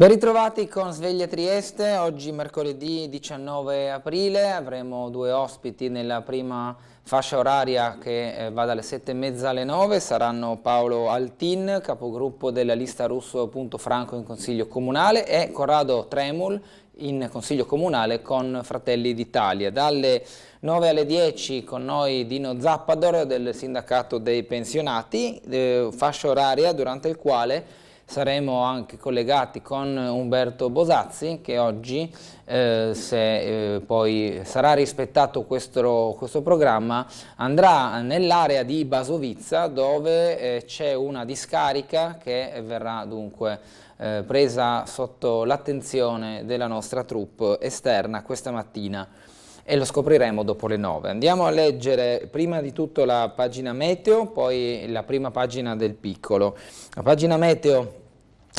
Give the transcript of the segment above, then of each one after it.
Ben ritrovati con Sveglia Trieste. Oggi mercoledì 19 aprile avremo due ospiti nella prima fascia oraria che va dalle 7:30 alle 9. Saranno Paolo Altin, capogruppo della lista Russo Punto Franco in Consiglio Comunale, e Corrado Tremul in Consiglio Comunale con Fratelli d'Italia. Dalle 9 alle 10 con noi Dino Zappador del Sindacato dei Pensionati, fascia oraria durante il quale saremo anche collegati con Umberto Bosazzi, che oggi, se poi sarà rispettato questo programma, andrà nell'area di Basovizza, dove c'è una discarica che verrà dunque presa sotto l'attenzione della nostra troupe esterna questa mattina, e lo scopriremo dopo le 9. Andiamo a leggere prima di tutto la pagina meteo, poi la prima pagina del Piccolo. La pagina meteo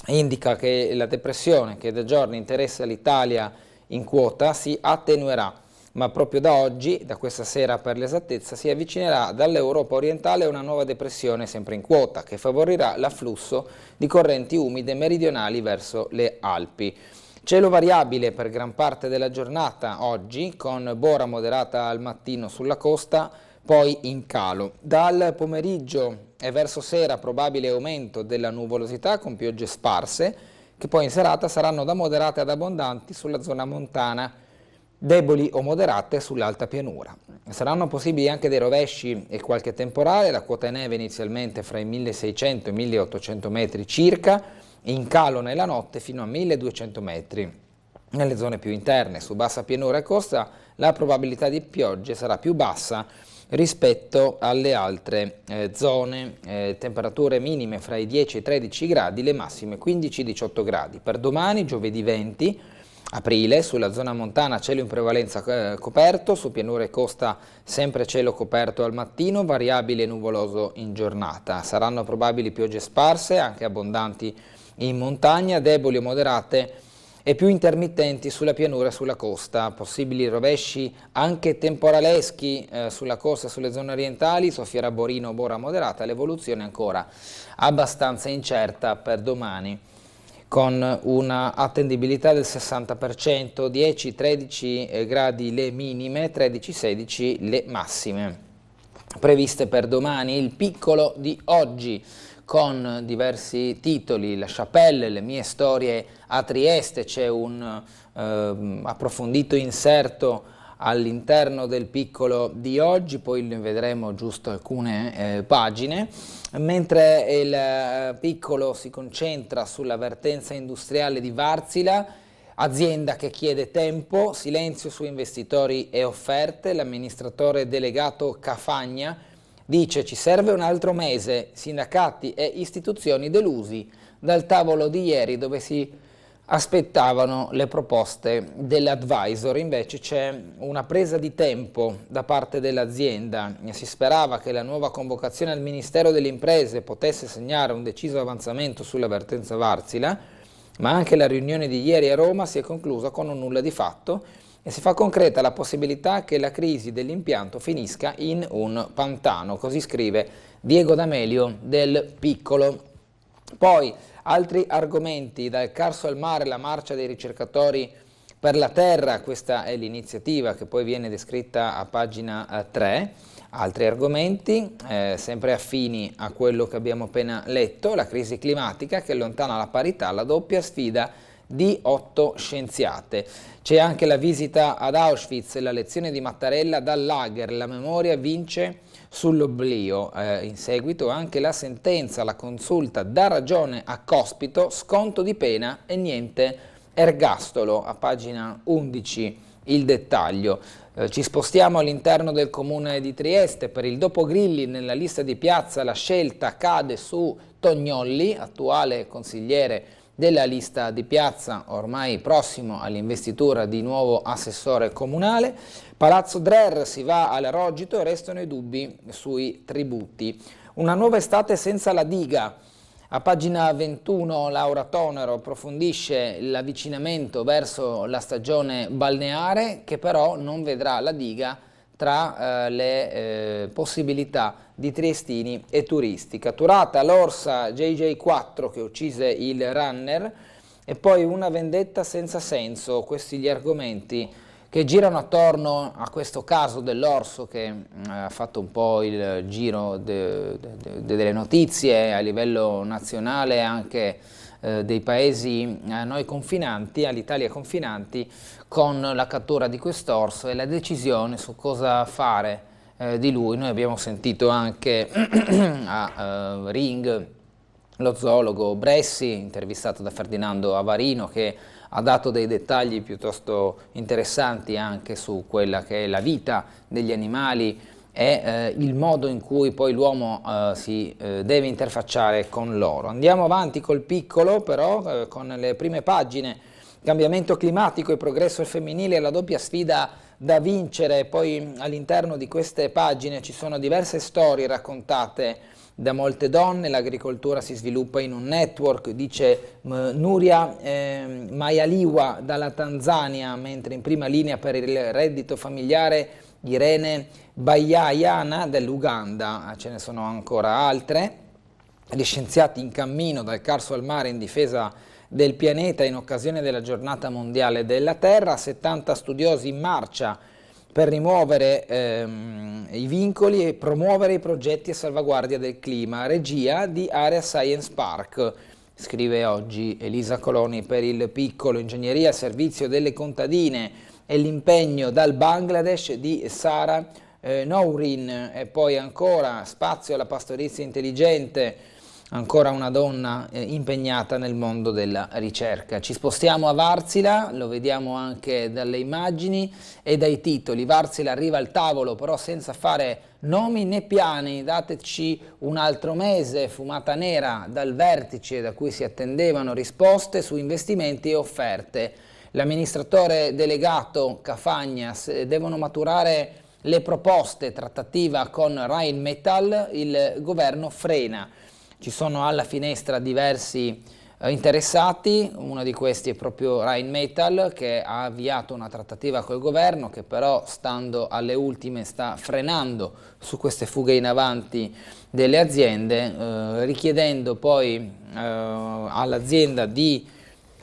indica che la depressione che da giorni interessa l'Italia in quota si attenuerà, ma proprio da oggi, da questa sera per l'esattezza, si avvicinerà dall'Europa orientale una nuova depressione sempre in quota, che favorirà l'afflusso di correnti umide meridionali verso le Alpi. Cielo variabile per gran parte della giornata oggi, con bora moderata al mattino sulla costa, poi in calo. Dal pomeriggio e verso sera probabile aumento della nuvolosità con piogge sparse, che poi in serata saranno da moderate ad abbondanti sulla zona montana, deboli o moderate sull'alta pianura. Saranno possibili anche dei rovesci e qualche temporale, la quota neve inizialmente fra i 1600 e i 1800 metri circa, in calo nella notte fino a 1200 metri. Nelle zone più interne, su bassa pianura e costa, la probabilità di piogge sarà più bassa rispetto alle altre zone. Temperature minime fra i 10 e i 13 gradi, le massime 15-18 gradi. Per domani, giovedì 20 aprile, sulla zona montana cielo in prevalenza coperto, su pianura e costa sempre cielo coperto al mattino, variabile e nuvoloso in giornata. Saranno probabili piogge sparse, anche abbondanti in montagna, deboli o moderate e più intermittenti sulla pianura e sulla costa. Possibili rovesci anche temporaleschi sulla costa e sulle zone orientali, soffierà borino o bora moderata, l'evoluzione ancora abbastanza incerta per domani, con una attendibilità del 60%, 10-13 gradi le minime, 13-16 le massime. Previste per domani il Piccolo di oggi, con diversi titoli: La Chapelle, le mie storie a Trieste, c'è un approfondito inserto all'interno del Piccolo di oggi, poi ne vedremo giusto alcune pagine, mentre il Piccolo si concentra sulla vertenza industriale di Varzila, azienda che chiede tempo, silenzio su investitori e offerte. L'amministratore delegato Cafagna dice: ci serve un altro mese, sindacati e istituzioni delusi dal tavolo di ieri dove si aspettavano le proposte dell'advisor. Invece c'è una presa di tempo da parte dell'azienda. Si sperava che la nuova convocazione al Ministero delle Imprese potesse segnare un deciso avanzamento sulla vertenza Varzila, ma anche la riunione di ieri a Roma si è conclusa con un nulla di fatto e si fa concreta la possibilità che la crisi dell'impianto finisca in un pantano. Così scrive Diego D'Amelio del Piccolo. Poi altri argomenti: dal Carso al mare, la marcia dei ricercatori per la terra, questa è l'iniziativa che poi viene descritta a pagina 3. Altri argomenti sempre affini a quello che abbiamo appena letto: la crisi climatica che allontana la parità, la doppia sfida di 8 scienziate. C'è anche la visita ad Auschwitz, la lezione di Mattarella dal lager, la memoria vince sull'oblio. In seguito anche la sentenza, la consulta dà ragione a Cospito, sconto di pena e niente ergastolo. A pagina 11 il dettaglio. Ci spostiamo all'interno del comune di Trieste. Per il dopo Grilli nella lista di piazza la scelta cade su Tognolli, attuale consigliere della lista di piazza, ormai prossimo all'investitura di nuovo assessore comunale. Palazzo Drer, si va alla Rogito e restano i dubbi sui tributi. Una nuova estate senza la diga. A pagina 21 Laura Tonero approfondisce l'avvicinamento verso la stagione balneare, che però non vedrà la diga tra le possibilità di triestini e turisti. Catturata l'orsa JJ4 che uccise il runner, e poi una vendetta senza senso. Questi gli argomenti che girano attorno a questo caso dell'orso che ha fatto un po' il giro delle notizie a livello nazionale, anche dei paesi a noi confinanti, all'Italia confinanti, con la cattura di quest'orso e la decisione su cosa fare di lui. Noi abbiamo sentito anche a Ring lo zoologo Bressi, intervistato da Ferdinando Avarino, che ha dato dei dettagli piuttosto interessanti anche su quella che è la vita degli animali e il modo in cui poi l'uomo si deve interfacciare con loro. Andiamo avanti col piccolo però, con le prime pagine: cambiamento climatico e progresso femminile, la doppia sfida da vincere. Poi all'interno di queste pagine ci sono diverse storie raccontate da molte donne. L'agricoltura si sviluppa in un network, dice Nuria Mayaliwa dalla Tanzania, mentre in prima linea per il reddito familiare Irene Bayayana dell'Uganda. Ce ne sono ancora altre. Gli scienziati in cammino dal Carso al mare in difesa del pianeta in occasione della giornata mondiale della Terra, 70 studiosi in marcia per rimuovere i vincoli e promuovere i progetti a salvaguardia del clima, regia di Area Science Park, scrive oggi Elisa Coloni per il piccolo. Ingegneria a servizio delle contadine e l'impegno dal Bangladesh di Sara Nourin. E poi ancora spazio alla pastorizia intelligente, ancora una donna impegnata nel mondo della ricerca. Ci spostiamo a Varsila, lo vediamo anche dalle immagini e dai titoli. Varsila arriva al tavolo però senza fare nomi né piani, dateci un altro mese, fumata nera dal vertice da cui si attendevano risposte su investimenti e offerte. L'amministratore delegato Cafagnas devono maturare le proposte, trattativa con Rheinmetall, il governo frena. Ci sono alla finestra diversi interessati, uno di questi è proprio Rheinmetall, che ha avviato una trattativa col governo, che però stando alle ultime sta frenando su queste fughe in avanti delle aziende, richiedendo poi all'azienda di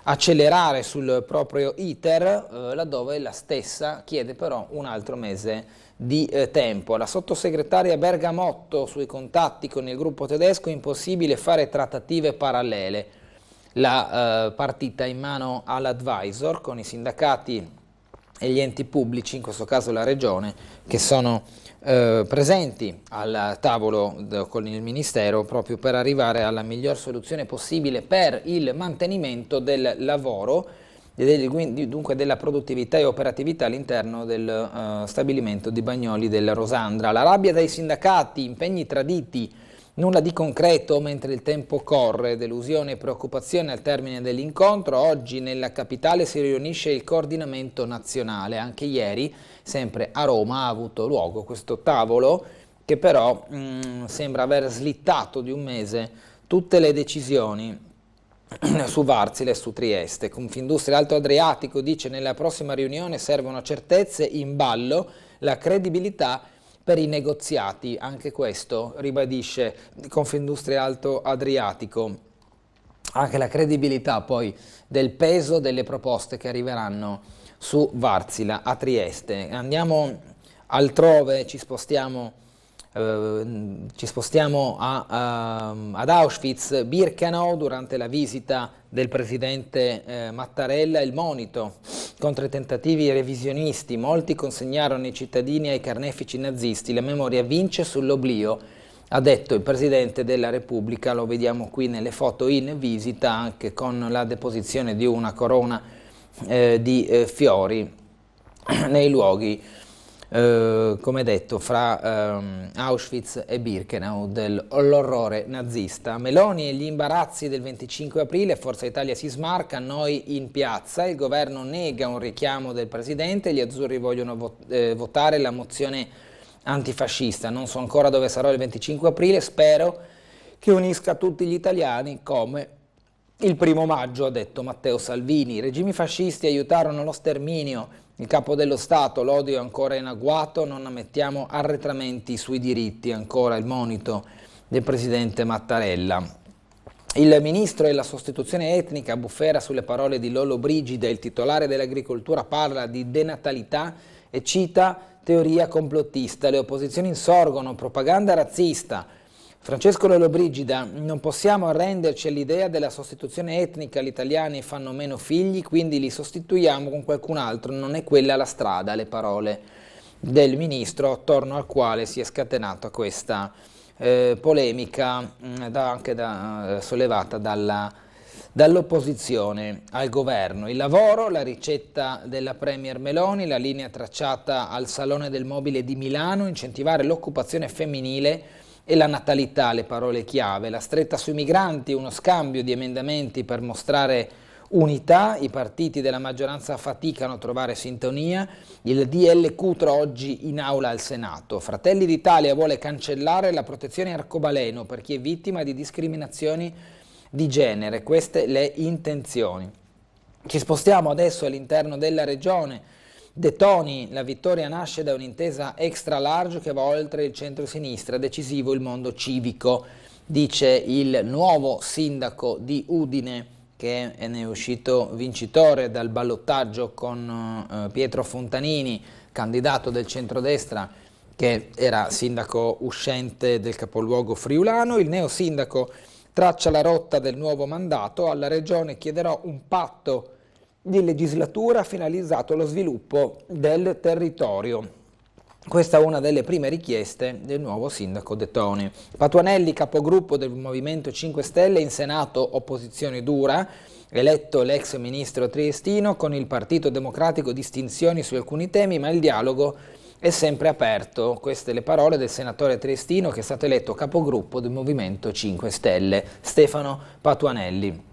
accelerare sul proprio iter, laddove la stessa chiede però un altro mese di tempo. La sottosegretaria Bergamotto sui contatti con il gruppo tedesco: impossibile fare trattative parallele. La partita in mano all'advisor con i sindacati e gli enti pubblici, in questo caso la regione, che sono presenti al tavolo con il Ministero proprio per arrivare alla miglior soluzione possibile per il mantenimento del lavoro, dunque della produttività e operatività all'interno del stabilimento di Bagnoli della Rosandra. La rabbia dai sindacati, impegni traditi, nulla di concreto mentre il tempo corre, delusione e preoccupazione al termine dell'incontro. Oggi nella capitale si riunisce il coordinamento nazionale. Anche ieri, sempre a Roma, ha avuto luogo questo tavolo che però sembra aver slittato di un mese tutte le decisioni su Varsila e su Trieste. Confindustria Alto Adriatico dice: nella prossima riunione servono certezze, in ballo la credibilità per i negoziati. Anche questo ribadisce Confindustria Alto Adriatico, anche la credibilità poi del peso delle proposte che arriveranno su Varsila a Trieste. Andiamo altrove, ci spostiamo ad Auschwitz-Birkenau. Durante la visita del presidente Mattarella, il monito contro i tentativi revisionisti. Molti consegnarono i cittadini ai carnefici nazisti, la memoria vince sull'oblio, ha detto il Presidente della Repubblica. Lo vediamo qui nelle foto in visita, anche con la deposizione di una corona di fiori nei luoghi, come detto, fra Auschwitz e Birkenau dell'orrore nazista. Meloni e gli imbarazzi del 25 aprile, Forza Italia si smarca, noi in piazza, il governo nega un richiamo del Presidente, gli azzurri vogliono votare la mozione antifascista, non so ancora dove sarò il 25 aprile, spero che unisca tutti gli italiani come il 1° maggio, ha detto Matteo Salvini. I regimi fascisti aiutarono lo sterminio. Il capo dello Stato: l'odio è ancora in agguato, non ammettiamo arretramenti sui diritti. Ancora il monito del presidente Mattarella. Il ministro e la sostituzione etnica, bufera sulle parole di Lollobrigida, il titolare dell'agricoltura parla di denatalità e cita teoria complottista, le opposizioni insorgono, propaganda razzista. Francesco Lollobrigida, non possiamo arrenderci all'idea della sostituzione etnica, gli italiani fanno meno figli, quindi li sostituiamo con qualcun altro, non è quella la strada, le parole del ministro, attorno al quale si è scatenata questa polemica sollevata dall'opposizione al governo. Il lavoro, la ricetta della Premier Meloni, la linea tracciata al Salone del Mobile di Milano, incentivare l'occupazione femminile e la natalità, le parole chiave, la stretta sui migranti, uno scambio di emendamenti per mostrare unità, i partiti della maggioranza faticano a trovare sintonia, il DL Cutro oggi in aula al Senato. Fratelli d'Italia vuole cancellare la protezione arcobaleno per chi è vittima di discriminazioni di genere, queste le intenzioni. Ci spostiamo adesso all'interno della regione. De Toni, la vittoria nasce da un'intesa extra large che va oltre il centro-sinistra, decisivo il mondo civico, dice il nuovo sindaco di Udine, che ne è uscito vincitore dal ballottaggio con Pietro Fontanini, candidato del centrodestra, che era sindaco uscente del capoluogo friulano. Il neo sindaco traccia la rotta del nuovo mandato, alla regione chiederò un patto di legislatura finalizzato allo sviluppo del territorio. Questa è una delle prime richieste del nuovo sindaco De Toni. Patuanelli, capogruppo del Movimento 5 Stelle, in Senato opposizione dura, eletto l'ex ministro triestino, con il Partito Democratico distinzioni su alcuni temi, ma il dialogo è sempre aperto. Queste le parole del senatore triestino che è stato eletto capogruppo del Movimento 5 Stelle, Stefano Patuanelli.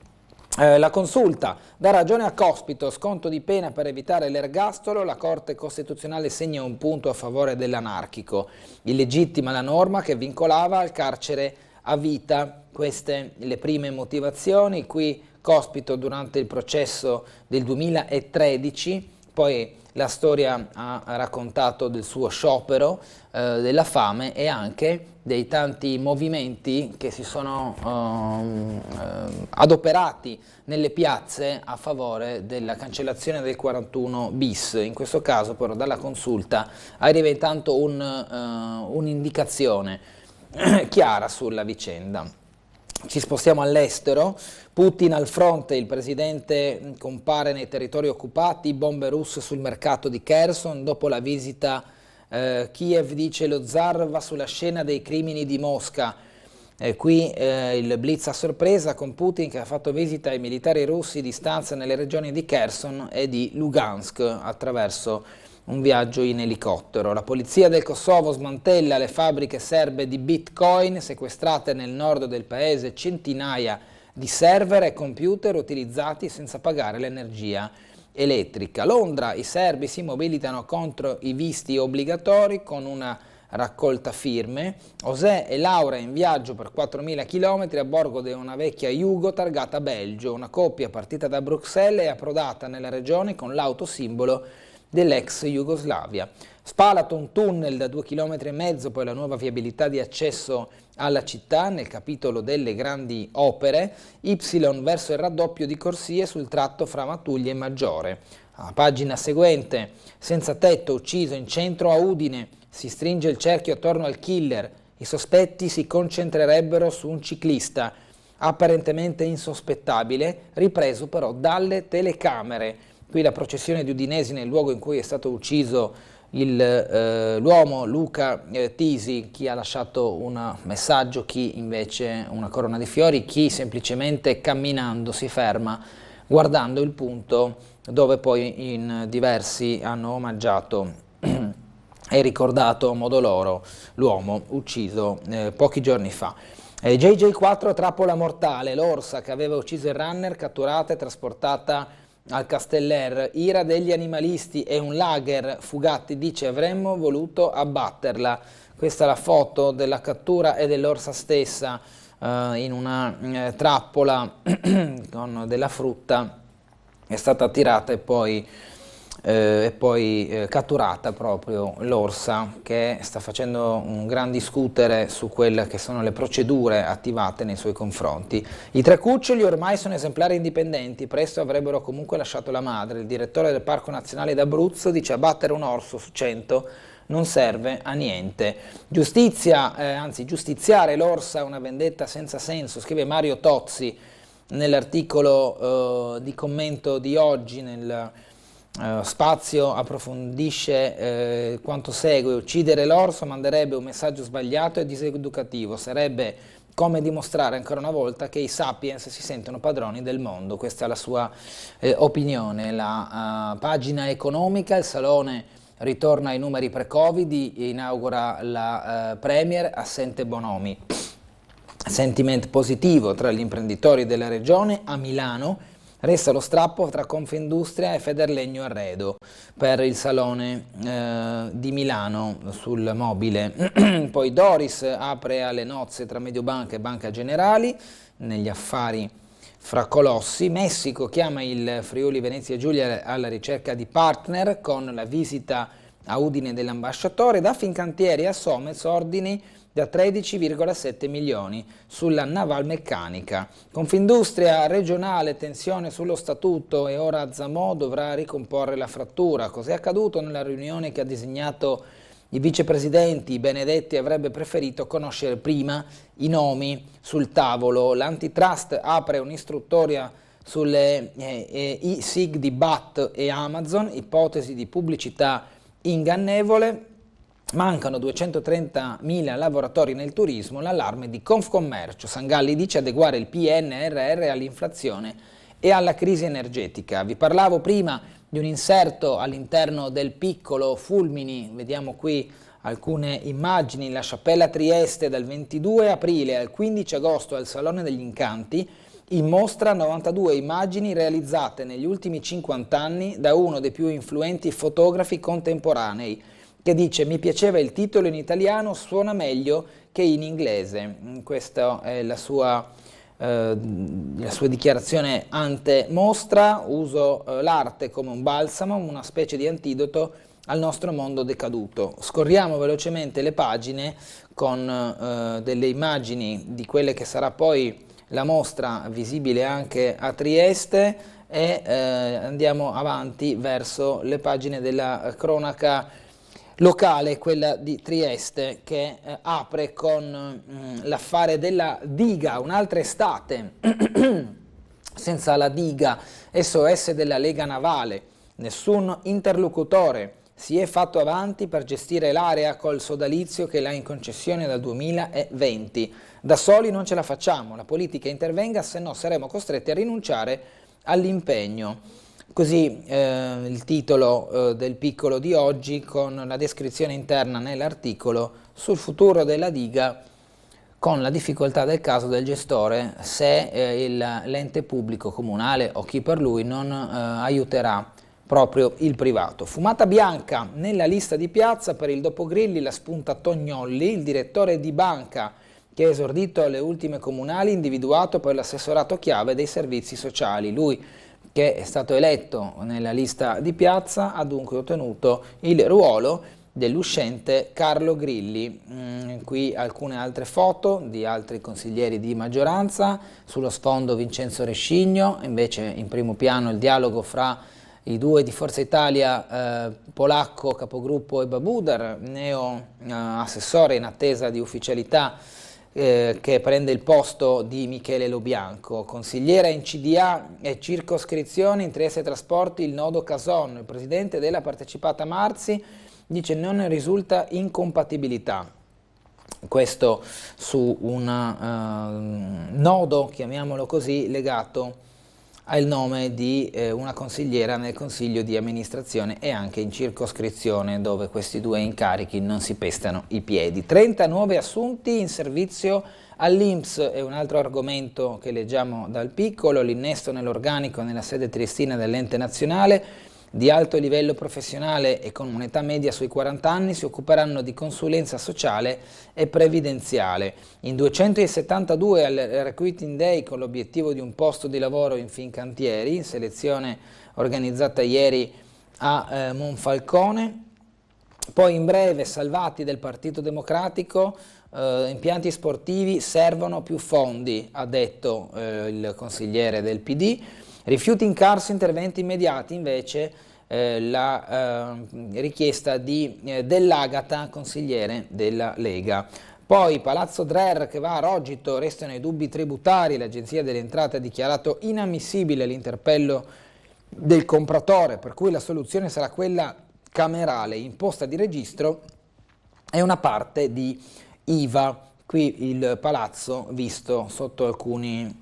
La consulta dà ragione a Cospito, sconto di pena per evitare l'ergastolo, la Corte Costituzionale segna un punto a favore dell'anarchico, illegittima la norma che vincolava al carcere a vita. Queste le prime motivazioni. Qui Cospito durante il processo del 2013, poi la storia ha raccontato del suo sciopero della fame e anche dei tanti movimenti che si sono adoperati nelle piazze a favore della cancellazione del 41 bis. In questo caso però dalla consulta arriva intanto un'indicazione chiara sulla vicenda. Ci spostiamo all'estero. Putin al fronte, il presidente compare nei territori occupati, bombe russe sul mercato di Kherson, dopo la visita Kiev, dice lo zar, va sulla scena dei crimini di Mosca. Qui il blitz a sorpresa con Putin che ha fatto visita ai militari russi di stanza nelle regioni di Kherson e di Lugansk attraverso un viaggio in elicottero. La polizia del Kosovo smantella le fabbriche serbe di Bitcoin, sequestrate nel nord del paese centinaia di server e computer utilizzati senza pagare l'energia elettrica. Londra, i serbi si mobilitano contro i visti obbligatori con una raccolta firme. José e Laura in viaggio per 4.000 km a bordo di una vecchia Yugo targata Belgio. Una coppia partita da Bruxelles e approdata nella regione con l'auto simbolo dell'ex Jugoslavia. Spalato un tunnel da 2,5 km, poi la nuova viabilità di accesso alla città nel capitolo delle grandi opere, Y verso il raddoppio di corsie sul tratto fra Matuglia e Maggiore. A pagina seguente, senza tetto ucciso in centro a Udine, si stringe il cerchio attorno al killer, i sospetti si concentrerebbero su un ciclista, apparentemente insospettabile, ripreso però dalle telecamere. Qui la processione di udinesi nel luogo in cui è stato ucciso l'uomo Luca Tisi, chi ha lasciato un messaggio, chi invece una corona di fiori, chi semplicemente camminando si ferma guardando il punto dove poi in diversi hanno omaggiato e ricordato a modo loro l'uomo ucciso pochi giorni fa. JJ4 trappola mortale, l'orsa che aveva ucciso il runner catturata e trasportata al Casteller, ira degli animalisti e un lager, Fugatti dice avremmo voluto abbatterla. Questa è la foto della cattura e dell'orsa stessa in una trappola con della frutta, è stata tirata e poi e poi catturata proprio l'orsa, che sta facendo un gran discutere su quelle che sono le procedure attivate nei suoi confronti. I 3 cuccioli ormai sono esemplari indipendenti, presto avrebbero comunque lasciato la madre. Il direttore del Parco Nazionale d'Abruzzo dice: abbattere un orso su 100 non serve a niente. Giustizia, anzi giustiziare l'orsa è una vendetta senza senso, scrive Mario Tozzi nell'articolo di commento di oggi. Nel Spazio approfondisce quanto segue: uccidere l'orso manderebbe un messaggio sbagliato e diseducativo, sarebbe come dimostrare ancora una volta che i sapiens si sentono padroni del mondo. Questa è la sua opinione. La pagina economica: il Salone ritorna ai numeri pre-Covid, inaugura la Premier, assente Bonomi. Sentiment positivo tra gli imprenditori della regione. A Milano resta lo strappo tra Confindustria e Federlegno Arredo per il Salone di Milano sul mobile. Poi Doris apre alle nozze tra Mediobanca e Banca Generali negli affari fra colossi. Messico chiama il Friuli Venezia Giulia alla ricerca di partner con la visita a Udine dell'ambasciatore. Da Fincantieri a Somez ordini da 13,7 milioni sulla navalmeccanica. Confindustria regionale, tensione sullo statuto e ora Zamò dovrà ricomporre la frattura. Cos'è accaduto nella riunione che ha designato i vicepresidenti? Benedetti avrebbe preferito conoscere prima i nomi sul tavolo. L'antitrust apre un'istruttoria sulle e-sig di BAT e Amazon, ipotesi di pubblicità ingannevole. Mancano 230.000 lavoratori nel turismo, l'allarme di Confcommercio. Sangalli dice adeguare il PNRR all'inflazione e alla crisi energetica. Vi parlavo prima di un inserto all'interno del piccolo Fulmini, vediamo qui alcune immagini. La Chapelle a Trieste dal 22 aprile al 15 agosto al Salone degli Incanti, in mostra 92 immagini realizzate negli ultimi 50 anni da uno dei più influenti fotografi contemporanei, che dice: mi piaceva il titolo in italiano, suona meglio che in inglese. Questa è la sua dichiarazione ante mostra. Uso l'arte come un balsamo, una specie di antidoto al nostro mondo decaduto. Scorriamo velocemente le pagine con delle immagini di quelle che sarà poi la mostra visibile anche a Trieste e andiamo avanti verso le pagine della cronaca locale, quella di Trieste, che apre con l'affare della diga. Un'altra estate senza la diga. SOS della Lega Navale, nessun interlocutore, si è fatto avanti per gestire l'area col sodalizio che l'ha in concessione dal 2020. Da soli non ce la facciamo, la politica intervenga, se no saremo costretti a rinunciare all'impegno. Così il titolo del piccolo di oggi, con la descrizione interna nell'articolo sul futuro della diga, con la difficoltà del caso del gestore, se l'ente pubblico comunale o chi per lui non aiuterà proprio il privato. Fumata bianca nella lista di piazza per il dopo Grilli, la spunta Tognolli, il direttore di banca che ha esordito alle ultime comunali, individuato per l'assessorato chiave dei servizi sociali. Lui, che è stato eletto nella lista di piazza, ha dunque ottenuto il ruolo dell'uscente Carlo Grilli. Qui alcune altre foto di altri consiglieri di maggioranza, sullo sfondo Vincenzo Rescigno, invece in primo piano il dialogo fra i due di Forza Italia, Polacco capogruppo e Babudar, neo assessore in attesa di ufficialità, che prende il posto di Michele Lobianco. Consigliera in CDA e circoscrizione in Trieste Trasporti il nodo Cason. Il presidente della partecipata Marzi dice non ne risulta incompatibilità. Questo su un nodo, chiamiamolo così, legato al nome di una consigliera nel consiglio di amministrazione e anche in circoscrizione, dove questi due incarichi non si pestano i piedi. 30 nuovi assunti in servizio all'INPS è un altro argomento che leggiamo dal piccolo. L'innesto nell'organico nella sede triestina dell'ente nazionale di alto livello professionale e con un'età media sui 40 anni si occuperanno di consulenza sociale e previdenziale. In 272 al Recruiting Day, con l'obiettivo di un posto di lavoro in Fincantieri, selezione organizzata ieri a Monfalcone. Poi in breve, Salvati del Partito Democratico, impianti sportivi servono più fondi, ha detto il consigliere del PD. Rifiuti in Cars, interventi immediati, invece la richiesta di dell'Agata, consigliere della Lega. Poi Palazzo Drer che va a Rogito, restano i dubbi tributari, l'Agenzia delle Entrate ha dichiarato inammissibile l'interpello del compratore, per cui la soluzione sarà quella camerale, imposta di registro e una parte di IVA. Qui il palazzo visto sotto alcuni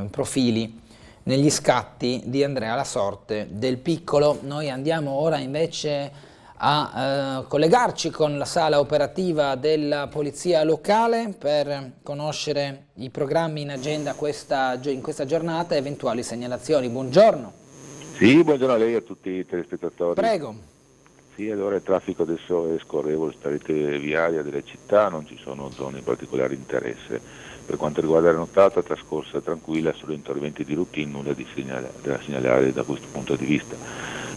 profili negli scatti di Andrea Lasorte del Piccolo. Noi andiamo ora invece a collegarci con la sala operativa della Polizia Locale per conoscere i programmi in agenda in questa giornata e eventuali segnalazioni. Buongiorno. Sì, buongiorno a lei e a tutti i telespettatori. Prego. Sì, allora il traffico adesso è scorrevole sulla rete viaria delle città, non ci sono zone di particolare interesse. Per quanto riguarda la nottata, trascorsa tranquilla, solo interventi di routine, nulla da segnalare da questo punto di vista.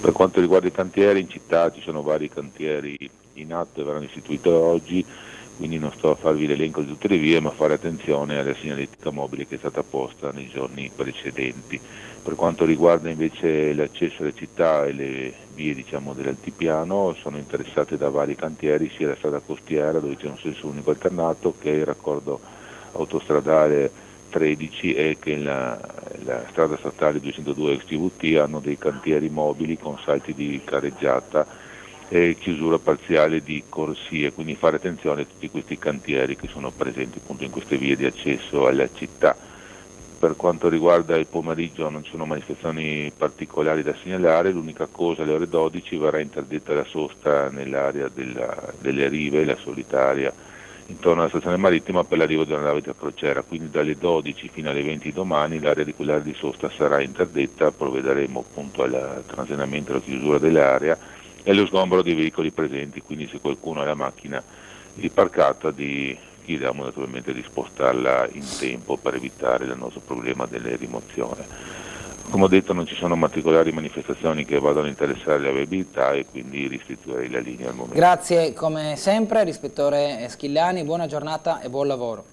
Per quanto riguarda i cantieri, in città ci sono vari cantieri in atto e verranno istituiti oggi, quindi non sto a farvi l'elenco di tutte le vie, ma fare attenzione alla segnaletica mobile che è stata posta nei giorni precedenti. Per quanto riguarda invece l'accesso alle città e le vie dell'altipiano, sono interessate da vari cantieri, sia la strada costiera dove c'è un senso unico alternato che il raccordo autostradale 13 e che la strada statale 202 ex TVT hanno dei cantieri mobili con salti di careggiata e chiusura parziale di corsie, quindi fare attenzione a tutti questi cantieri che sono presenti appunto in queste vie di accesso alla città. Per quanto riguarda il pomeriggio non ci sono manifestazioni particolari da segnalare, l'unica cosa alle ore 12 verrà interdetta la sosta nell'area delle rive, la solitaria, intorno alla stazione marittima per l'arrivo della nave da crociera, quindi dalle 12 fino alle 20 domani l'area regolare di sosta sarà interdetta, provvederemo appunto al transennamento e alla chiusura dell'area e allo sgombero dei veicoli presenti, quindi se qualcuno ha la macchina riparcata chiediamo naturalmente di spostarla in tempo per evitare il nostro problema delle rimozioni. Come ho detto non ci sono particolari manifestazioni che vadano a interessare la viabilità e quindi restituirei la linea al momento. Grazie come sempre, rispettore Schillani, buona giornata e buon lavoro.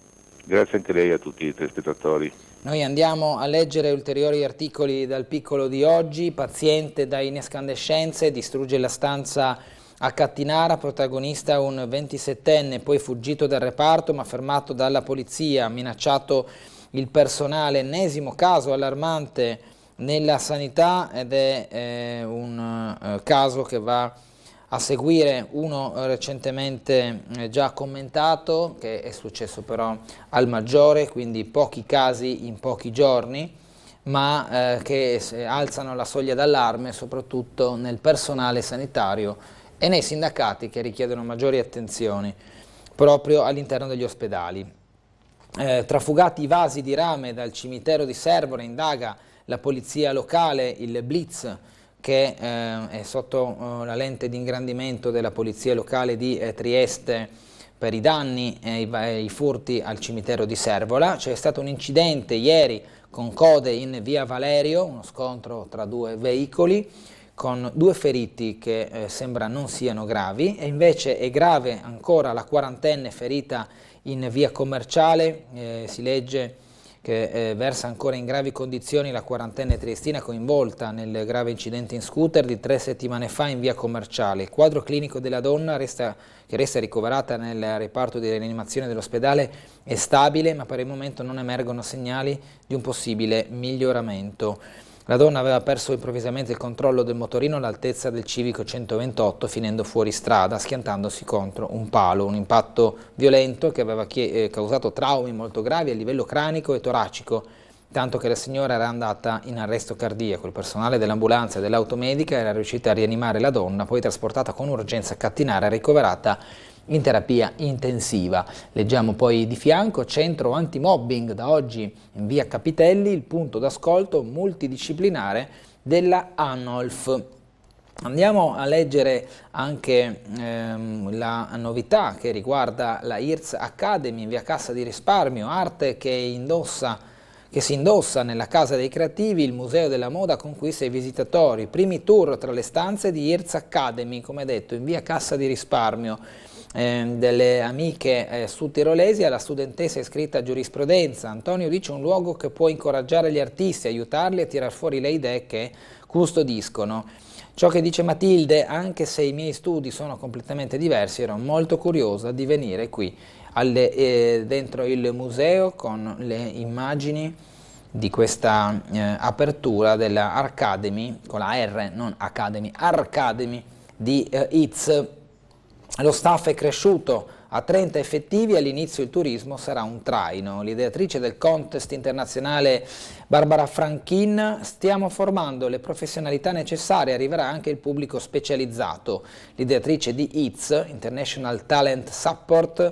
Grazie anche lei e a tutti i telespettatori. Noi andiamo a leggere ulteriori articoli dal Piccolo di oggi. Paziente da inescandescenze, distrugge la stanza a Cattinara, protagonista un 27enne, poi fuggito dal reparto ma fermato dalla polizia, minacciato il personale, ennesimo caso allarmante nella sanità ed è un caso che va a seguire uno recentemente già commentato, che è successo però al Maggiore, quindi pochi casi in pochi giorni, ma che alzano la soglia d'allarme soprattutto nel personale sanitario e nei sindacati che richiedono maggiori attenzioni proprio all'interno degli ospedali. Trafugati i vasi di rame dal cimitero di Servora, indaga la polizia locale, il Blitz che è sotto la lente di ingrandimento della polizia locale di Trieste per i danni e i furti al cimitero di Servola. C'è stato un incidente ieri con code in via Valerio, uno scontro tra due veicoli con due feriti che sembra non siano gravi, e invece è grave ancora la quarantenne ferita in via Commerciale. Si legge che versa ancora in gravi condizioni la quarantenne triestina coinvolta nel grave incidente in scooter di 3 settimane fa in via Commerciale. Il quadro clinico della donna che resta ricoverata nel reparto di rianimazione dell'ospedale è stabile, ma per il momento non emergono segnali di un possibile miglioramento. La donna aveva perso improvvisamente il controllo del motorino all'altezza del civico 128, finendo fuori strada, schiantandosi contro un palo. Un impatto violento che aveva causato traumi molto gravi a livello cranico e toracico, tanto che la signora era andata in arresto cardiaco. Il personale dell'ambulanza e dell'automedica era riuscito a rianimare la donna, poi trasportata con urgenza a Cattinara e ricoverata in terapia intensiva. Leggiamo poi di fianco: centro antimobbing da oggi in via Capitelli, il punto d'ascolto multidisciplinare della ANOLF. Andiamo a leggere anche la novità che riguarda la IRS Academy in via Cassa di Risparmio, arte che che si indossa nella Casa dei Creativi. Il Museo della Moda conquista i visitatori. Primi tour tra le stanze di IRZ Academy, come detto, in via Cassa di Risparmio, delle amiche sudtirolesi alla studentessa iscritta a giurisprudenza. Antonio dice: un luogo che può incoraggiare gli artisti, aiutarli a tirar fuori le idee che custodiscono. Ciò che dice Matilde: anche se i miei studi sono completamente diversi, ero molto curiosa di venire qui dentro il museo con le immagini di questa apertura della Arcademy, con la R, non Academy, Arcademy di ITS. Lo staff è cresciuto a 30 effettivi, all'inizio il turismo sarà un traino. L'ideatrice del contest internazionale Barbara Franchin: stiamo formando le professionalità necessarie, arriverà anche il pubblico specializzato. L'ideatrice di ITS, International Talent Support,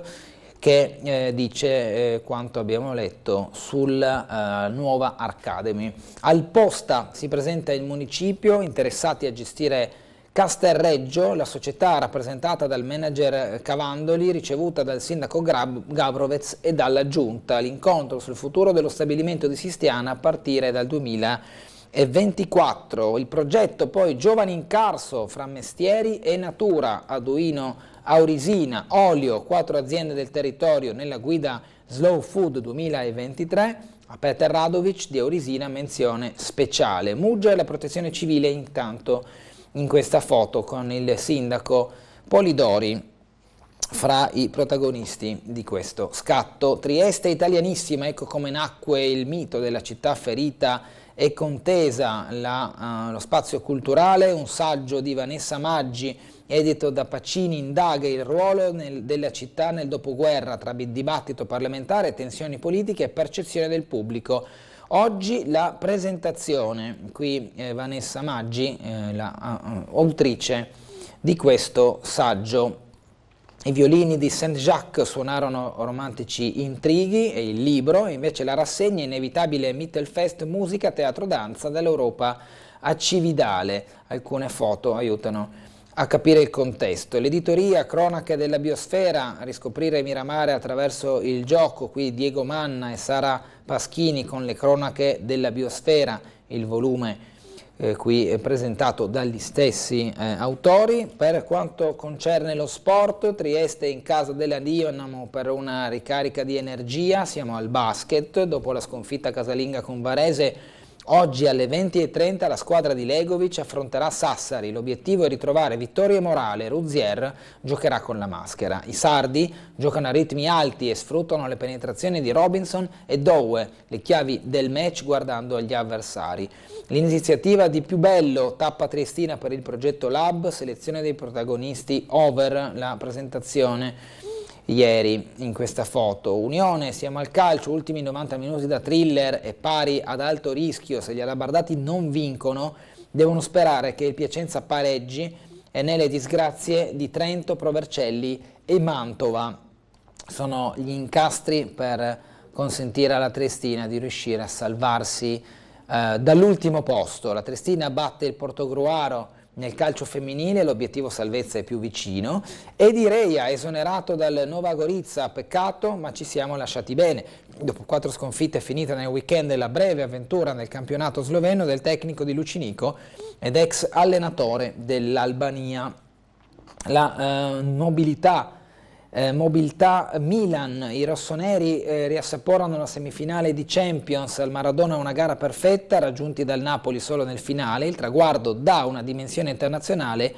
che dice quanto abbiamo letto sul nuova Arcademy. Al Posta si presenta il municipio, interessati a gestire Castelreggio, la società rappresentata dal manager Cavandoli, ricevuta dal sindaco Gabrovez e dalla giunta. L'incontro sul futuro dello stabilimento di Sistiana a partire dal 2024. Il progetto poi Giovani in Carso, fra mestieri e natura, Aduino, Aurisina, Olio, 4 aziende del territorio nella guida Slow Food 2023. A Peter Radovic di Aurisina menzione speciale. Muggia e la protezione civile intanto in questa foto con il sindaco Polidori fra i protagonisti di questo scatto. Trieste italianissima, ecco come nacque il mito della città ferita e contesa, lo spazio culturale. Un saggio di Vanessa Maggi, edito da Pacini, indaga il ruolo della città nel dopoguerra tra dibattito parlamentare, tensioni politiche e percezione del pubblico. Oggi la presentazione, qui Vanessa Maggi, autrice di questo saggio. I violini di Saint-Jacques suonarono romantici intrighi e il libro, invece la rassegna inevitabile Mittelfest musica, teatro, danza dall'Europa a Cividale. Alcune foto aiutano a capire il contesto. L'editoria Cronache della Biosfera, a riscoprire Miramare attraverso il gioco, qui Diego Manna e Sara Paschini con le Cronache della Biosfera, il volume qui è presentato dagli stessi autori. Per quanto concerne lo sport, Trieste in casa della Dinamo per una ricarica di energia. Siamo al basket, dopo la sconfitta casalinga con Varese. Oggi alle 20:30 la squadra di Legovic affronterà Sassari. L'obiettivo è ritrovare Vittorio Morale. Ruzier giocherà con la maschera. I sardi giocano a ritmi alti e sfruttano le penetrazioni di Robinson e Doue, le chiavi del match guardando agli avversari. L'iniziativa di Più Bello, tappa triestina per il progetto Lab, selezione dei protagonisti over, la presentazione ieri in questa foto. Unione, siamo al calcio, ultimi 90 minuti da thriller e pari ad alto rischio. Se gli alabardati non vincono, devono sperare che il Piacenza pareggi, e nelle disgrazie di Trento, Pro Vercelli e Mantova sono gli incastri per consentire alla Triestina di riuscire a salvarsi dall'ultimo posto. La Triestina batte il Portogruaro nel calcio femminile, l'obiettivo salvezza è più vicino. Edi Reia esonerato dal Nova Gorizia, peccato ma ci siamo lasciati bene. Dopo 4 sconfitte finita nel weekend la breve avventura nel campionato sloveno del tecnico di Lucinico ed ex allenatore dell'Albania. La Mobilità Milan, i rossoneri riassaporano la semifinale di Champions. Al Maradona una gara perfetta, raggiunti dal Napoli solo nel finale. Il traguardo dà una dimensione internazionale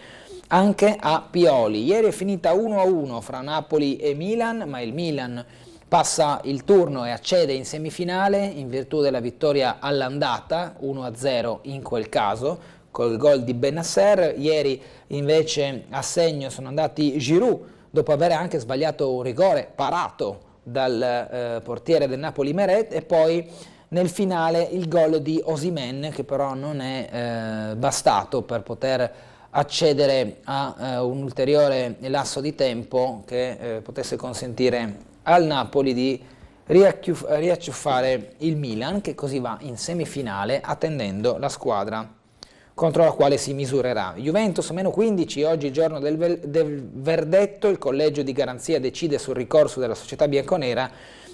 anche a Pioli. Ieri è finita 1-1 fra Napoli e Milan, ma il Milan passa il turno e accede in semifinale in virtù della vittoria all'andata, 1-0 in quel caso, col gol di Benasser. Ieri invece a segno sono andati Giroud, dopo aver anche sbagliato un rigore parato dal portiere del Napoli Meret, e poi nel finale il gol di Osimhen, che però non è bastato per poter accedere a un ulteriore lasso di tempo che potesse consentire al Napoli di riacciuffare il Milan, che così va in semifinale attendendo la squadra contro la quale si misurerà. Juventus meno 15, oggi giorno del verdetto, il collegio di garanzia decide sul ricorso della società bianconera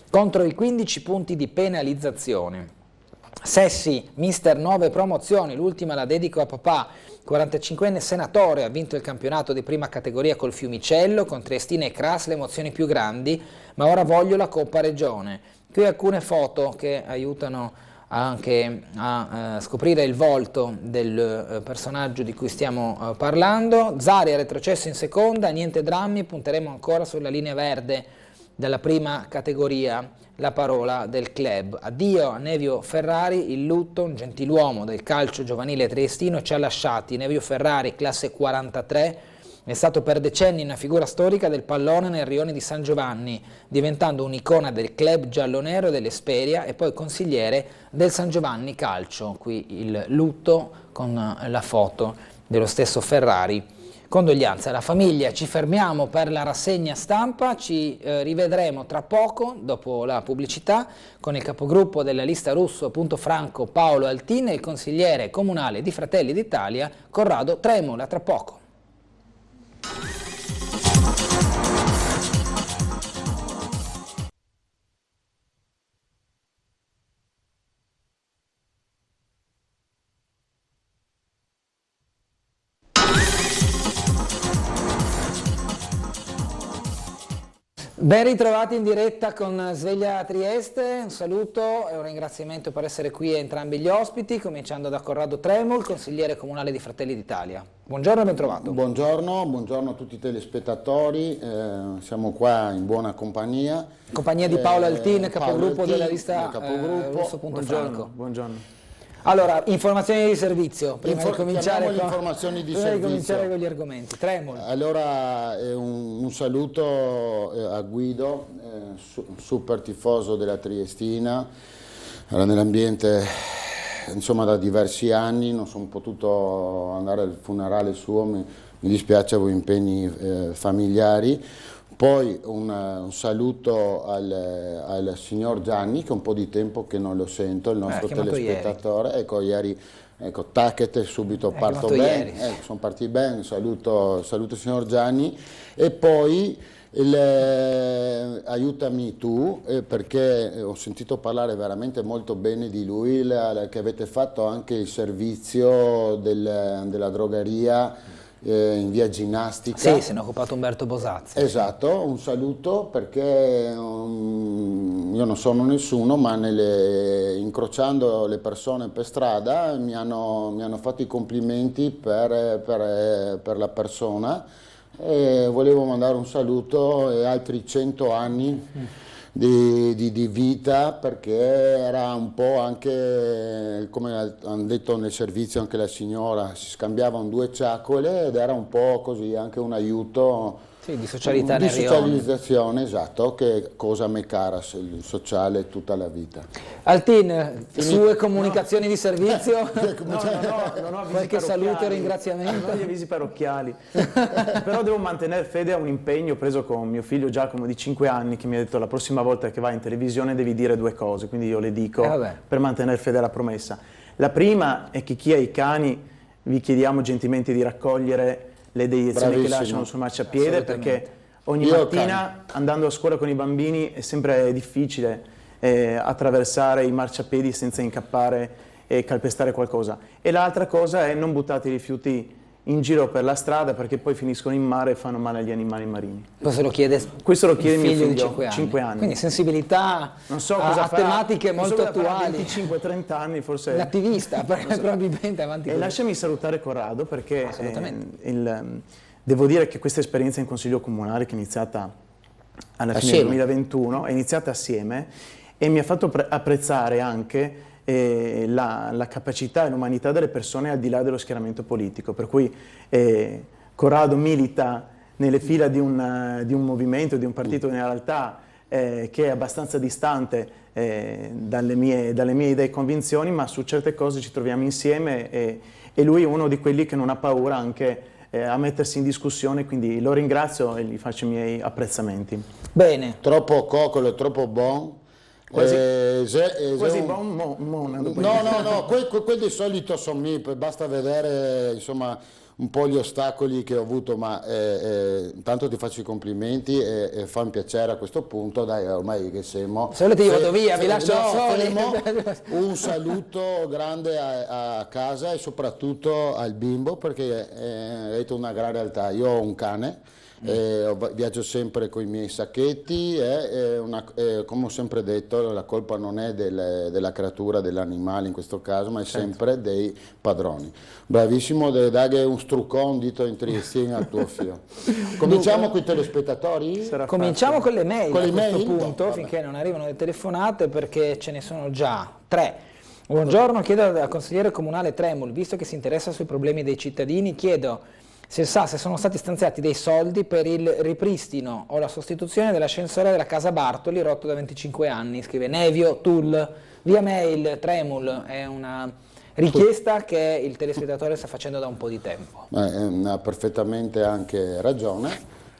contro i 15 punti di penalizzazione. Sessi, mister 9 promozioni, l'ultima la dedico a papà, 45enne senatore, ha vinto il campionato di prima categoria col Fiumicello, con Triestina e Cras le emozioni più grandi, ma ora voglio la Coppa Regione. Qui alcune foto che aiutano anche a scoprire il volto del personaggio di cui stiamo parlando. Zari è retrocesso in seconda, niente drammi, punteremo ancora sulla linea verde della prima categoria. La parola del club. Addio a Nevio Ferrari, il lutto, un gentiluomo del calcio giovanile triestino, ci ha lasciati. Nevio Ferrari, classe 43, è stato per decenni una figura storica del pallone nel rione di San Giovanni, diventando un'icona del club giallonero e dell'Esperia e poi consigliere del San Giovanni Calcio. Qui il lutto con la foto dello stesso Ferrari. Condoglianze alla famiglia, ci fermiamo per la rassegna stampa, ci rivedremo tra poco, dopo la pubblicità, con il capogruppo della lista Russo, Punto Franco, Paolo Altin e il consigliere comunale di Fratelli d'Italia, Corrado Tremula, tra poco. Ben ritrovati in diretta con Sveglia Trieste, un saluto e un ringraziamento per essere qui a entrambi gli ospiti, cominciando da Corrado Tremul, consigliere comunale di Fratelli d'Italia. Buongiorno e ben trovato. Buongiorno a tutti i telespettatori, siamo qua in buona compagnia. Compagnia di Paolo Altin, capogruppo della lista Russo. Punto Franco. Buongiorno. Allora, informazioni di servizio, prima di cominciare con gli argomenti. Tremul. Allora, un saluto a Guido, super tifoso della Triestina, era nell'ambiente insomma da diversi anni, non sono potuto andare al funerale suo, mi dispiace, avevo impegni familiari. Poi un saluto al signor Gianni, che è un po' di tempo che non lo sento, il nostro telespettatore. Ieri. Ecco, tacchete, subito parto bene, sono partiti bene, saluto il signor Gianni. E poi aiutami tu, perché ho sentito parlare veramente molto bene di lui, che avete fatto anche il servizio della drogheria in via Ginnastica. Sì, se ne è occupato Umberto Bosazzi. Esatto, un saluto, perché io non sono nessuno, ma incrociando le persone per strada mi hanno fatto i complimenti per la persona, e volevo mandare un saluto e altri 100 anni di vita, perché era un po' anche, come hanno detto nel servizio anche la signora, si scambiavano 2 ciacole ed era un po' così anche un aiuto. Sì, di socialità di nel socializzazione, esatto, che cosa a me cara, il sociale tutta la vita. Altin, sue comunicazioni di servizio? Non ho qualche saluto e ringraziamento? Non ho gli avvisi parrocchiali, però devo mantenere fede a un impegno preso con mio figlio Giacomo di 5 anni, che mi ha detto: la prossima volta che vai in televisione devi dire 2 cose, quindi io le dico per mantenere fede alla promessa. La prima è che chi ha i cani vi chiediamo gentilmente di raccogliere le deiezioni che lasciano sul marciapiede, perché ogni mattina andando a scuola con i bambini è sempre difficile attraversare i marciapiedi senza incappare e calpestare qualcosa. E l'altra cosa è: non buttate i rifiuti in giro per la strada, perché poi finiscono in mare e fanno male agli animali marini. Questo lo chiede mio figlio di 5 anni. Quindi sensibilità non so cosa farà, tematiche molto attuali. 25-30 anni forse. Un attivista, probabilmente avanti. E lasciami salutare Corrado, perché devo dire che questa esperienza in Consiglio Comunale, che è iniziata alla fine del 2021, è iniziata assieme e mi ha fatto apprezzare anche la capacità e l'umanità delle persone al di là dello schieramento politico, per cui Corrado milita nelle fila di un movimento, di un partito in realtà che è abbastanza distante dalle mie idee e convinzioni, ma su certe cose ci troviamo insieme, e lui è uno di quelli che non ha paura anche a mettersi in discussione, quindi lo ringrazio e gli faccio i miei apprezzamenti. Bene. Troppo coccolo, troppo buon. Quasi buon No, quel di solito sono basta vedere insomma un po' gli ostacoli che ho avuto, ma intanto ti faccio i complimenti e fa un piacere a questo punto, dai, ormai che siamo... Se volete io vado via, vi lascio soli. Un saluto grande a casa e soprattutto al bimbo, perché è una gran realtà. Io ho un cane, viaggio sempre con i miei sacchetti come ho sempre detto, la colpa non è della creatura, dell'animale in questo caso, ma è sempre dei padroni. Bravissimo, deve dare un struccone dito in triestino al tuo figlio. Cominciamo con i telespettatori? Cominciamo con le mail con a le questo mail? punto, No, finché non arrivano le telefonate, perché ce ne sono già 3. Buongiorno, chiedo al consigliere comunale Tremul, visto che si interessa sui problemi dei cittadini, chiedo se sa se sono stati stanziati dei soldi per il ripristino o la sostituzione dell'ascensore della casa Bartoli, rotto da 25 anni, scrive Nevio Tull, via mail Tremul, è una richiesta che il telespettatore sta facendo da un po' di tempo. Ha perfettamente anche ragione,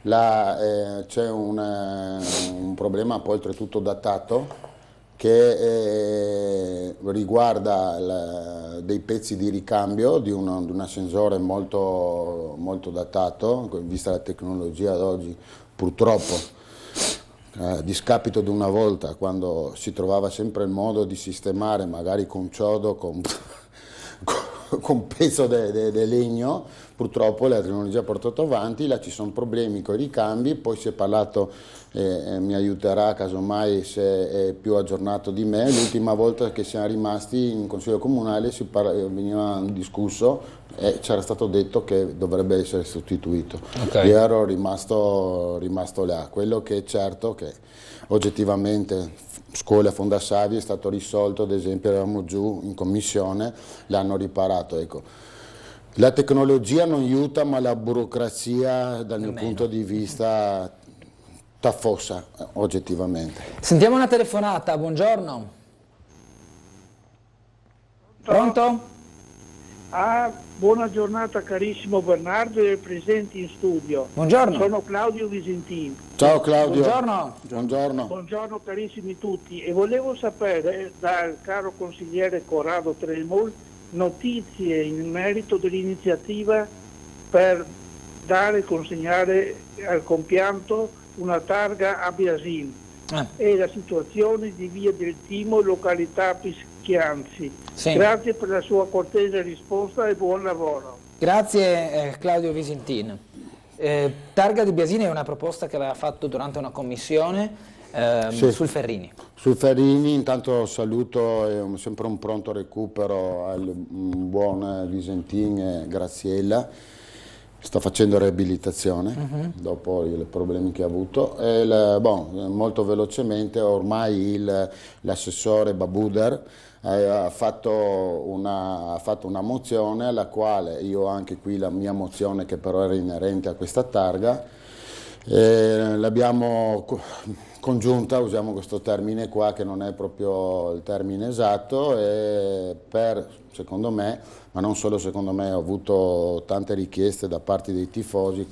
c'è un problema poi oltretutto datato, che riguarda dei pezzi di ricambio di un ascensore molto, molto datato, vista la tecnologia ad oggi, purtroppo, a discapito di una volta, quando si trovava sempre il modo di sistemare, magari con ciodo, con peso di legno, purtroppo la tecnologia ha portato avanti, là ci sono problemi con i ricambi, poi si è parlato, mi aiuterà casomai se è più aggiornato di me, l'ultima volta che siamo rimasti in Consiglio Comunale veniva discusso e c'era stato detto che dovrebbe essere sostituito. Okay. Io ero rimasto là, quello che è certo che oggettivamente scuola Fondasavi è stato risolto, ad esempio eravamo giù in commissione, l'hanno riparato, ecco. La tecnologia non aiuta, ma la burocrazia dal mio punto di vista t'affossa oggettivamente. Sentiamo una telefonata, buongiorno. Pronto? Buona giornata carissimo Bernardo e presenti in studio. Buongiorno. Sono Claudio Visentin. Ciao Claudio. Buongiorno. Buongiorno. Buongiorno carissimi tutti e volevo sapere dal caro consigliere Corrado Tremul notizie in merito dell'iniziativa per dare e consegnare al compianto una targa a Biasin e la situazione di via del Timo, località Pischianzi. Sì. Grazie per la sua cortese risposta e buon lavoro. Grazie Claudio Visentin. Targa di Biasini è una proposta che aveva fatto durante una commissione sul Ferrini. Sul Ferrini intanto saluto sempre un pronto recupero al buon Visentin e Graziella, sta facendo riabilitazione dopo i problemi che ha avuto e molto velocemente ormai l'assessore Babuder ha fatto una mozione alla quale io ho anche qui la mia mozione che però era inerente a questa targa, l'abbiamo congiunta, usiamo questo termine qua che non è proprio il termine esatto, e secondo me, ma non solo secondo me, ho avuto tante richieste da parte dei tifosi,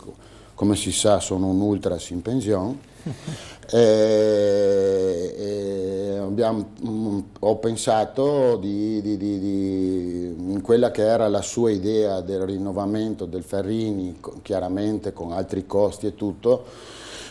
come si sa sono un ultras in pensione, ho pensato in quella che era la sua idea del rinnovamento del Ferrini, chiaramente con altri costi e tutto,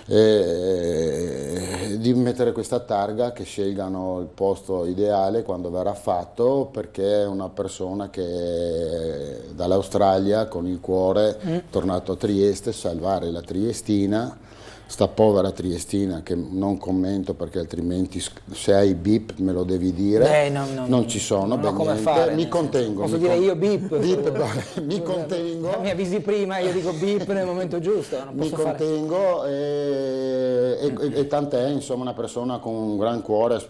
di mettere questa targa, che scelgano il posto ideale quando verrà fatto, perché è una persona che dall'Australia con il cuore è tornato a Trieste, salvare la Triestina, sta povera Triestina che non commento perché altrimenti se hai bip me lo devi dire, non ci sono, non ho come fare, mi contengo. Posso dire io bip? Mi contengo. Mi avvisi prima, io dico bip nel momento giusto. Non posso mi contengo e tant'è, insomma, una persona con un gran cuore,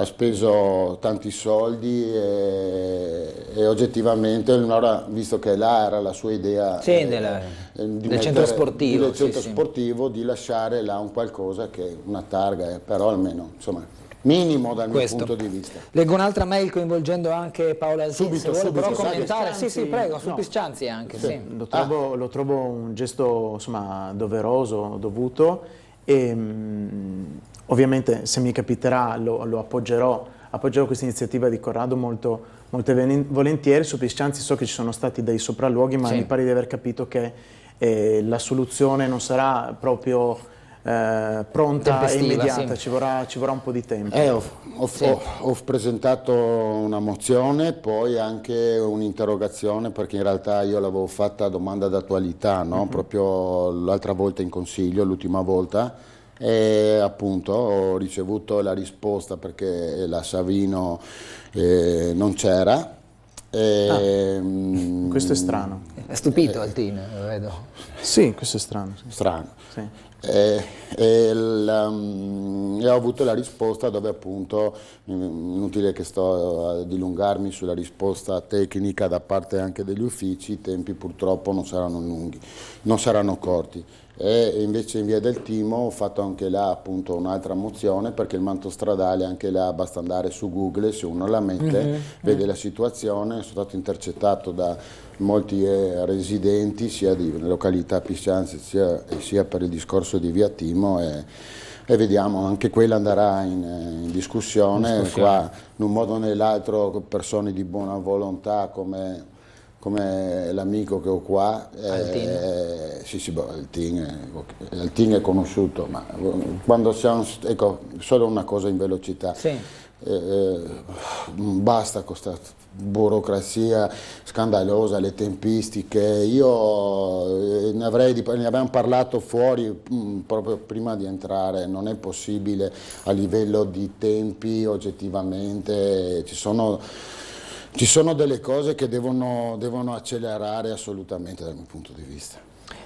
ha speso tanti soldi e oggettivamente, allora, visto che là era la sua idea del centro sportivo, di lasciare là un qualcosa che una targa, però almeno insomma minimo dal mio punto di vista. Leggo un'altra mail coinvolgendo anche Paola Alzini, se vuole però commentare. Sì, prego, su Piscianzi anche. Sì. Lo trovo un gesto insomma doveroso, dovuto e ovviamente se mi capiterà lo appoggerò questa iniziativa di Corrado molto molte volentieri. Su Piscianzi so che ci sono stati dei sopralluoghi, ma mi pare di aver capito che la soluzione non sarà proprio pronta e immediata, ci vorrà un po' di tempo. Ho presentato una mozione, poi anche un'interrogazione, perché in realtà io l'avevo fatta a domanda d'attualità, no? Proprio l'altra volta in consiglio, l'ultima volta, e appunto ho ricevuto la risposta perché la Savino non c'era. Questo è strano. È stupito Altin, lo vedo. Sì, questo è strano. Sì. Strano. Sì. E ho avuto la risposta dove appunto, inutile che sto a dilungarmi sulla risposta tecnica da parte anche degli uffici, i tempi purtroppo non saranno lunghi, non saranno corti. E invece in via del Timo ho fatto anche là appunto un'altra mozione, perché il manto stradale anche là basta andare su Google, se uno la mette vede la situazione. Sono stato intercettato da molti residenti sia di località Piscianzi sia per il discorso di via Timo, e vediamo, anche quella andrà in discussione. Qua in un modo o nell'altro persone di buona volontà come l'amico che ho qua, Altin è conosciuto, ma quando siamo, ecco, solo una cosa in velocità, basta questa burocrazia scandalosa, le tempistiche. Io ne abbiamo parlato fuori proprio prima di entrare, non è possibile a livello di tempi, oggettivamente ci sono delle cose che devono accelerare assolutamente dal mio punto di vista.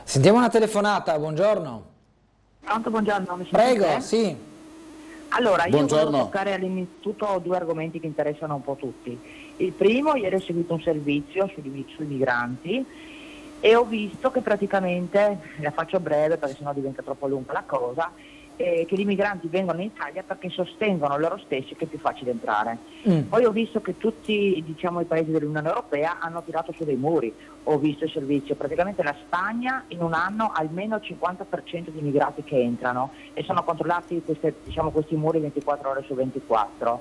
Sentiamo una telefonata, buongiorno. Pronto, buongiorno. Mi Prego, sentite? sì. Allora, io Buongiorno. volevo toccare all'inizio due argomenti che interessano un po' tutti. Il primo, ieri ho seguito un servizio sui migranti e ho visto che praticamente, la faccio breve perché sennò diventa troppo lunga la cosa, che gli migranti vengono in Italia perché sostengono loro stessi che è più facile entrare. Poi ho visto che tutti, diciamo, i paesi dell'Unione Europea hanno tirato su dei muri. Ho visto il servizio, praticamente la Spagna in un anno ha almeno il 50% di immigrati che entrano e sono controllati questi muri 24 ore su 24.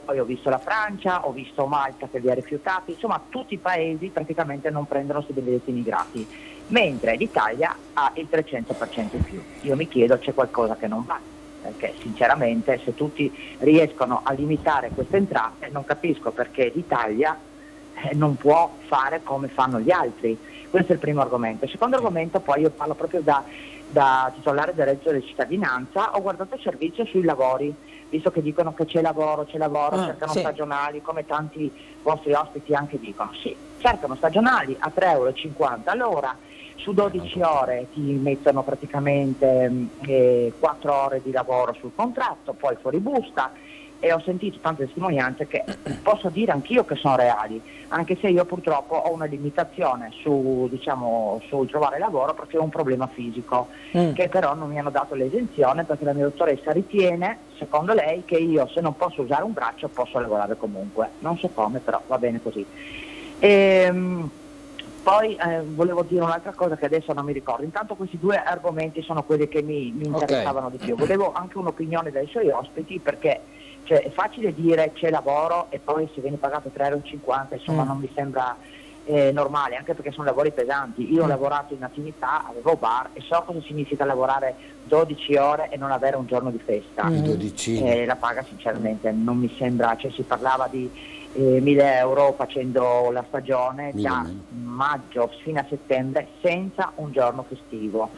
Poi ho visto la Francia, ho visto Malta che li ha rifiutati, insomma tutti i paesi praticamente non prendono questi benedetti immigrati, mentre l'Italia ha il 300% in più. Io mi chiedo, c'è qualcosa che non va, perché sinceramente se tutti riescono a limitare queste entrate non capisco perché l'Italia non può fare come fanno gli altri. Questo è il primo argomento. Il secondo argomento, poi io parlo proprio da titolare del reddito di cittadinanza, ho guardato il servizio sui lavori, visto che dicono che c'è lavoro, cercano stagionali, come tanti vostri ospiti anche dicono. Sì, cercano stagionali a 3,50 € all'ora, su 12 ore ti mettono praticamente 4 ore di lavoro sul contratto, poi fuori busta, e ho sentito tante testimonianze che posso dire anch'io che sono reali, anche se io purtroppo ho una limitazione sul trovare lavoro perché ho un problema fisico, che però non mi hanno dato l'esenzione perché la mia dottoressa ritiene, secondo lei, che io se non posso usare un braccio posso lavorare comunque, non so come, però va bene così. Poi volevo dire un'altra cosa che adesso non mi ricordo. Intanto questi due argomenti sono quelli che mi interessavano di più. Volevo anche un'opinione dai suoi ospiti, perché è facile dire c'è lavoro e poi se viene pagato 3,50 €, insomma non mi sembra normale, anche perché sono lavori pesanti. Io ho lavorato in attività, avevo bar e so cosa significa lavorare 12 ore e non avere un giorno di festa. La paga sinceramente non mi sembra, si parlava di 1.000 € facendo la stagione da maggio fino a settembre senza un giorno festivo.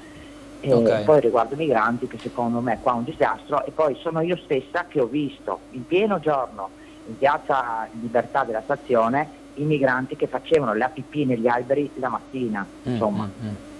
Poi riguardo i migranti, che secondo me qua è un disastro, e poi sono io stessa che ho visto in pieno giorno in piazza Libertà della stazione i migranti che facevano la pipì negli alberi la mattina, insomma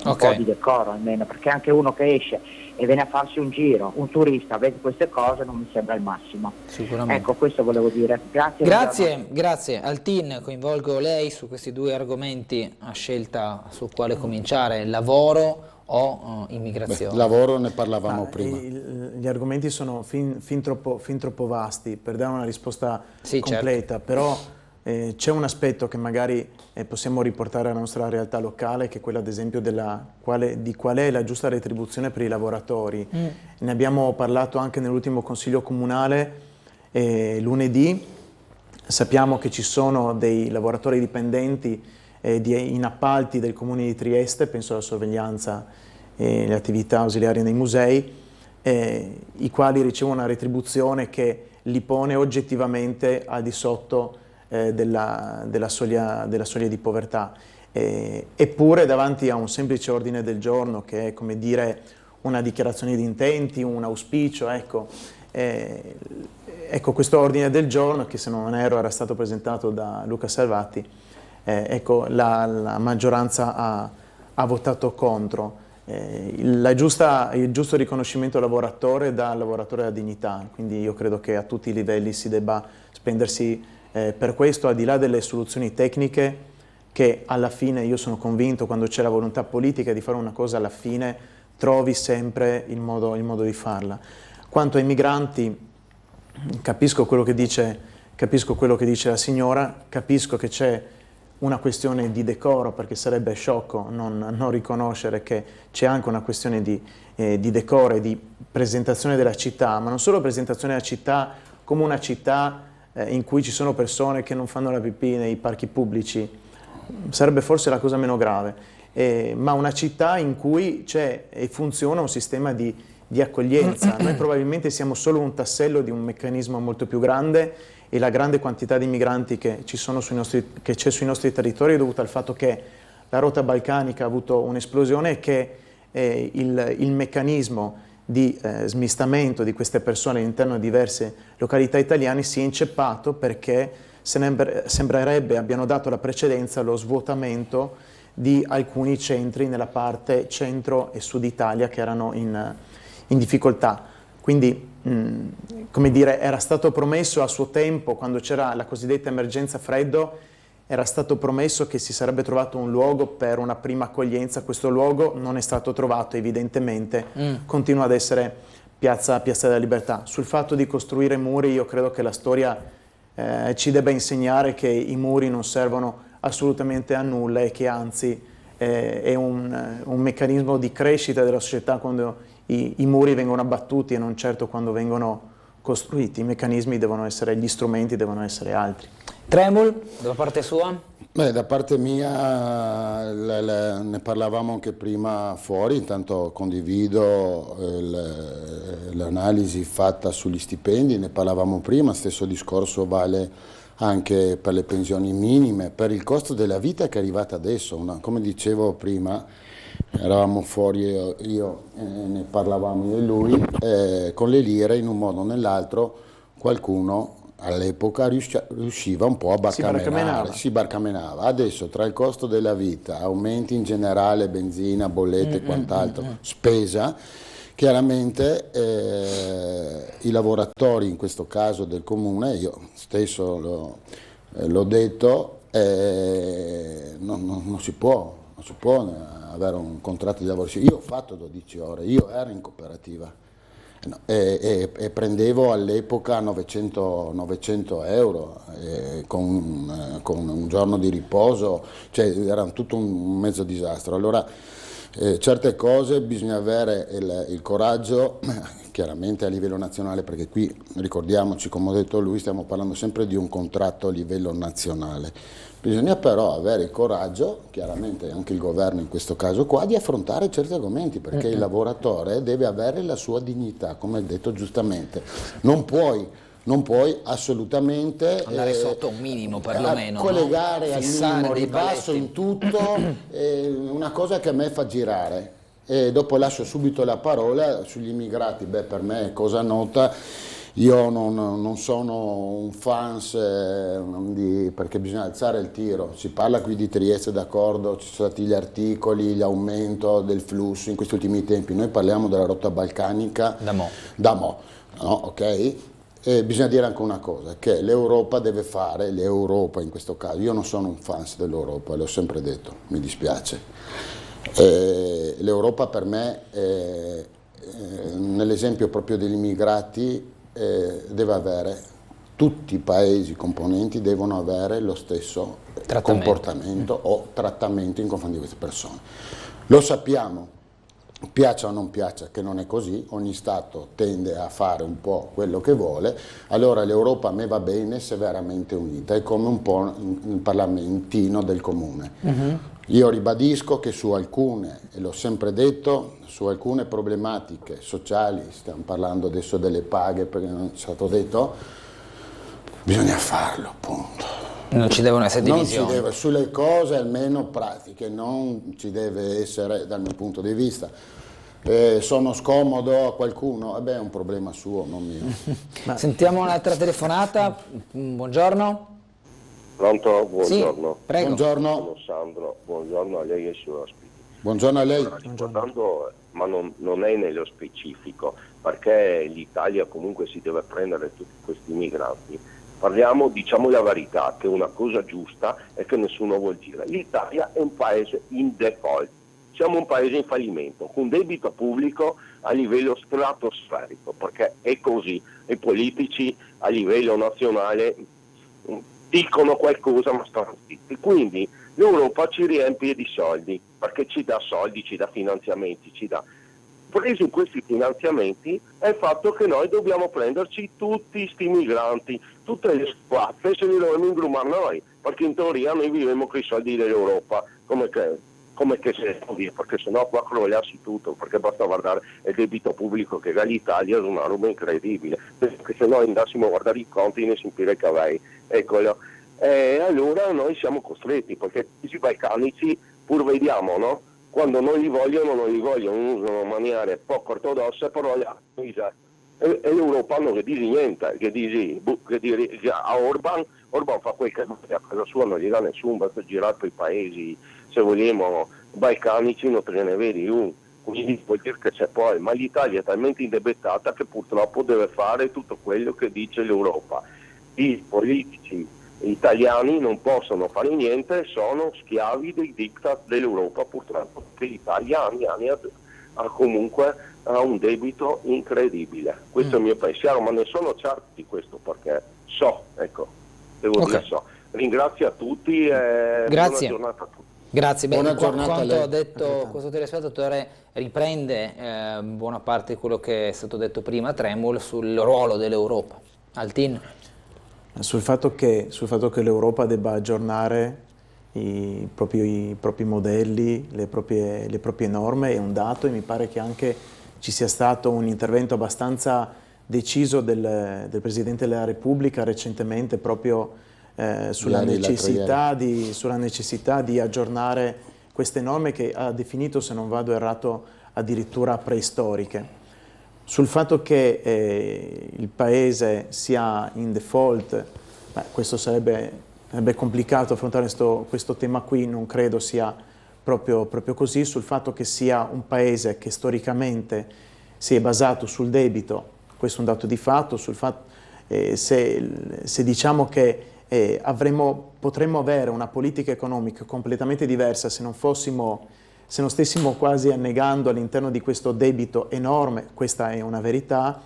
un po' di decoro almeno, perché anche uno che esce e viene a farsi un giro, un turista, vede queste cose, non mi sembra il massimo. Sicuramente. Ecco, questo volevo dire. Grazie. Grazie. Altin, coinvolgo lei su questi due argomenti, a scelta su quale cominciare, lavoro o immigrazione? Lavoro ne parlavamo prima. Gli argomenti sono fin troppo vasti per dare una risposta completa, certo. Però c'è un aspetto che magari possiamo riportare alla nostra realtà locale, che è quella ad esempio di qual è la giusta retribuzione per i lavoratori. Ne abbiamo parlato anche nell'ultimo Consiglio Comunale lunedì. sappiamo che ci sono dei lavoratori dipendenti in appalti del Comune di Trieste, penso alla sorveglianza e alle attività ausiliarie nei musei, i quali ricevono una retribuzione che li pone oggettivamente al di sotto della soglia di povertà. Eppure davanti a un semplice ordine del giorno, che è come dire una dichiarazione di intenti, un auspicio, ecco questo ordine del giorno, che se non erro era stato presentato da Luca Salvati, ecco, la maggioranza ha votato contro. Il giusto riconoscimento al lavoratore dà al lavoratore la dignità, quindi io credo che a tutti i livelli si debba spendersi per questo, al di là delle soluzioni tecniche, che alla fine io sono convinto, quando c'è la volontà politica di fare una cosa, alla fine trovi sempre il modo di farla. Quanto ai migranti, capisco quello che dice la signora, capisco che c'è una questione di decoro, perché sarebbe sciocco non riconoscere che c'è anche una questione di decoro e di presentazione della città, ma non solo presentazione della città come una città in cui ci sono persone che non fanno la pipì nei parchi pubblici, sarebbe forse la cosa meno grave, ma una città in cui c'è e funziona un sistema di accoglienza. Noi probabilmente siamo solo un tassello di un meccanismo molto più grande, e la grande quantità di migranti che c'è sui nostri territori è dovuta al fatto che la rotta balcanica ha avuto un'esplosione e che il meccanismo di smistamento di queste persone all'interno di diverse località italiane si è inceppato, perché sembrerebbe abbiano dato la precedenza allo svuotamento di alcuni centri nella parte centro e sud Italia che erano in difficoltà. Quindi, come dire, era stato promesso a suo tempo, quando c'era la cosiddetta emergenza freddo, era stato promesso che si sarebbe trovato un luogo per una prima accoglienza. Questo luogo non è stato trovato, evidentemente continua ad essere Piazza della Libertà. Sul fatto di costruire muri, io credo che la storia ci debba insegnare che i muri non servono assolutamente a nulla, e che anzi è un meccanismo di crescita della società quando i muri vengono abbattuti e non certo quando vengono costruiti. I meccanismi devono essere, gli strumenti devono essere altri. Tremul, da parte sua? Beh, da parte mia ne parlavamo anche prima fuori, intanto condivido l'analisi fatta sugli stipendi, ne parlavamo prima, stesso discorso vale anche per le pensioni minime, per il costo della vita che è arrivata adesso. Come dicevo prima, eravamo fuori io ne parlavamo io e lui, con le lire in un modo o nell'altro qualcuno all'epoca riusciva un po' a barcamenare, si barcamenava. Adesso tra il costo della vita, aumenti in generale, benzina, bollette e quant'altro, spesa, chiaramente i lavoratori, in questo caso del comune, io stesso l'ho detto, non si può avere un contratto di lavoro. Io ho fatto 12 ore, io ero in cooperativa e prendevo all'epoca 900 euro con un giorno di riposo, cioè era tutto un mezzo disastro. Allora certe cose bisogna avere il coraggio, chiaramente a livello nazionale, perché qui ricordiamoci, come ho detto lui, stiamo parlando sempre di un contratto a livello nazionale. Bisogna però avere il coraggio, chiaramente anche il governo in questo caso qua, di affrontare certi argomenti, perché il lavoratore deve avere la sua dignità, come hai detto giustamente. Non puoi assolutamente andare sotto un minimo perlomeno, collegare no? al minimo ribasso in tutto, una cosa che a me fa girare. E dopo lascio subito la parola sugli immigrati. Beh, per me è cosa nota. Io non sono un fans perché bisogna alzare il tiro. Si parla qui di Trieste, d'accordo, ci sono stati gli articoli, l'aumento del flusso in questi ultimi tempi. Noi parliamo della rotta balcanica da mo', no? Ok? E bisogna dire anche una cosa, che l'Europa deve fare, l'Europa in questo caso, io non sono un fans dell'Europa, l'ho sempre detto, mi dispiace. L'Europa per me, nell'esempio proprio degli immigrati, deve avere, tutti i paesi componenti devono avere lo stesso comportamento o trattamento in confronti di queste persone. Lo sappiamo, piaccia o non piaccia, che non è così, ogni Stato tende a fare un po' quello che vuole, allora l'Europa a me va bene se veramente unita, è come un po' il parlamentino del comune. Io ribadisco che su alcune, e l'ho sempre detto, su alcune problematiche sociali, stiamo parlando adesso delle paghe perché non è stato detto, bisogna farlo, punto. Non ci devono essere divisioni. Non ci deve, sulle cose almeno pratiche, non ci deve essere dal mio punto di vista. Sono scomodo a qualcuno, è un problema suo, non mio. Sentiamo un'altra telefonata, buongiorno. Pronto? Buongiorno. Sì, prego. Buongiorno. Sono Sandro, buongiorno a lei e ai suoi ospiti. Buongiorno a lei. Ricordando, ma non è nello specifico, perché l'Italia comunque si deve prendere tutti questi migranti. Diciamo la verità, che una cosa giusta è che nessuno vuol dire. L'Italia è un paese in default, siamo un paese in fallimento, con debito pubblico a livello stratosferico, perché è così, i politici a livello nazionale dicono qualcosa ma stanno zitti. Quindi l'Europa ci riempie di soldi, perché ci dà soldi, ci dà finanziamenti, ci dà. Presi questi finanziamenti è il fatto che noi dobbiamo prenderci tutti questi migranti, tutte le squatte se li dovremmo ingrumare noi, perché in teoria noi viviamo con i soldi dell'Europa, come che se dire, perché sennò qua crollassi tutto, perché basta guardare il debito pubblico che ha l'Italia, è una roba incredibile, perché se noi andassimo a guardare i conti ne si impira i cavalli, eccolo. Allora noi siamo costretti, perché i balcanici pur vediamo, no? Quando non li vogliono, usano maniere poco ortodosse, però e l'Europa non che dice niente, che dice a Orban fa quel che vuole, a casa sua non gli dà nessuno, basta girare per i paesi, se vogliamo, balcanici non te ne vedi uno, quindi vuol dire che c'è poi, ma l'Italia è talmente indebitata che purtroppo deve fare tutto quello che dice l'Europa. I politici italiani non possono fare niente, sono schiavi dei diktat dell'Europa, purtroppo, che l'Italia ha comunque un debito incredibile. Questo è il mio pensiero, ma ne sono certo di questo, perché so. Ringrazio a tutti e Grazie. buona giornata a tutti. Grazie, Buona giornata quanto a lei. ha detto questo telespettatore riprende buona parte di quello che è stato detto prima, Tremol, sul ruolo dell'Europa. Altin? Sul fatto che l'Europa debba aggiornare i propri modelli, le proprie norme è un dato, e mi pare che anche ci sia stato un intervento abbastanza deciso del Presidente della Repubblica recentemente proprio sulla necessità di aggiornare queste norme che ha definito, se non vado errato, addirittura preistoriche. Sul fatto che il Paese sia in default, questo sarebbe complicato affrontare questo tema qui, non credo sia proprio così. Sul fatto che sia un Paese che storicamente si è basato sul debito, questo è un dato di fatto. Se diciamo che potremmo avere una politica economica completamente diversa se non stessimo quasi annegando all'interno di questo debito enorme, questa è una verità.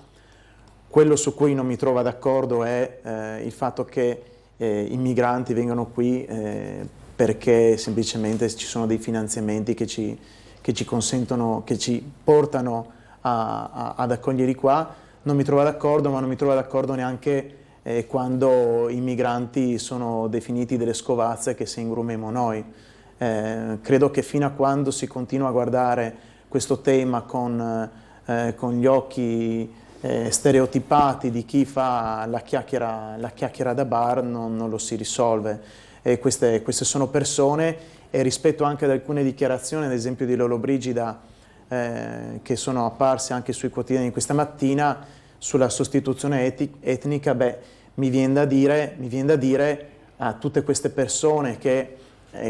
Quello su cui non mi trovo d'accordo è il fatto che i migranti vengano qui perché semplicemente ci sono dei finanziamenti che ci consentono, che ci portano ad accoglierli qua. Non mi trovo d'accordo, ma non mi trovo d'accordo neanche quando i migranti sono definiti delle scovazze che se ingrumemo noi. Credo che fino a quando si continua a guardare questo tema con gli occhi stereotipati di chi fa la chiacchiera da bar non lo si risolve. Queste sono persone, e rispetto anche ad alcune dichiarazioni, ad esempio di Lollobrigida, che sono apparse anche sui quotidiani questa mattina sulla sostituzione etnica, mi viene da dire a tutte queste persone che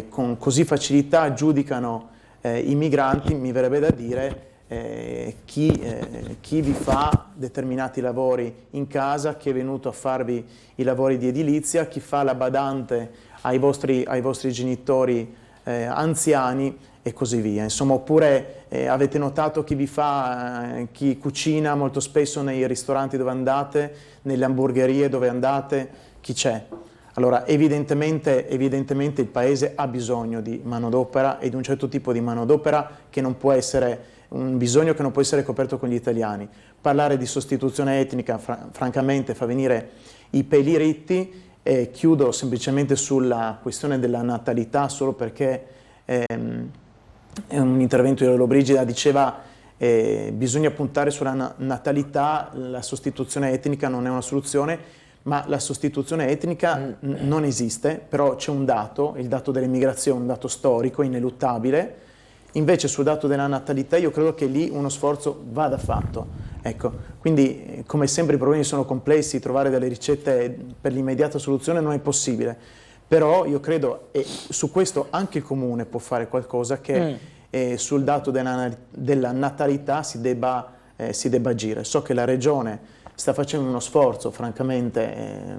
con così facilità giudicano i migranti, mi verrebbe da dire chi vi fa determinati lavori in casa, chi è venuto a farvi i lavori di edilizia, chi fa la badante ai vostri genitori anziani e così via. Insomma, oppure avete notato chi cucina molto spesso nei ristoranti dove andate, nelle hamburgerie dove andate, chi c'è? Allora, evidentemente il Paese ha bisogno di manodopera, e di un certo tipo di manodopera che non può essere un bisogno che non può essere coperto con gli italiani. Parlare di sostituzione etnica, francamente, fa venire i peli ritti. E chiudo semplicemente sulla questione della natalità, solo perché è un intervento di Lollobrigida diceva bisogna puntare sulla natalità, la sostituzione etnica non è una soluzione, ma la sostituzione etnica non esiste, però c'è un dato, il dato dell'immigrazione, un dato storico, ineluttabile. Invece sul dato della natalità io credo che lì uno sforzo vada fatto. Ecco, quindi come sempre i problemi sono complessi, trovare delle ricette per l'immediata soluzione non è possibile, però io credo, e su questo anche il Comune può fare qualcosa, che sul dato della natalità si debba agire. So che la Regione sta facendo uno sforzo francamente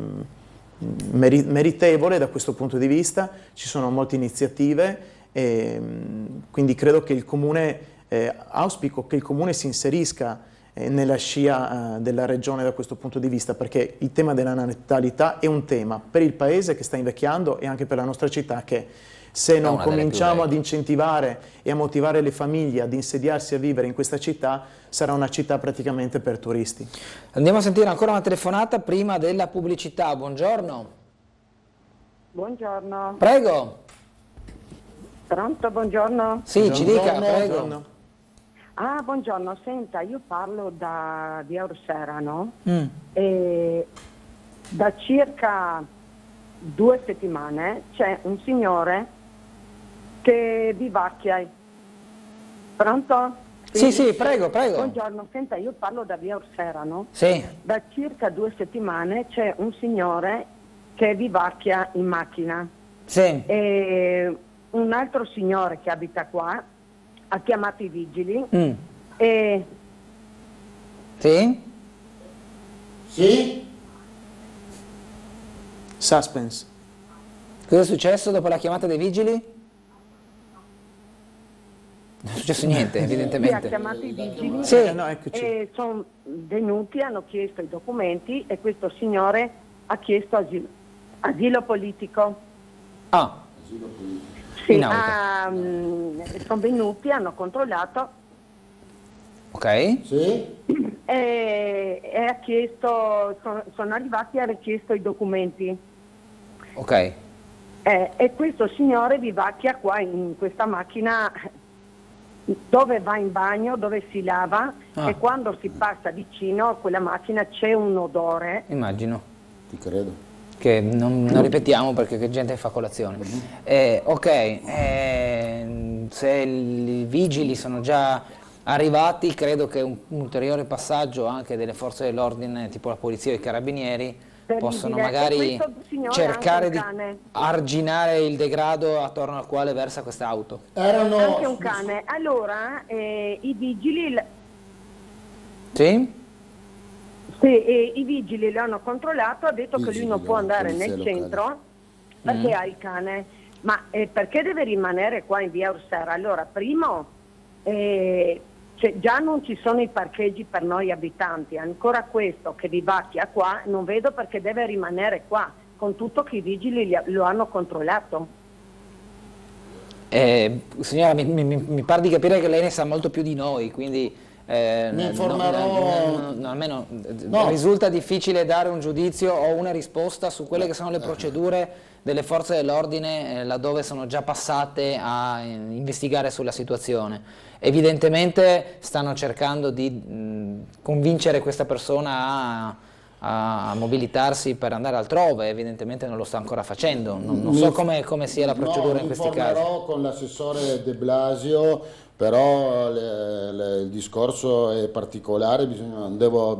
meritevole da questo punto di vista, ci sono molte iniziative, quindi credo che il Comune, auspico che il Comune si inserisca nella scia della Regione da questo punto di vista, perché il tema della natalità è un tema per il Paese che sta invecchiando e anche per la nostra città che, se non cominciamo ad incentivare e a motivare le famiglie ad insediarsi a vivere in questa città, sarà una città praticamente per turisti. Andiamo a sentire ancora una telefonata prima della pubblicità. Buongiorno. Buongiorno. Prego. Pronto, buongiorno? Sì, ci dica, prego. Buongiorno. Ah, buongiorno, senta, io parlo da via Orserano e da circa 2 settimane c'è un signore che vivacchia. Pronto? Sì, prego. Buongiorno, senta, io parlo da via Orserano. Sì. Da circa 2 settimane c'è un signore che vivacchia in macchina. Sì. E un altro signore che abita qua ha chiamato i vigili e... Sì? Sì? Suspense. Cosa è successo dopo la chiamata dei vigili? Non è successo niente, ha evidentemente. chiamato i vigili Sì. No, eccoci. e sono venuti, hanno chiesto i documenti e questo signore ha chiesto asilo politico. Ah, Sì, in auto. sono venuti, hanno controllato ok. Sì? e ha chiesto, sono arrivati e hanno chiesto i documenti. Ok. E questo signore vivacchia qua in questa macchina dove va in bagno, dove si lava e quando si passa vicino a quella macchina c'è un odore. Immagino. Ti credo. Che non ripetiamo perché che gente fa colazione. Se i vigili sono già arrivati, credo che un ulteriore passaggio anche delle forze dell'ordine, tipo la polizia e i carabinieri, possono magari cercare di arginare il degrado attorno al quale versa questa auto. Anche un cane. Allora, i vigili... Sì? Sì, i vigili lo hanno controllato, ha detto che lui non può andare nel centro perché ha il cane. Ma perché deve rimanere qua in via Orsera? Allora, primo, già non ci sono i parcheggi per noi abitanti, ancora questo che vivacchia qua, non vedo perché deve rimanere qua, con tutto che i vigili lo hanno controllato. Signora, mi pare di capire che lei ne sa molto più di noi, quindi... mi informerò. Almeno risulta difficile dare un giudizio o una risposta su quelle che sono le procedure delle forze dell'ordine laddove sono già passate a investigare sulla situazione. Evidentemente stanno cercando di convincere questa persona a mobilitarsi per andare altrove, evidentemente non lo sta ancora facendo, non so come sia la procedura in questi casi. Mi informerò con l'assessore De Blasio, però il discorso è particolare,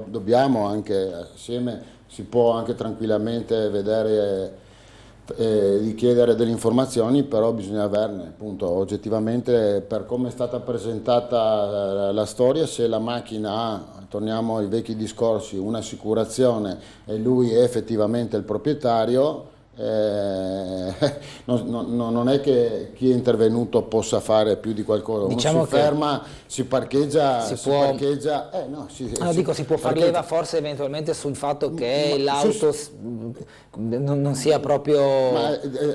dobbiamo anche assieme, si può anche tranquillamente vedere, richiedere delle informazioni, però bisogna averne, appunto, oggettivamente per come è stata presentata la storia, se la macchina ha, torniamo ai vecchi discorsi, un'assicurazione e lui è effettivamente il proprietario, non è che chi è intervenuto possa fare più di qualcosa, diciamo uno si ferma, si parcheggia, si può far leva forse eventualmente sul fatto che l'auto non sia proprio,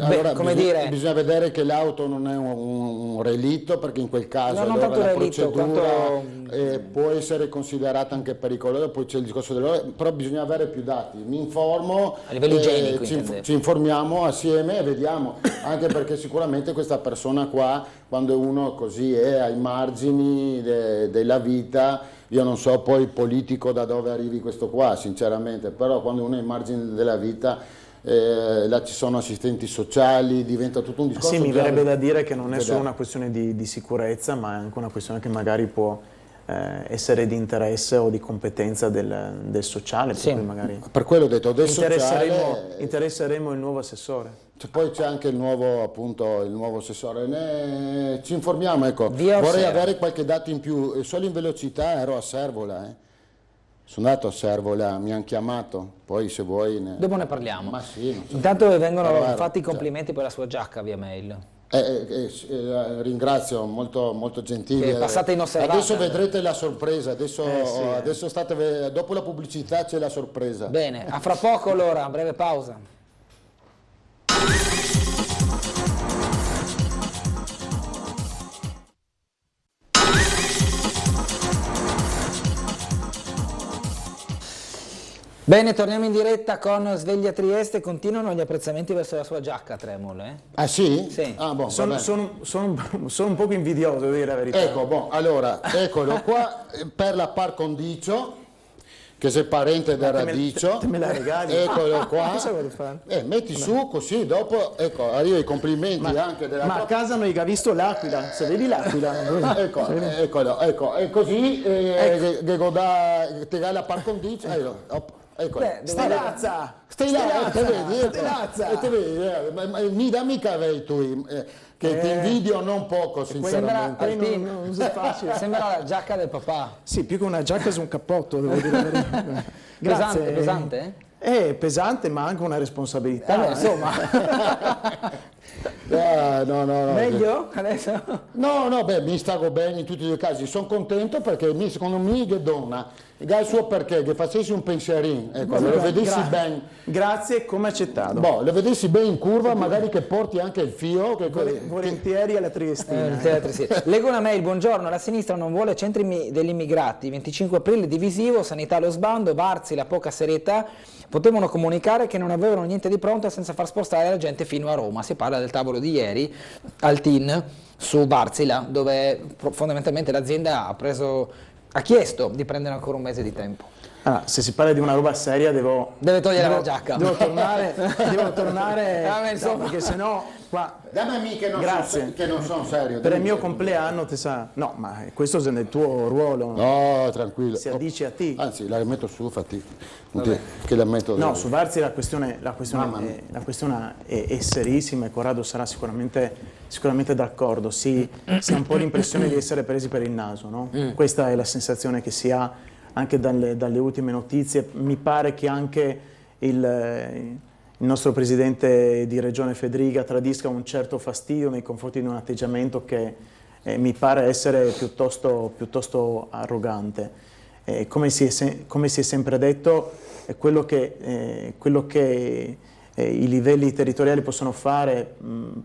allora come dire, bisogna vedere che l'auto non è un relitto, perché in quel caso non allora tanto la relitto, procedura può essere considerata anche pericolosa, poi c'è il discorso però bisogna avere più dati. Mi informo a livello igienico, ci informiamo assieme e vediamo, anche perché sicuramente questa persona qua, quando uno così è ai margini della vita, io non so poi politico da dove arrivi questo qua sinceramente, però quando uno è ai margini della vita, là ci sono assistenti sociali, diventa tutto un discorso. Sì, mi verrebbe da dire che non è solo una questione di sicurezza, ma è anche una questione che magari può essere di interesse o di competenza del sociale, sì. Per, magari per quello ho detto, interesseremo il nuovo assessore. Poi c'è anche il nuovo assessore, ci informiamo, ecco. Vorrei avere qualche dato in più, solo in velocità ero a Servola, sono andato a Servola, mi hanno chiamato, poi se vuoi dopo ne parliamo. Ma sì, intanto vengono fatti i complimenti per la sua giacca via mail. Ringrazio, molto, molto gentili. Che è passata inosservata. Adesso vedrete la sorpresa, adesso dopo la pubblicità c'è la sorpresa. Bene, a fra poco allora, breve pausa. Bene, torniamo in diretta con Sveglia Trieste, continuano gli apprezzamenti verso la sua giacca, Tremol. Ah sì? Sì. Ah, boh, sono un po' invidioso, devo dire la verità. Ecco, allora, eccolo qua, per la par condicio, che sei parente del Radicio. Te me la regali? Eccolo qua. Cosa vuoi fare? Metti su così, dopo, ecco, arriva i complimenti anche della... Ma a casa non hai visto l'aquila, se vedi l'aquila... Eccolo, e così che goda, te dà la par condicio, ecco. Stai là, mi dà mica avei tu, che ti invidio non poco sinceramente. Sembra la giacca del papà. Sì, più che una giacca su un cappotto, devo dire. Grazie. Pesante? È pesante, ma anche una responsabilità. Insomma. No. Meglio adesso? No, mi stago bene in tutti i due casi, sono contento perché secondo me che donna, il suo perché, che facessi un pensierino, ecco, lo vedessi ben. Grazie, come accettato. Lo vedessi ben in curva, magari che porti anche il fio. Volentieri alla Triestina. Leggo una mail, buongiorno, la sinistra non vuole centri degli immigrati, 25 aprile divisivo, sanità allo sbando, Varzi la poca serietà, potevano comunicare che non avevano niente di pronto senza far spostare la gente fino a Roma. Si parla del tavolo di ieri al TIN su Varzila, dove fondamentalmente l'azienda ha chiesto di prendere ancora un mese di tempo. Allora, se si parla di una roba seria deve togliere la giacca. Devo tornare insomma, perché sennò qua... Dammi amiche che non sono serio. Per il mio compleanno ti sa... No, ma questo è nel tuo ruolo. No, tranquillo. Si addice a te. Anzi, la metto su, fatti. Che la metto. No, su Varzi la questione è serissima e Corrado sarà sicuramente d'accordo. Si ha un po' l'impressione di essere presi per il naso, no? Questa è la sensazione che si ha anche dalle ultime notizie. Mi pare che anche il nostro presidente di regione Fedriga tradisca un certo fastidio nei confronti di un atteggiamento che mi pare essere piuttosto arrogante. Come si è sempre detto, quello che i livelli territoriali possono fare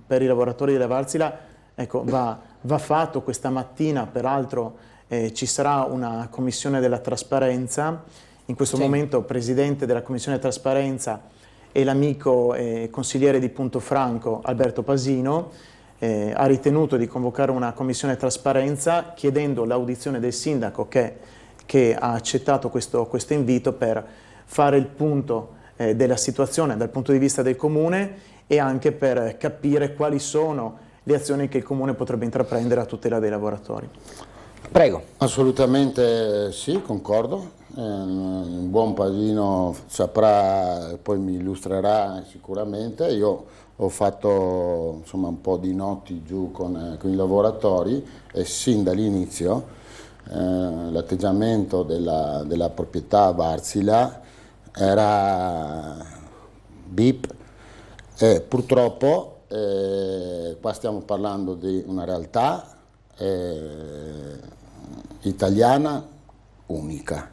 per i lavoratori della Varzila, ecco, va fatto. Questa mattina peraltro ci sarà una commissione della trasparenza. In questo momento presidente della commissione trasparenza è l'amico consigliere di Punto Franco Alberto Pasino. Ha ritenuto di convocare una commissione trasparenza chiedendo l'audizione del sindaco che ha accettato questo invito per fare il punto della situazione dal punto di vista del comune e anche per capire quali sono le azioni che il comune potrebbe intraprendere a tutela dei lavoratori. Prego. Assolutamente sì, concordo. Un buon Pasino saprà, poi mi illustrerà sicuramente. Io ho fatto insomma un po' di notti giù con i lavoratori e sin dall'inizio l'atteggiamento della proprietà Varzila era bip, Purtroppo qua stiamo parlando di una realtà italiana unica,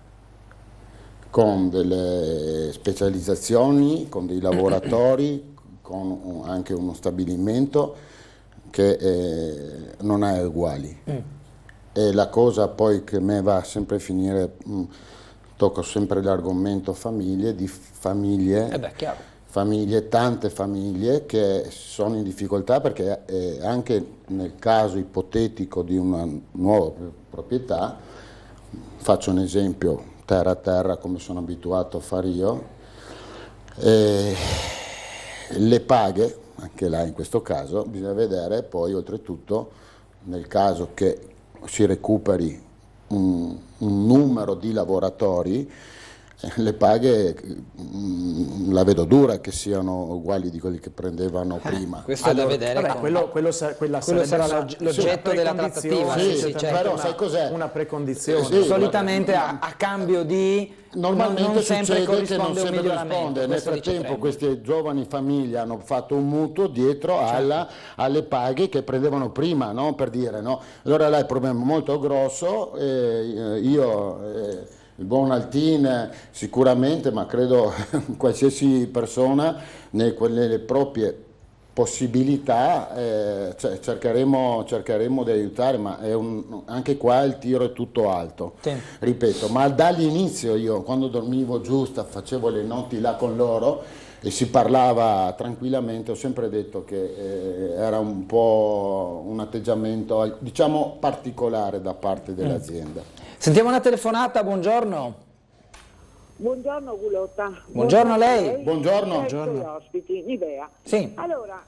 con delle specializzazioni, con dei lavoratori, con anche uno stabilimento che non ha uguali. E la cosa poi che a me va sempre a finire, tocco sempre l'argomento famiglie, di famiglie, famiglie, tante famiglie che sono in difficoltà perché anche nel caso ipotetico di una nuova proprietà, faccio un esempio terra a terra come sono abituato a fare io, le paghe, anche là in questo caso, bisogna vedere poi oltretutto nel caso che si recuperi un numero di lavoratori, le paghe la vedo dura che siano uguali di quelli che prendevano prima. Questo è da vedere. Vabbè, quello sarà l'oggetto della trattativa. Sì, però sai cos'è? Una precondizione. Sì, solitamente a cambio di... Normalmente non sempre succede che non corrisponde un sempre miglioramento. risponde. Nel frattempo queste giovani famiglie hanno fatto un mutuo dietro alle paghe che prendevano prima, no? Per dire, no? Allora là è un problema molto grosso. Il buon Altin sicuramente, ma credo qualsiasi persona nelle proprie possibilità cercheremo di aiutare, ma anche qua il tiro è tutto alto, ripeto, ma dall'inizio io quando dormivo giusta facevo le notti là con loro e si parlava tranquillamente, ho sempre detto che era un po' un atteggiamento diciamo particolare da parte dell'azienda. Sentiamo una telefonata, buongiorno. Buongiorno Gulotta. Buongiorno a lei. Buongiorno. Gli ospiti, Nivea. Sì. Allora,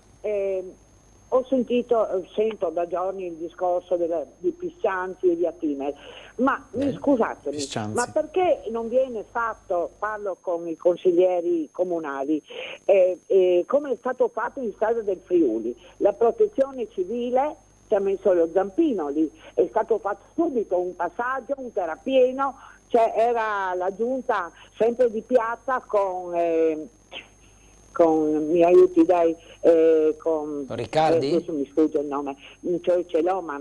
sento da giorni il discorso di Piscianzi e di Attimel, ma scusatemi, Piscianzi. ma perché non viene fatto, parlo con i consiglieri comunali, come è stato fatto in Strada del Friuli, la protezione civile ci ha messo lo zampino lì, è stato fatto subito un passaggio, un terrapieno, era la giunta sempre di piazza con mi aiuti dai, con Riccardi? Adesso mi sfugge il nome, ce l'ho ma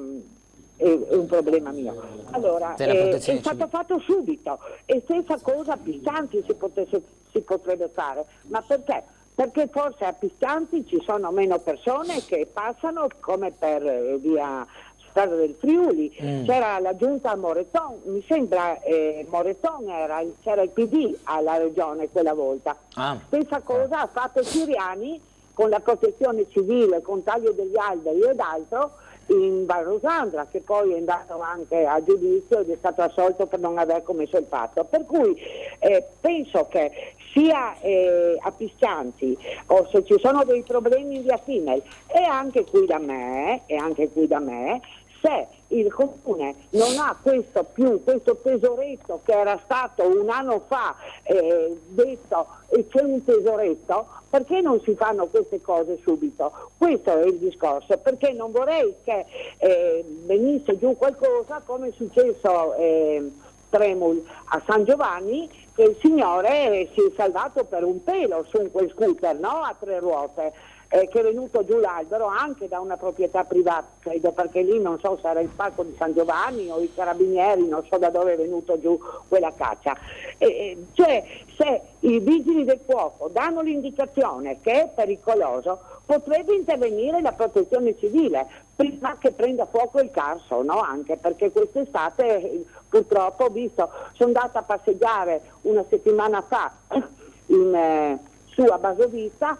è un problema mio. Allora, è stato fatto subito e stessa cosa a Piscianti si potrebbe fare, ma perché? Perché forse a Piscianti ci sono meno persone che passano come per via Strada del Friuli, c'era la giunta a Moreton, mi sembra Moreton c'era il PD alla regione quella volta. Stessa cosa ha fatto Siriani con la protezione civile, con taglio degli alberi ed altro in Val Rosandra, che poi è andato anche a giudizio ed è stato assolto per non aver commesso il fatto. Per cui penso che sia a Piscianti o se ci sono dei problemi in via Timel e anche qui da me, se il comune non ha questo tesoretto che era stato un anno fa detto c'è un tesoretto, perché non si fanno queste cose subito? Questo è il discorso, perché non vorrei che venisse giù qualcosa come è successo Tremul a San Giovanni, che il signore si è salvato per un pelo su quel scooter, no? A 3 ruote. Che è venuto giù l'albero anche da una proprietà privata, credo, perché lì non so se era il parco di San Giovanni o i carabinieri, non so da dove è venuto giù quella caccia. Cioè, se i vigili del fuoco danno l'indicazione che è pericoloso, potrebbe intervenire la protezione civile prima che prenda fuoco il Carso, no? Anche perché quest'estate purtroppo ho visto, sono andata a passeggiare una settimana fa su a Basovizza,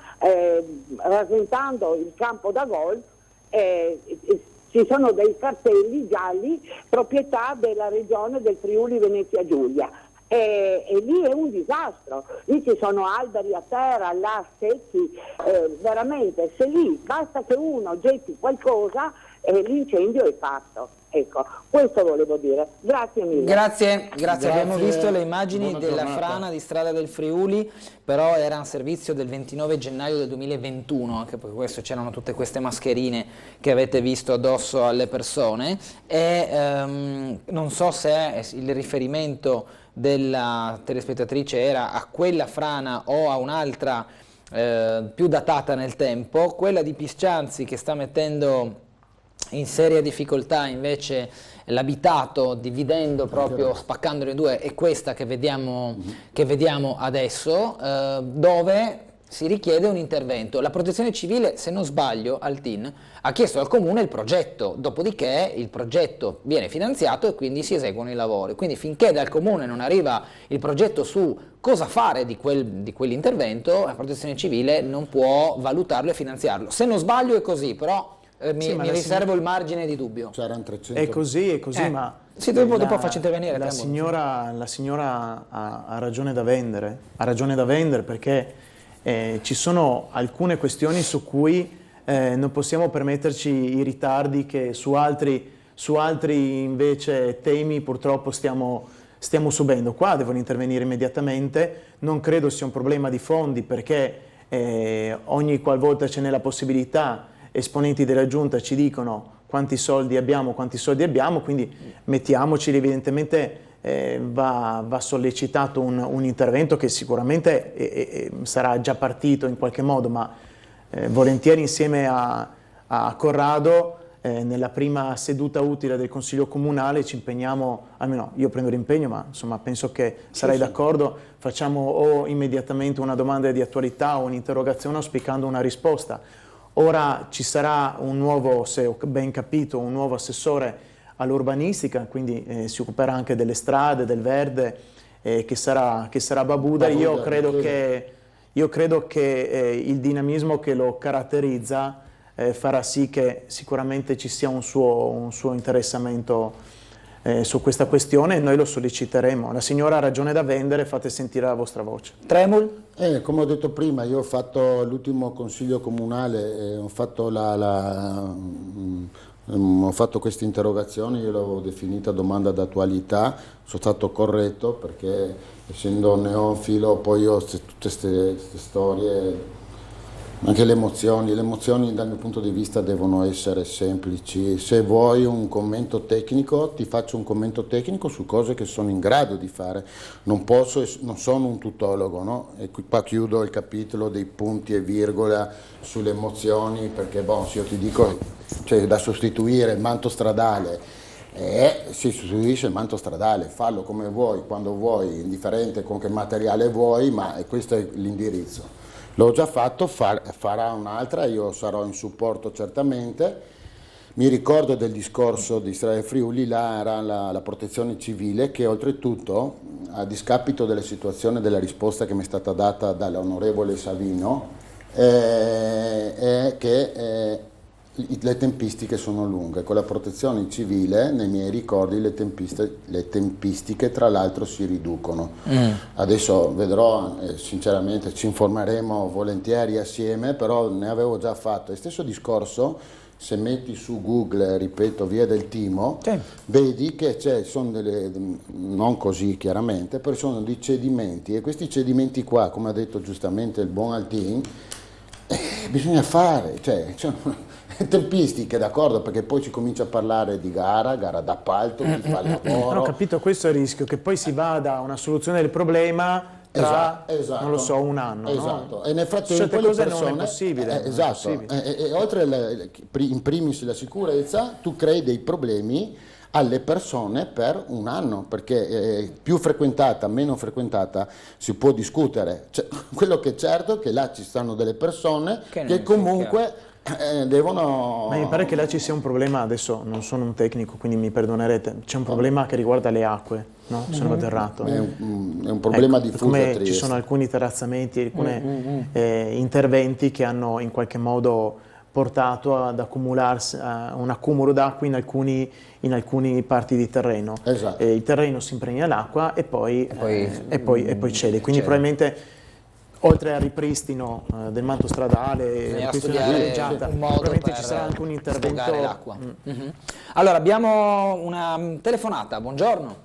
rasentando il campo da golf, ci sono dei cartelli gialli proprietà della regione del Friuli Venezia Giulia. E lì è un disastro, lì ci sono alberi a terra, là secchi, veramente se lì basta che uno getti qualcosa l'incendio è fatto. Ecco, questo volevo dire. Grazie mille. Grazie. Abbiamo visto le immagini della frana di Strada del Friuli, però era un servizio del 29 gennaio del 2021, anche per questo c'erano tutte queste mascherine che avete visto addosso alle persone e non so se il riferimento della telespettatrice era a quella frana o a un'altra più datata nel tempo, quella di Piscianzi che sta mettendo in seria difficoltà invece l'abitato, dividendo proprio, spaccandolo in due, è questa che vediamo adesso, dove si richiede un intervento. La Protezione Civile, se non sbaglio, al TIN, ha chiesto al Comune il progetto, dopodiché il progetto viene finanziato e quindi si eseguono i lavori. Quindi finché dal Comune non arriva il progetto su cosa fare di quell'intervento, la Protezione Civile non può valutarlo e finanziarlo. Se non sbaglio è così, però mi riservo il margine di dubbio. C'erano 300. È così, ma... Sì, dopo faccio intervenire. La signora ha ragione da vendere, perché ci sono alcune questioni su cui non possiamo permetterci i ritardi che su altri invece temi purtroppo stiamo subendo. Qua devono intervenire immediatamente, non credo sia un problema di fondi, perché ogni qualvolta ce n'è la possibilità esponenti della Giunta ci dicono quanti soldi abbiamo, quindi mettiamoci, evidentemente va sollecitato un intervento che sicuramente sarà già partito in qualche modo, ma volentieri insieme a Corrado nella prima seduta utile del Consiglio Comunale ci impegniamo, almeno io prendo l'impegno, ma insomma penso che sarai d'accordo, facciamo o immediatamente una domanda di attualità o un'interrogazione auspicando una risposta. Ora ci sarà un nuovo, se ho ben capito, un nuovo assessore all'urbanistica, quindi si occuperà anche delle strade, del verde, che sarà Babuda. Io credo che il dinamismo che lo caratterizza farà sì che sicuramente ci sia un suo interessamento su questa questione, e noi lo solleciteremo. La signora ha ragione da vendere, fate sentire la vostra voce. Tremul? Come ho detto prima, io ho fatto l'ultimo consiglio comunale, ho fatto questa interrogazione, io l'avevo definita domanda d'attualità, sono stato corretto perché essendo neofilo poi io tutte queste storie, anche le emozioni dal mio punto di vista devono essere semplici. Se vuoi un commento tecnico ti faccio un commento tecnico su cose che sono in grado di fare, non sono un tutologo, no? E qua chiudo il capitolo dei punti e virgola sulle emozioni, perché se io ti dico da sostituire il manto stradale, si sostituisce il manto stradale, fallo come vuoi, quando vuoi, indifferente con che materiale vuoi, ma questo è l'indirizzo. L'ho già fatto, farà un'altra, io sarò in supporto certamente. Mi ricordo del discorso di Strade Friuli, là era la Protezione Civile che oltretutto, a discapito della situazione della risposta che mi è stata data dall'onorevole Savino, è che le tempistiche sono lunghe. Con la Protezione Civile, nei miei ricordi, le tempistiche tra l'altro si riducono. Adesso vedrò, sinceramente ci informeremo volentieri assieme, però ne avevo già fatto. E stesso discorso, se metti su Google, ripeto, Via del Timo, vedi che sono non così chiaramente, però sono dei cedimenti, e questi cedimenti qua, come ha detto giustamente il buon Altin, bisogna fare, tempistiche, d'accordo, perché poi si comincia a parlare di gara d'appalto, chi fa il lavoro. Ho capito, questo è il rischio, che poi si vada a una soluzione del problema tra, non lo so, un anno. Esatto, no? E nel frattempo le persone, non è possibile. Esatto, non è possibile. E oltre in primis la sicurezza, tu crei dei problemi alle persone per un anno, perché più frequentata, meno frequentata si può discutere. Quello che è certo è che là ci stanno delle persone che comunque devono... Ma mi pare che là ci sia un problema, adesso non sono un tecnico quindi mi perdonerete, c'è un problema che riguarda le acque, no? Se non vado errato. È un problema diffuso a Trieste. Ci sono alcuni terrazzamenti, alcuni interventi che hanno in qualche modo portato ad accumularsi un accumulo d'acqua in alcuni parti di terreno. Esatto. Il terreno si impregna l'acqua e poi cede, quindi probabilmente oltre al ripristino del manto stradale, probabilmente ci sarà anche un intervento. L'acqua. Allora abbiamo una telefonata, buongiorno.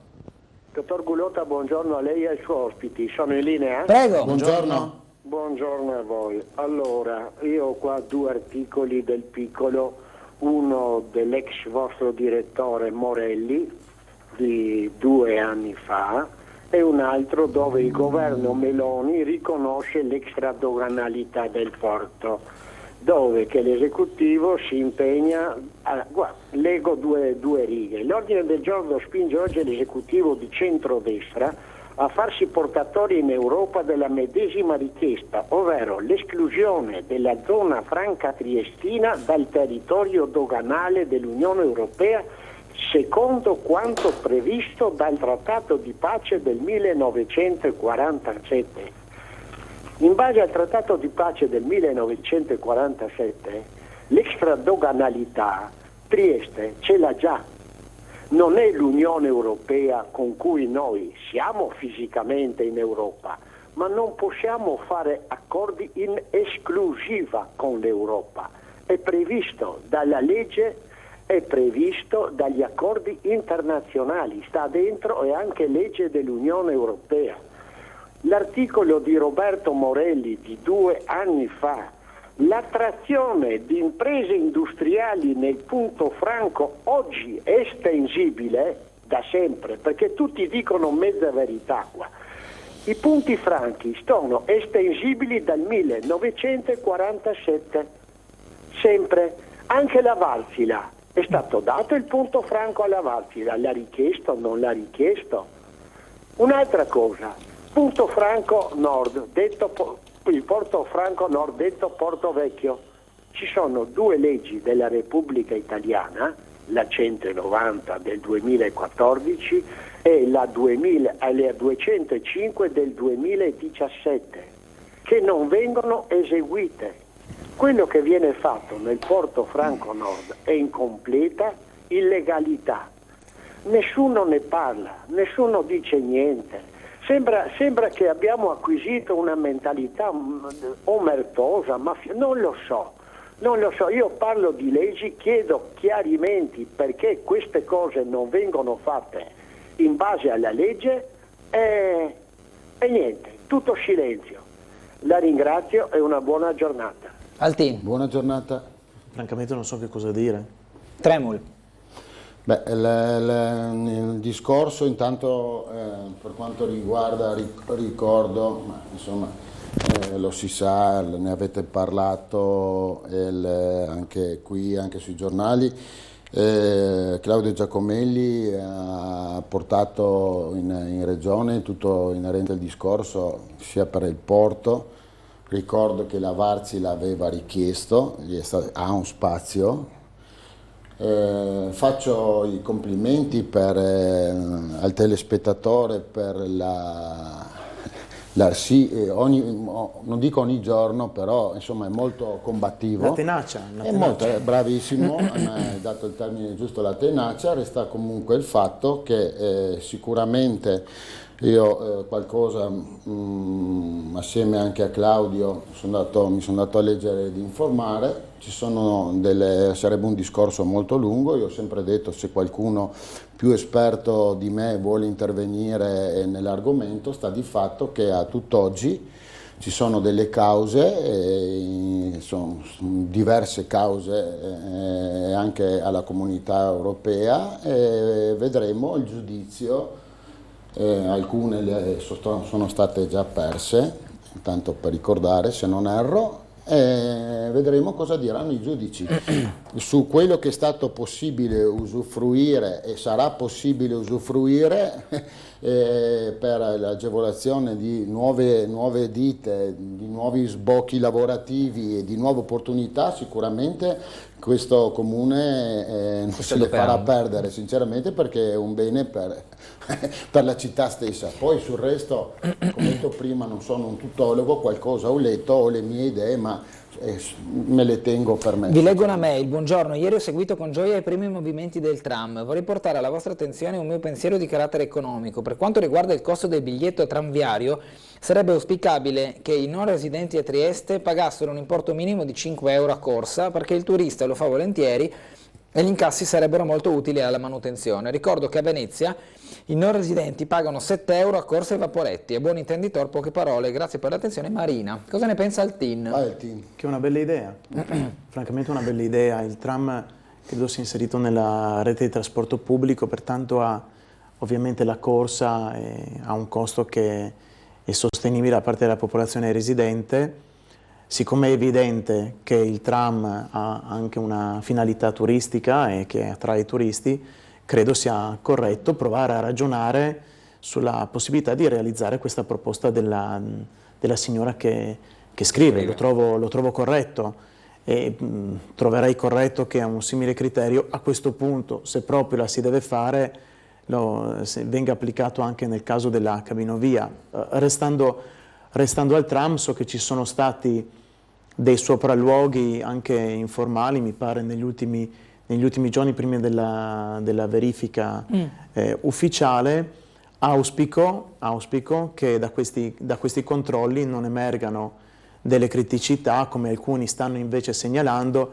Dottor Gullotta, buongiorno a lei e ai suoi ospiti, sono in linea? Prego. Buongiorno. Buongiorno a voi. Allora, io ho qua 2 articoli del Piccolo, uno dell'ex vostro direttore Morelli di 2 anni fa e un altro dove il governo Meloni riconosce l'extradoganalità del porto, dove che l'esecutivo si impegna, guarda, leggo due righe. L'ordine del giorno spinge oggi l'esecutivo di centrodestra a farsi portatori in Europa della medesima richiesta, ovvero l'esclusione della zona franca triestina dal territorio doganale dell'Unione Europea secondo quanto previsto dal Trattato di pace del 1947. In base al Trattato di pace del 1947, l'extradoganalità Trieste ce l'ha già. Non è l'Unione Europea con cui noi siamo fisicamente in Europa, ma non possiamo fare accordi in esclusiva con l'Europa. È previsto dalla legge, è previsto dagli accordi internazionali, sta dentro e anche legge dell'Unione Europea. L'articolo di Roberto Morelli di 2 anni fa, l'attrazione di imprese industriali nel punto franco oggi è estensibile da sempre, perché tutti dicono mezza verità qua. I punti franchi sono estensibili dal 1947, sempre. Anche la Wärtsilä, è stato dato il punto franco alla Wärtsilä, l'ha richiesto o non l'ha richiesto? Un'altra cosa, punto franco nord, il Porto Franco Nord, detto Porto Vecchio. Ci sono 2 leggi della Repubblica Italiana, la 190 del 2014 e la 205 del 2017, che non vengono eseguite. Quello che viene fatto nel Porto Franco Nord è in completa illegalità. Nessuno ne parla, nessuno dice niente. Sembra che abbiamo acquisito una mentalità omertosa, non lo so, io parlo di leggi, chiedo chiarimenti perché queste cose non vengono fatte in base alla legge e niente, tutto silenzio. La ringrazio e una buona giornata. Altin. Buona giornata. Francamente non so che cosa dire. Tremul. Beh, il discorso intanto per quanto riguarda ricordo, ma insomma lo si sa, ne avete parlato anche qui, anche sui giornali, Claudio Giacomelli ha portato in regione tutto inerente al discorso sia per il porto. Ricordo che la Wärtsilä aveva richiesto, ha un spazio. Faccio i complimenti al telespettatore per non dico ogni giorno, però insomma è molto combattivo. La tenacia. È molto bravissimo, mi ha dato il termine giusto, la tenacia. Resta comunque il fatto che sicuramente io qualcosa assieme anche a Claudio mi sono andato a leggere ed informare. Sarebbe un discorso molto lungo. Io ho sempre detto, se qualcuno più esperto di me vuole intervenire nell'argomento, sta di fatto che a tutt'oggi ci sono delle cause, sono diverse cause anche alla Comunità Europea, e vedremo il giudizio. Alcune sono state già perse, tanto per ricordare se non erro, e vedremo cosa diranno i giudici su quello che è stato possibile usufruire e sarà possibile usufruire per l'agevolazione di nuove ditte, di nuovi sbocchi lavorativi e di nuove opportunità. Sicuramente questo comune non se le farà perdere, sinceramente, perché è un bene per la città stessa. Poi sul resto, come detto prima, non sono un tutologo, qualcosa ho letto, ho le mie idee, ma me le tengo per me. Vi leggo una mail. Buongiorno, ieri ho seguito con gioia i primi movimenti del tram. Vorrei portare alla vostra attenzione un mio pensiero di carattere economico. Per quanto riguarda il costo del biglietto tranviario, sarebbe auspicabile che i non residenti a Trieste pagassero un importo minimo di 5 euro a corsa, perché il turista lo fa volentieri e gli incassi sarebbero molto utili alla manutenzione. Ricordo che a Venezia i non residenti pagano 7 euro a corsa e vaporetti. A buon intenditor, poche parole. Grazie per l'attenzione. Marina, cosa ne pensa il TIN? Che è una bella idea, francamente una bella idea. Il tram credo sia inserito nella rete di trasporto pubblico, pertanto ha ovviamente la corsa ha un costo che è sostenibile da parte della popolazione residente. Siccome è evidente che il tram ha anche una finalità turistica e che attrae i turisti, credo sia corretto provare a ragionare sulla possibilità di realizzare questa proposta della signora che scrive. Lo trovo corretto e troverei corretto che a un simile criterio, a questo punto, se proprio la si deve fare, venga applicato anche nel caso della cabinovia. Restando al tram, so che ci sono stati dei sopralluoghi anche informali, mi pare, negli ultimi giorni prima della verifica ufficiale. Auspico che da questi controlli non emergano delle criticità, come alcuni stanno invece segnalando,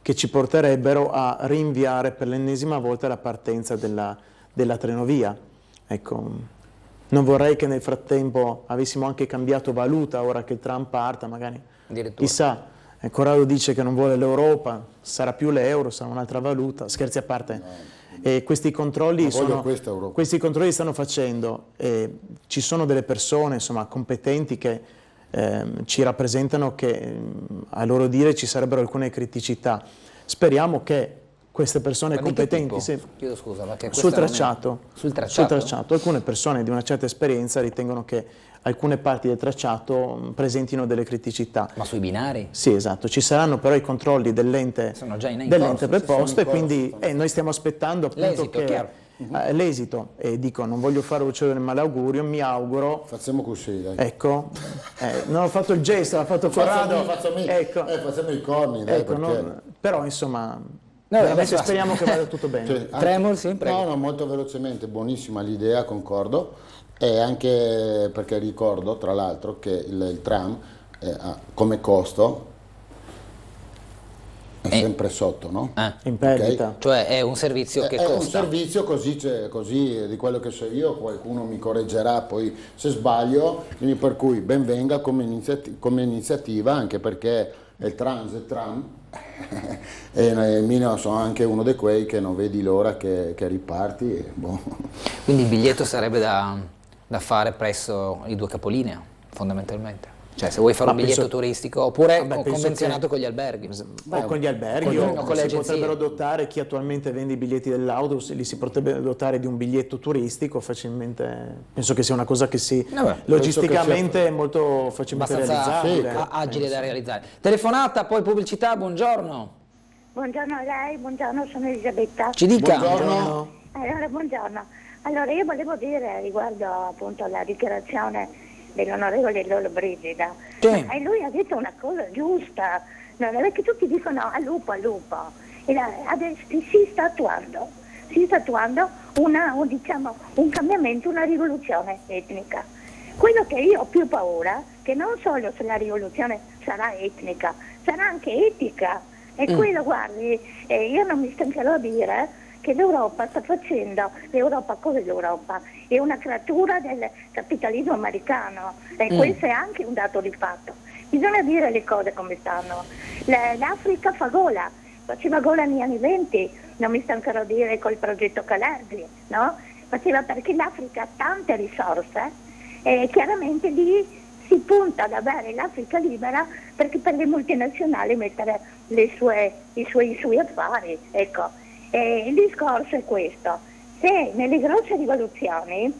che ci porterebbero a rinviare per l'ennesima volta la partenza della trenovia. Ecco, non vorrei che nel frattempo avessimo anche cambiato valuta ora che il tram parta, magari, chissà, Corrado dice che non vuole l'Europa, sarà più l'euro, sarà un'altra valuta, scherzi a parte. No. E questi controlli stanno facendo, ci sono delle persone, insomma, competenti che ci rappresentano che a loro dire ci sarebbero alcune criticità. Speriamo che queste persone competenti sul tracciato, alcune persone di una certa esperienza ritengono che alcune parti del tracciato presentino delle criticità. Ma sui binari? Sì, esatto. Ci saranno però i controlli dell'ente preposto e quindi noi stiamo aspettando appunto l'esito. E dico, non voglio fare uccidere il malaugurio, mi auguro... Facciamo così, dai. Ecco, non ho fatto il gesto, l'ha fatto Corrado. Facciamo i corni, dai, ecco, però insomma... veramente speriamo che vada tutto bene. Tremor, sì, prego. No, molto velocemente, buonissima l'idea, concordo. E anche perché ricordo, tra l'altro, che il tram come costo è sempre sotto, no? In perdita. Okay? Cioè è un servizio che costa. È un servizio così di quello che so io, qualcuno mi correggerà poi se sbaglio, quindi per cui ben venga come iniziativa, anche perché il transit tram e sono anche uno di quei che non vedi l'ora che riparti. E boh. Quindi il biglietto sarebbe da fare presso i due capolinea, fondamentalmente. Cioè se vuoi fare un biglietto turistico, oppure convenzionato con gli alberghi. O con gli alberghi, o con le agenzie. Si potrebbero dotare, chi attualmente vende i biglietti dell'autobus, li si potrebbe dotare di un biglietto turistico facilmente. Penso che sia una cosa che logisticamente è molto facilmente realizzabile. Agile da realizzare. Telefonata, poi pubblicità, buongiorno. Buongiorno a lei, buongiorno, sono Elisabetta. Ci dica. Buongiorno. Buongiorno. Allora io volevo dire riguardo appunto alla dichiarazione dell'onorevole Lollobrigida, e lui ha detto una cosa giusta, perché tutti dicono al lupo, e adesso si sta attuando un cambiamento, una rivoluzione etnica. Quello che io ho più paura, che non solo se la rivoluzione sarà etnica, sarà anche etica, e quello, guardi, io non mi stancherò di dire che l'Europa sta facendo, cos'è l'Europa? È una creatura del capitalismo americano e questo è anche un dato di fatto. Bisogna dire le cose come stanno. L'Africa faceva gola negli anni 20, non mi stancherò di dire col progetto Calergi, no? Faceva perché l'Africa ha tante risorse e chiaramente lì si punta ad avere l'Africa libera perché per le multinazionali mettere i suoi affari, ecco. Il discorso è questo: se nelle grosse rivoluzioni,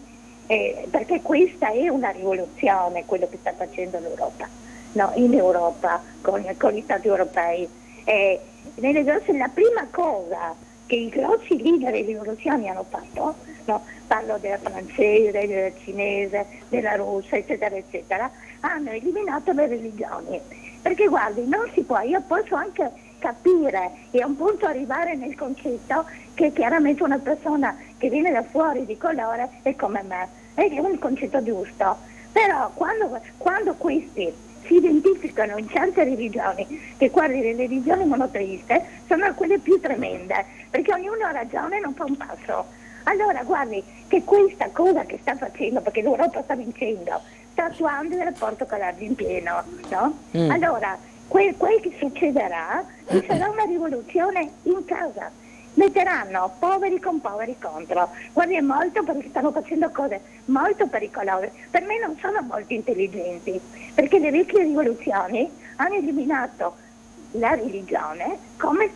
perché questa è una rivoluzione quello che sta facendo l'Europa, no? In Europa con gli Stati europei, la prima cosa che i grossi leader delle rivoluzioni hanno fatto, no? Parlo della francese, della cinese, della russa, eccetera eccetera, hanno eliminato le religioni, perché guardi, non si può, io posso anche capire e a un punto arrivare nel concetto che chiaramente una persona che viene da fuori di colore è come me, è un concetto giusto, però quando questi si identificano in certe religioni, che guardi, le religioni monoteiste sono quelle più tremende, perché ognuno ha ragione e non fa un passo. Allora guardi che questa cosa che sta facendo, perché l'Europa sta vincendo, sta attuando il rapporto Calargi in pieno, no? Allora quel che succederà, ci sarà una rivoluzione in casa metteranno poveri con poveri contro. Guardi, è molto perché stanno facendo cose molto pericolose. Per me non sono molto intelligenti, perché le vecchie rivoluzioni hanno eliminato la religione come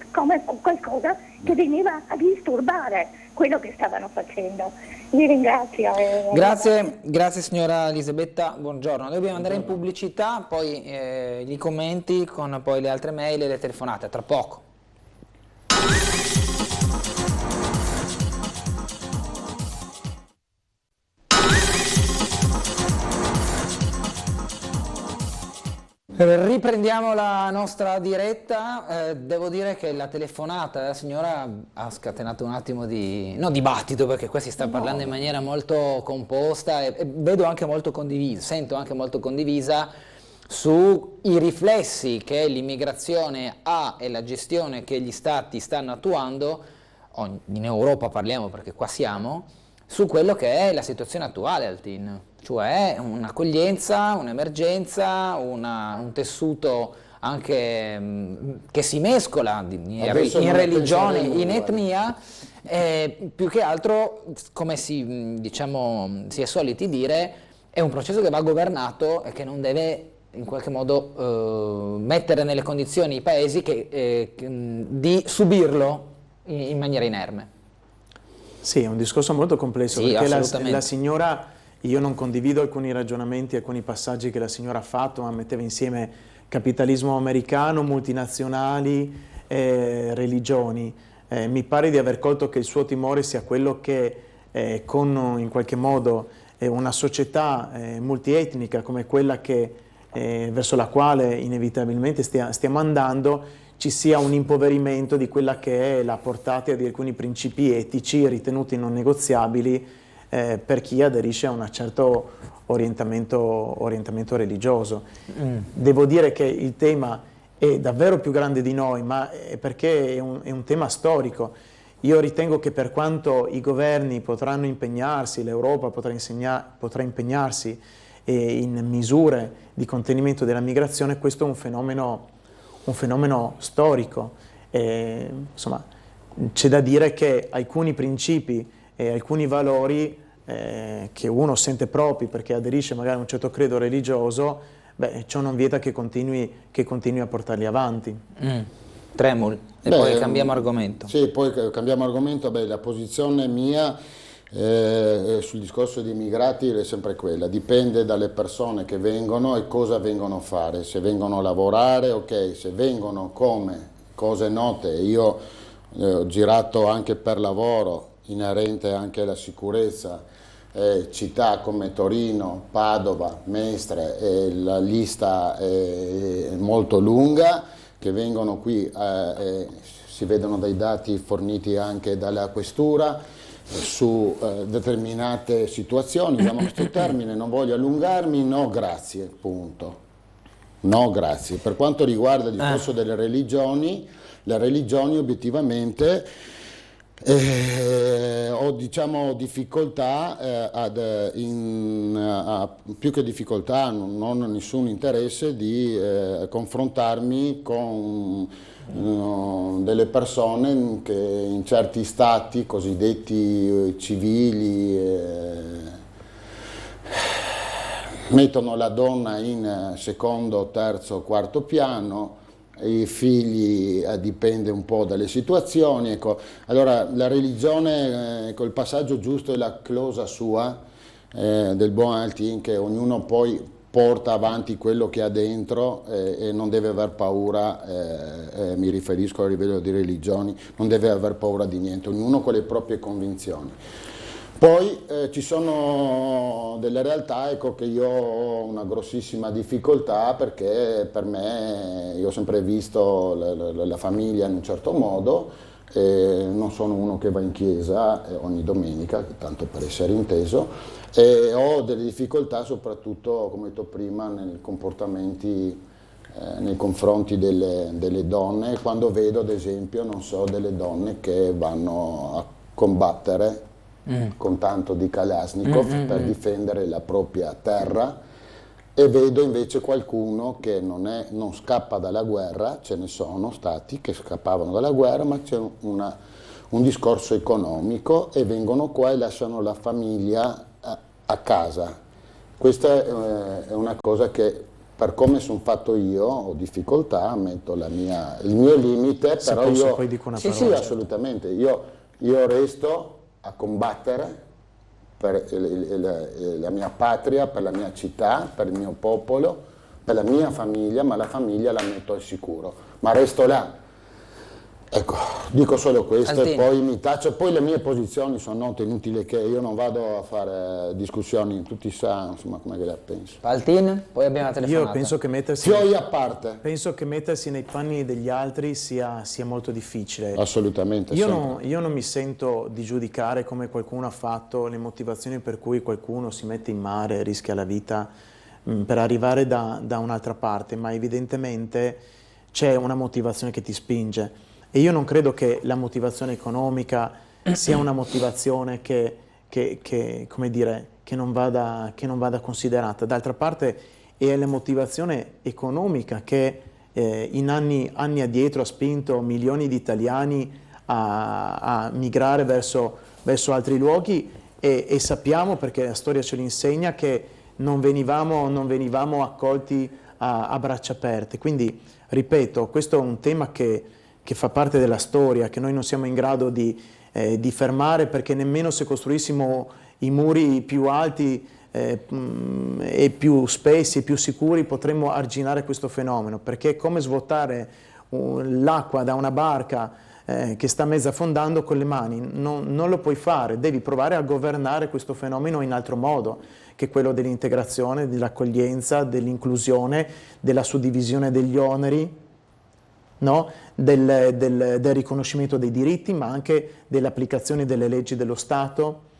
qualcosa che veniva a disturbare quello che stavano facendo. Vi ringrazio. Grazie signora Elisabetta, buongiorno. Noi dobbiamo andare in pubblicità, poi i commenti con poi le altre mail e le telefonate, tra poco. Riprendiamo la nostra diretta, devo dire che la telefonata della signora ha scatenato un attimo di, non dibattito, perché qua si sta parlando in maniera molto composta e vedo anche molto condivisa, sento anche molto condivisa sui riflessi che l'immigrazione ha e la gestione che gli stati stanno attuando, in Europa parliamo perché qua siamo, su quello che è la situazione attuale al TIN. Cioè un'accoglienza, un'emergenza, un tessuto anche che si mescola in religione, in etnia, più che altro, come si è soliti dire, è un processo che va governato e che non deve in qualche modo mettere nelle condizioni i paesi di subirlo in maniera inerme. Sì, è un discorso molto complesso, sì, perché la signora... Io non condivido alcuni ragionamenti, alcuni passaggi che la signora ha fatto, ma metteva insieme capitalismo americano, multinazionali, religioni. Mi pare di aver colto che il suo timore sia quello che con in qualche modo una società multietnica come quella verso la quale inevitabilmente stiamo andando, ci sia un impoverimento di quella che è la portata di alcuni principi etici ritenuti non negoziabili per chi aderisce a un certo orientamento religioso. Devo dire che il tema è davvero più grande di noi, ma è perché è un tema storico. Io ritengo che per quanto i governi potranno impegnarsi, l'Europa potrà impegnarsi in misure di contenimento della migrazione, questo è un fenomeno storico. Insomma, c'è da dire che alcuni principi e alcuni valori che uno sente propri perché aderisce magari a un certo credo religioso, ciò non vieta che continui a portarli avanti. Tremul, poi cambiamo argomento. Sì, poi cambiamo argomento. La posizione mia sul discorso dei immigrati è sempre quella, dipende dalle persone che vengono e cosa vengono a fare, se vengono a lavorare, ok, se vengono come cose note. Io ho girato anche per lavoro, inerente anche alla sicurezza, città come Torino, Padova, Mestre, la lista è molto lunga, che vengono qui, si vedono dai dati forniti anche dalla questura, su determinate situazioni, usiamo questo termine, non voglio allungarmi, no grazie, punto. No grazie. Per quanto riguarda il discorso delle religioni, le religioni obiettivamente ho difficoltà più che difficoltà, non ho nessun interesse di confrontarmi con delle persone che in certi stati cosiddetti civili mettono la donna in secondo, terzo, quarto piano, i figli dipende un po' dalle situazioni, ecco. Allora la religione col passaggio giusto è la closa sua del buon Altin, che ognuno poi porta avanti quello che ha dentro e non deve aver paura, mi riferisco a livello di religioni, non deve aver paura di niente, ognuno con le proprie convinzioni. Poi ci sono delle realtà, ecco, che io ho una grossissima difficoltà, perché per me, io ho sempre visto la famiglia in un certo modo, non sono uno che va in chiesa ogni domenica, tanto per essere inteso, e ho delle difficoltà soprattutto, come ho detto prima, nei comportamenti nei confronti delle donne, quando vedo ad esempio, non so, delle donne che vanno a combattere con tanto di Kalashnikov per difendere la propria terra, e vedo invece qualcuno che non scappa dalla guerra. Ce ne sono stati che scappavano dalla guerra, ma c'è un discorso economico e vengono qua e lasciano la famiglia a casa. Questa è una cosa che, per come sono fatto io, ho difficoltà, metto il mio limite, se però posso, io... poi dico una sì, parola. sì, assolutamente. Io resto a combattere per la mia patria, per la mia città, per il mio popolo, per la mia famiglia, ma la famiglia la metto al sicuro. Ma resto là. Ecco, dico solo questo e poi mi taccio. Poi le mie posizioni sono note, inutile che io non vado a fare discussioni, tutti sanno insomma come che la penso. Paltin, poi abbiamo la telefonata. Io penso che penso che mettersi nei panni degli altri sia molto difficile. Assolutamente. Io non mi sento di giudicare, come qualcuno ha fatto, le motivazioni per cui qualcuno si mette in mare e rischia la vita per arrivare da un'altra parte, ma evidentemente c'è una motivazione che ti spinge. E io non credo che la motivazione economica sia una motivazione che come dire, che non vada considerata. D'altra parte è la motivazione economica che in anni addietro ha spinto milioni di italiani a migrare verso altri luoghi e sappiamo, perché la storia ce lo insegna, che non venivamo accolti a braccia aperte. Quindi, ripeto, questo è un tema che fa parte della storia, che noi non siamo in grado di fermare, perché nemmeno se costruissimo i muri più alti e più spessi e più sicuri potremmo arginare questo fenomeno, perché è come svuotare l'acqua da una barca che sta mezza affondando con le mani. Non lo puoi fare, devi provare a governare questo fenomeno in altro modo, che è quello dell'integrazione, dell'accoglienza, dell'inclusione, della suddivisione degli oneri, no? del riconoscimento dei diritti, ma anche dell'applicazione delle leggi dello Stato.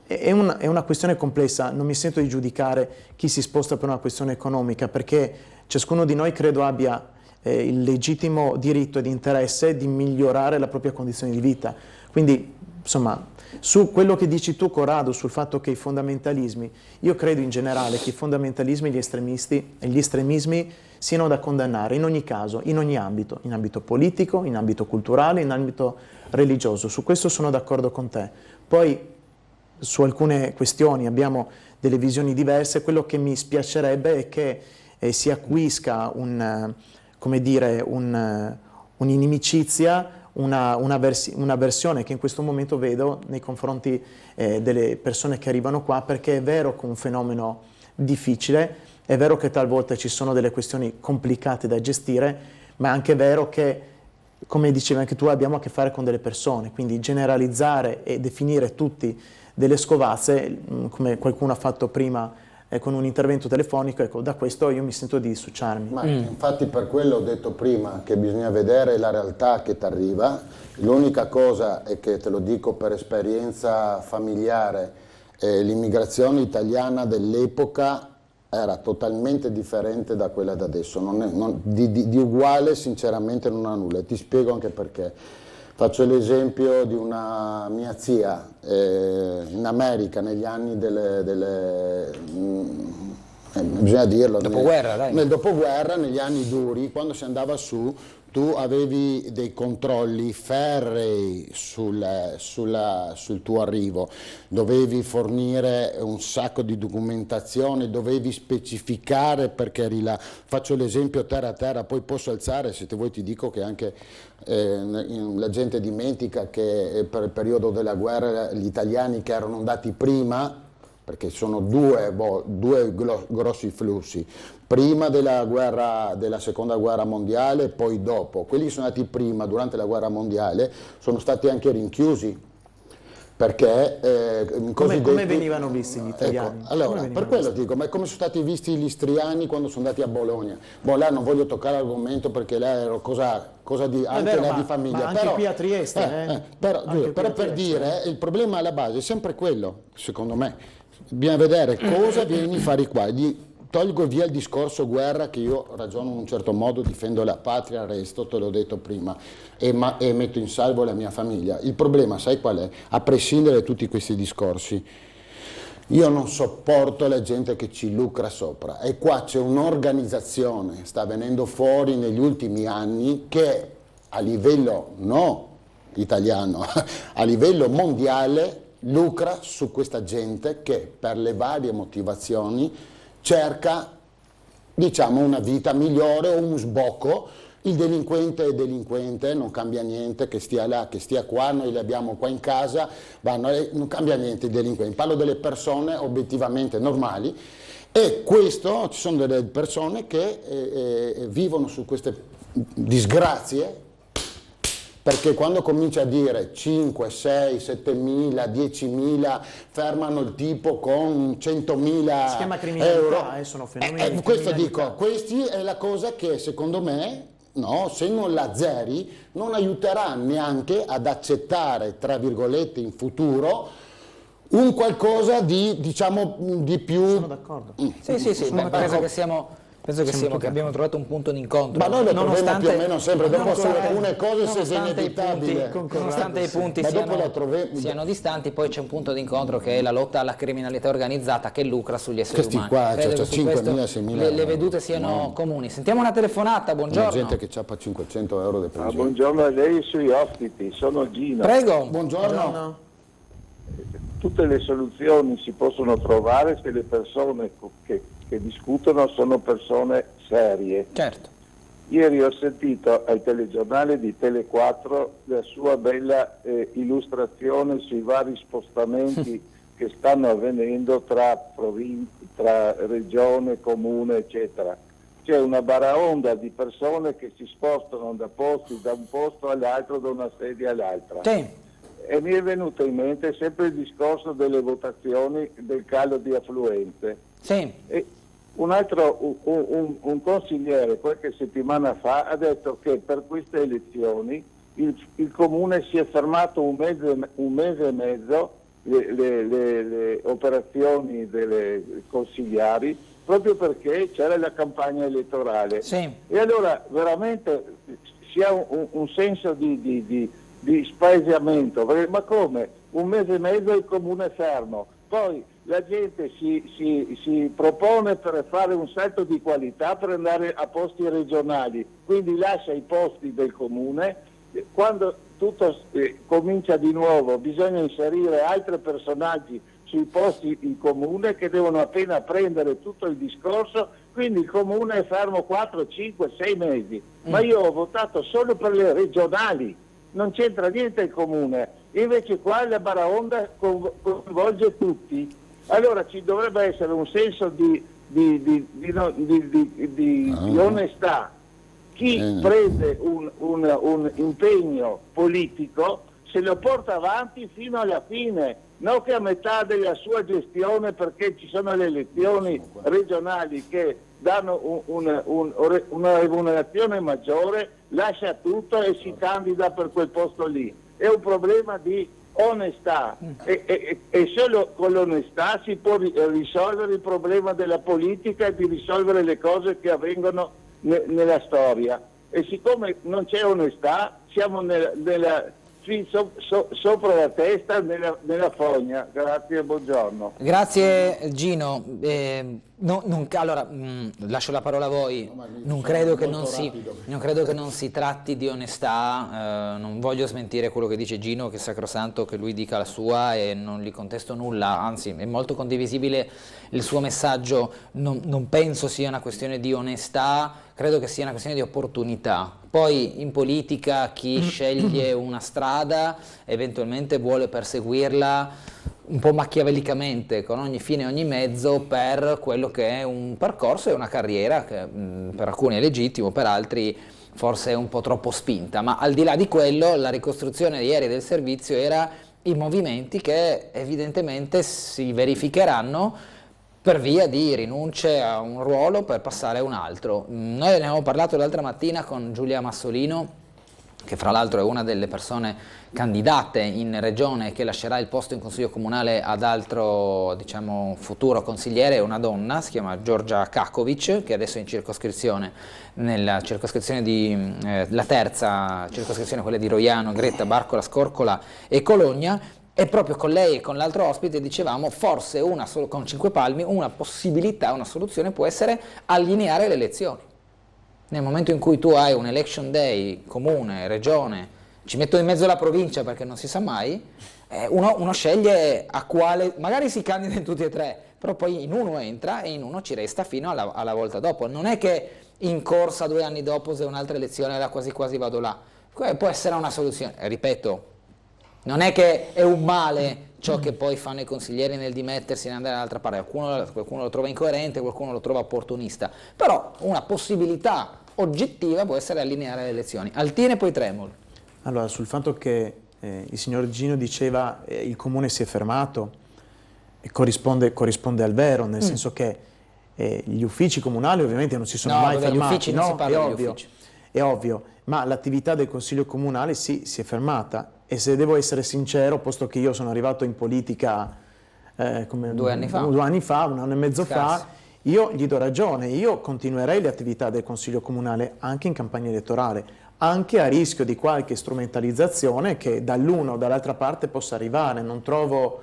È una questione complessa, non mi sento di giudicare chi si sposta per una questione economica, perché ciascuno di noi credo abbia il legittimo diritto ed interesse di migliorare la propria condizione di vita. Quindi, insomma, su quello che dici tu, Corrado, sul fatto che i fondamentalismi, io credo in generale che i fondamentalismi e gli estremismi siano da condannare in ogni caso, in ogni ambito, in ambito politico, in ambito culturale, in ambito religioso. Su questo sono d'accordo con te. Poi su alcune questioni abbiamo delle visioni diverse. Quello che mi spiacerebbe è che si acquisca un'inimicizia, una versione che in questo momento vedo nei confronti delle persone che arrivano qua, perché è vero che è un fenomeno difficile, è vero che talvolta ci sono delle questioni complicate da gestire, ma è anche vero che, come dicevi anche tu, abbiamo a che fare con delle persone, quindi generalizzare e definire tutti delle scovazze, come qualcuno ha fatto prima con un intervento telefonico, ecco, da questo io mi sento di dissociarmi. Ma infatti per quello ho detto prima che bisogna vedere la realtà che ti arriva. L'unica cosa è che, te lo dico per esperienza familiare, l'immigrazione italiana dell'epoca era totalmente differente da quella da adesso, di uguale sinceramente non ha nulla, e ti spiego anche perché. Faccio l'esempio di una mia zia in America negli anni bisogna dirlo, nel dopoguerra, negli anni duri, quando si andava su, tu avevi dei controlli ferrei sul tuo arrivo, dovevi fornire un sacco di documentazione, dovevi specificare perché eri là. Faccio l'esempio terra a terra, poi posso alzare, se vuoi ti dico che anche la gente dimentica che per il periodo della guerra gli italiani che erano andati prima, perché sono due grossi flussi, prima della seconda guerra mondiale e poi dopo. Quelli che sono andati prima, durante la guerra mondiale, sono stati anche rinchiusi, perché come venivano visti gli italiani? Ecco, allora, per quello dico, ma come sono stati visti gli istriani quando sono andati a Bologna? Là non voglio toccare l'argomento perché là era cosa di, anche là di famiglia. Ma anche però, qui a Trieste. Però per dire, il problema alla base è sempre quello, secondo me. Bisogna vedere cosa vieni a fare qua. Tolgo via il discorso guerra, che io ragiono in un certo modo, difendo la patria, resto, te l'ho detto prima, e metto in salvo la mia famiglia. Il problema, sai qual è? A prescindere da tutti questi discorsi, io non sopporto la gente che ci lucra sopra, e qua c'è un'organizzazione, sta venendo fuori negli ultimi anni, che a livello italiano, a livello mondiale lucra su questa gente che per le varie motivazioni cerca, diciamo, una vita migliore o un sbocco. Il delinquente è delinquente, non cambia niente, che stia là, che stia qua, noi li abbiamo qua in casa, non cambia niente il delinquente. Parlo delle persone obiettivamente normali, e questo, ci sono delle persone che vivono su queste disgrazie, perché quando comincia a dire 5, 6, 7.000, 10.000, fermano il tipo con 100.000 euro. Sono fenomeni di questo dico, questi è la cosa che secondo me, no, se non la azzeri, non aiuterà neanche ad accettare, tra virgolette, in futuro, un qualcosa di, diciamo, di più... Sono d'accordo. Sì, penso che abbiamo trovato un punto d'incontro. Ma noi lo troviamo più o meno sempre, dopo su alcune cose se è inevitabile. Nonostante i punti siano distanti, poi c'è un punto d'incontro che è la lotta alla criminalità organizzata che lucra sugli esseri umani. Qua, credo cioè, che 5.000, le vedute siano comuni. Sentiamo una telefonata, buongiorno. C'è gente che ciappa 500 euro di pensione. Buongiorno a lei e sui ospiti, sono Gino. Prego. Buongiorno. Tutte le soluzioni si possono trovare se le persone che discutono sono persone serie. Certo. Ieri ho sentito ai telegiornali di Tele4 la sua bella illustrazione sui vari spostamenti che stanno avvenendo tra regione, comune, eccetera. C'è una baraonda di persone che si spostano da un posto all'altro, da una sede all'altra. Sì. E mi è venuto in mente sempre il discorso delle votazioni, del calo di affluenze. Sì. E un consigliere qualche settimana fa ha detto che per queste elezioni il comune si è fermato un mese e mezzo le operazioni delle consigliari, proprio perché c'era la campagna elettorale. Sì. E allora veramente si ha un senso di spaesamento, perché, ma come? Un mese e mezzo il comune è fermo, poi la gente si propone per fare un salto di qualità, per andare a posti regionali, quindi lascia i posti del comune, quando tutto comincia di nuovo bisogna inserire altri personaggi sui posti in comune che devono appena prendere tutto il discorso, quindi il comune è fermo 4, 5, 6 mesi, ma io ho votato solo per le regionali, non c'entra niente il comune, invece qua la baraonda coinvolge tutti. Allora ci dovrebbe essere un senso di onestà. Chi prende un impegno politico se lo porta avanti fino alla fine, non che a metà della sua gestione, perché ci sono le elezioni regionali che danno una remunerazione maggiore, lascia tutto e si candida per quel posto lì. È un problema di onestà e solo con l'onestà si può risolvere il problema della politica e di risolvere le cose che avvengono nella storia. E siccome non c'è onestà, siamo sopra la testa, nella fogna. Grazie e buongiorno. Grazie Gino. Allora, lascio la parola a voi. Non credo che non si tratti di onestà, non voglio smentire quello che dice Gino, che è sacrosanto che lui dica la sua e non gli contesto nulla, anzi è molto condivisibile il suo messaggio. Non penso sia una questione di onestà, credo che sia una questione di opportunità. Poi in politica chi sceglie una strada eventualmente vuole perseguirla un po' machiavellicamente, con ogni fine e ogni mezzo, per quello che è un percorso e una carriera che per alcuni è legittimo, per altri forse è un po' troppo spinta. Ma al di là di quello, la ricostruzione di ieri del servizio era i movimenti che evidentemente si verificheranno per via di rinunce a un ruolo per passare a un altro. Noi ne abbiamo parlato l'altra mattina con Giulia Massolino, che fra l'altro è una delle persone candidate in regione che lascerà il posto in consiglio comunale ad altro, diciamo, futuro consigliere, una donna, si chiama Giorgia Kakovic, che adesso è in circoscrizione, nella circoscrizione la terza circoscrizione, quella di Roiano, Gretta, Barcola, Scorcola e Cologna. E proprio con lei e con l'altro ospite dicevamo, forse con Cinque Palmi, una possibilità, una soluzione può essere allineare le elezioni. Nel momento in cui tu hai un election day, comune, regione, ci metto in mezzo la provincia perché non si sa mai, uno sceglie a quale, magari si candida in tutti e tre, però poi in uno entra e in uno ci resta fino alla volta dopo. Non è che in corsa 2 anni dopo, se un'altra elezione la quasi quasi vado là. Può essere una soluzione, ripeto, non è che è un male ciò che poi fanno i consiglieri nel dimettersi e andare dall'altra parte, qualcuno lo trova incoerente, qualcuno lo trova opportunista, però una possibilità oggettiva può essere allineare le elezioni. Altini e poi Tremol. Allora, sul fatto che il signor Gino diceva il comune si è fermato, corrisponde al vero, nel senso che gli uffici comunali ovviamente non si sono mai fermati, gli uffici non si parla degli uffici. È ovvio, ma l'attività del Consiglio Comunale sì, si è fermata, e se devo essere sincero, posto che io sono arrivato in politica 2 anni fa, 1 anno e mezzo fa, io gli do ragione, io continuerei le attività del Consiglio Comunale anche in campagna elettorale, anche a rischio di qualche strumentalizzazione che dall'una o dall'altra parte possa arrivare. Non trovo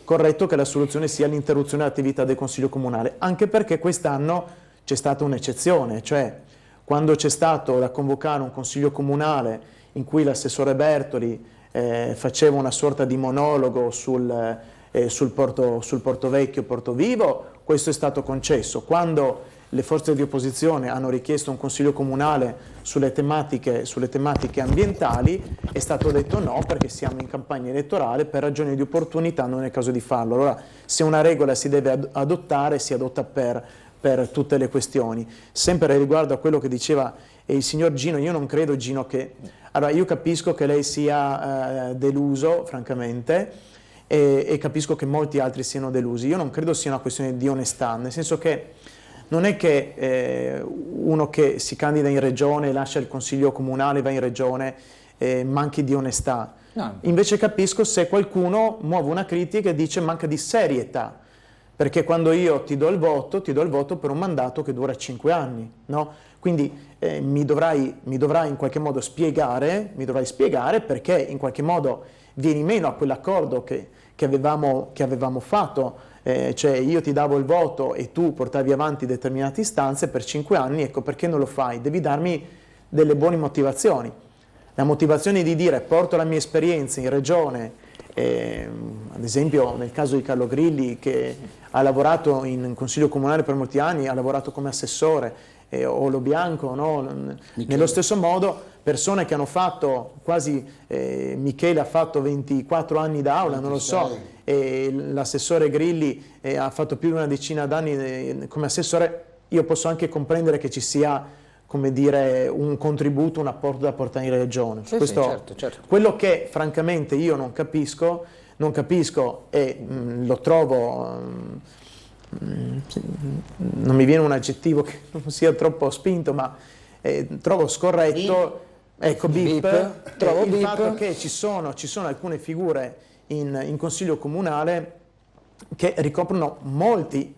corretto che la soluzione sia l'interruzione dell'attività del Consiglio Comunale, anche perché quest'anno c'è stata un'eccezione, cioè quando c'è stato da convocare un Consiglio Comunale in cui l'assessore Bertoli faceva una sorta di monologo sul Porto Vecchio, Porto Vivo, questo è stato concesso. Quando le forze di opposizione hanno richiesto un Consiglio Comunale sulle tematiche ambientali, è stato detto no, perché siamo in campagna elettorale, per ragioni di opportunità non è il caso di farlo. Allora, se una regola si deve adottare, si adotta per tutte le questioni. Sempre riguardo a quello che diceva il signor Gino, io non credo, Gino, che... Allora, io capisco che lei sia deluso, francamente, e capisco che molti altri siano delusi. Io non credo sia una questione di onestà, nel senso che non è che uno che si candida in regione, lascia il Consiglio Comunale, va in regione, manchi di onestà. No. Invece capisco se qualcuno muove una critica e dice manca di serietà, perché quando io ti do il voto per un mandato che dura 5 anni, no? Quindi mi dovrai in qualche modo spiegare perché in qualche modo vieni meno a quell'accordo che avevamo fatto, cioè io ti davo il voto e tu portavi avanti determinate istanze per 5 anni, ecco perché non lo fai, devi darmi delle buone motivazioni. La motivazione di dire porto la mia esperienza in regione, ad esempio nel caso di Carlo Grilli che ha lavorato in Consiglio Comunale per molti anni, ha lavorato come assessore, o Lo Bianco, no? Nello stesso modo persone che hanno fatto quasi, Michele ha fatto 24 anni d'aula, non lo so, e l'assessore Grilli ha fatto più di una decina d'anni come assessore, io posso anche comprendere che ci sia, come dire, un contributo, un apporto da portare in regione. Sì, questo, certo. Quello che francamente io non capisco e lo trovo... non mi viene un aggettivo che non sia troppo spinto, ma trovo scorretto, trovo il fatto che ci sono alcune figure in Consiglio Comunale che ricoprono molti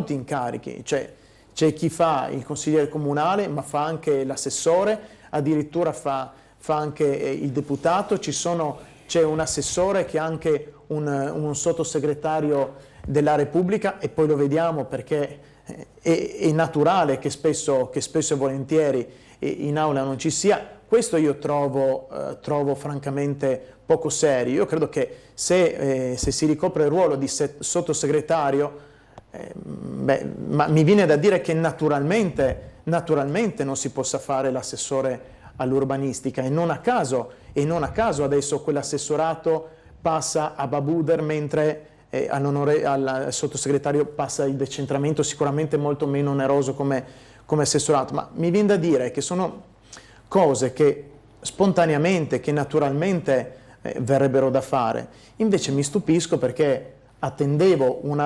incarichi, cioè c'è chi fa il consigliere comunale ma fa anche l'assessore, addirittura fa anche il deputato, c'è un assessore che è anche un sottosegretario della Repubblica, e poi lo vediamo perché è naturale che spesso e volentieri in aula non ci sia. Questo io trovo francamente poco serio. Io credo che se si ricopre il ruolo di sottosegretario, ma mi viene da dire che naturalmente non si possa fare l'assessore all'urbanistica, e non a caso adesso quell'assessorato passa a Babuder, mentre al sottosegretario passa il decentramento, sicuramente molto meno oneroso come assessorato. Ma mi viene da dire che sono cose che spontaneamente, che naturalmente verrebbero da fare. Invece mi stupisco perché attendevo un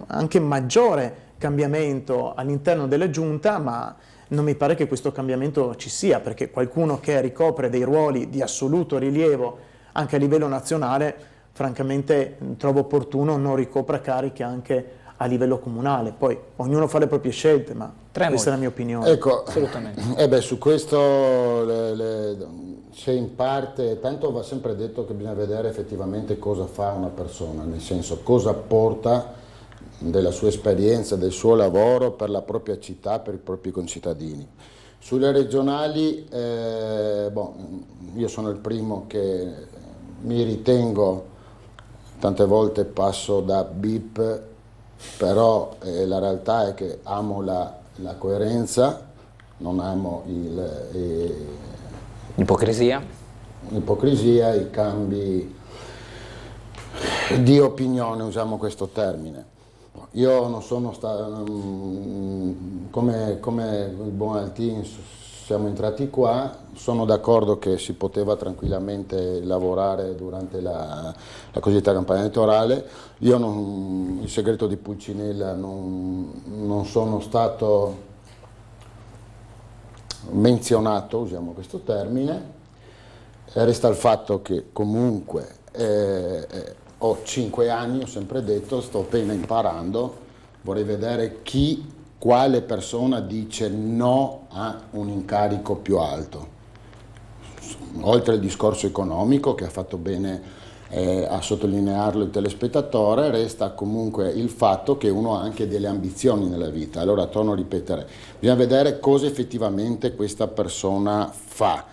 anche maggiore cambiamento all'interno della Giunta, ma non mi pare che questo cambiamento ci sia, perché qualcuno che ricopre dei ruoli di assoluto rilievo anche a livello nazionale, francamente trovo opportuno non ricopra cariche anche a livello comunale. Poi ognuno fa le proprie scelte, ma questa è la mia opinione. Ecco, assolutamente. Su questo c'è in parte, tanto va sempre detto che bisogna vedere effettivamente cosa fa una persona, nel senso cosa porta della sua esperienza, del suo lavoro per la propria città, per i propri concittadini. Sulle regionali, io sono il primo che mi ritengo, tante volte passo da bip, però la realtà è che amo la coerenza, non amo l'ipocrisia, i cambi di opinione, usiamo questo termine. Io non sono stato, come il buon Altin, siamo entrati qua, sono d'accordo che si poteva tranquillamente lavorare durante la cosiddetta campagna elettorale. Io il segreto di Pulcinella non sono stato menzionato, usiamo questo termine. Resta il fatto che comunque ho 5 anni, ho sempre detto, sto appena imparando, vorrei vedere quale persona dice no a un incarico più alto. Oltre al discorso economico, che ha fatto bene a sottolinearlo il telespettatore, resta comunque il fatto che uno ha anche delle ambizioni nella vita. Allora torno a ripetere, bisogna vedere cosa effettivamente questa persona fa.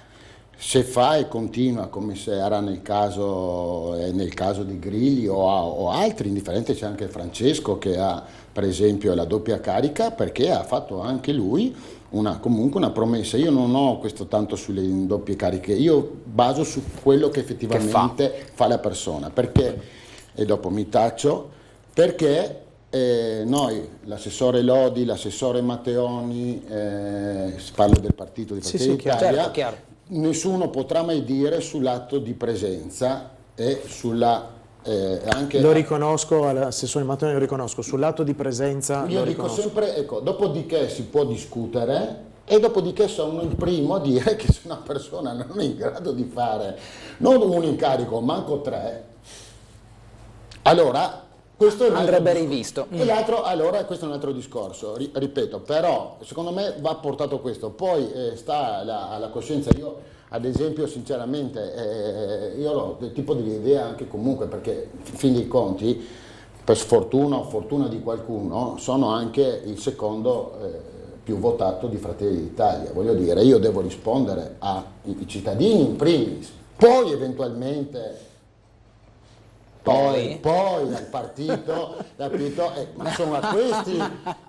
Se fa e continua come se era nel caso di Grilli o altri, indifferente, c'è anche Francesco che ha per esempio la doppia carica, perché ha fatto anche lui comunque una promessa. Io non ho questo tanto sulle doppie cariche, io baso su quello che effettivamente fa la persona, perché, e dopo mi taccio, perché noi, l'assessore Lodi, l'assessore Matteoni, parlo del partito di Fratelli d'Italia, chiaro. Nessuno potrà mai dire sull'atto di presenza e sulla anche lo riconosco all'assessore Matteoni, lo riconosco sull'atto di presenza. Io dico sempre, ecco, dopodiché si può discutere e dopodiché sono il primo a dire che se una persona non è in grado di fare non un incarico, manco 3, allora questo andrebbe rivisto. E l'altro, allora questo è un altro discorso, ripeto, però secondo me va portato questo, poi sta alla coscienza. Io ad esempio sinceramente io ho del tipo di idea anche comunque, perché in fin dei conti, per sfortuna o fortuna di qualcuno, sono anche il secondo più votato di Fratelli d'Italia. Voglio dire, io devo rispondere ai cittadini in primis, poi eventualmente poi al partito, capito? Ma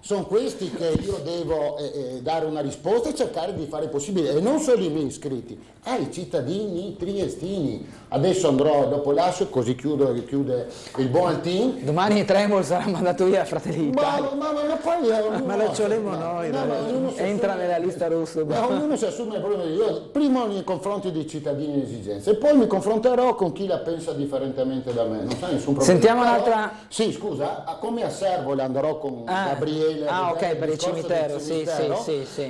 sono questi che io devo dare una risposta e cercare di fare il possibile, e non solo i miei iscritti, ai cittadini triestini. Adesso andrò, dopo lascio, così chiude il buon Altin. Domani Tremol sarà mandato via a Fratelli d'Italia. Ma lo ciolemo noi. Entra nella lista rossa. Ognuno si assume il problema. Io prima nei confronti dei cittadini e esigenze, e poi mi confronterò con chi la pensa differentemente da me. Non c'è nessun problema. Sentiamo un'altra. Sì, scusa, come a Servole andrò con Gabriele. Ok, per il cimitero, sì.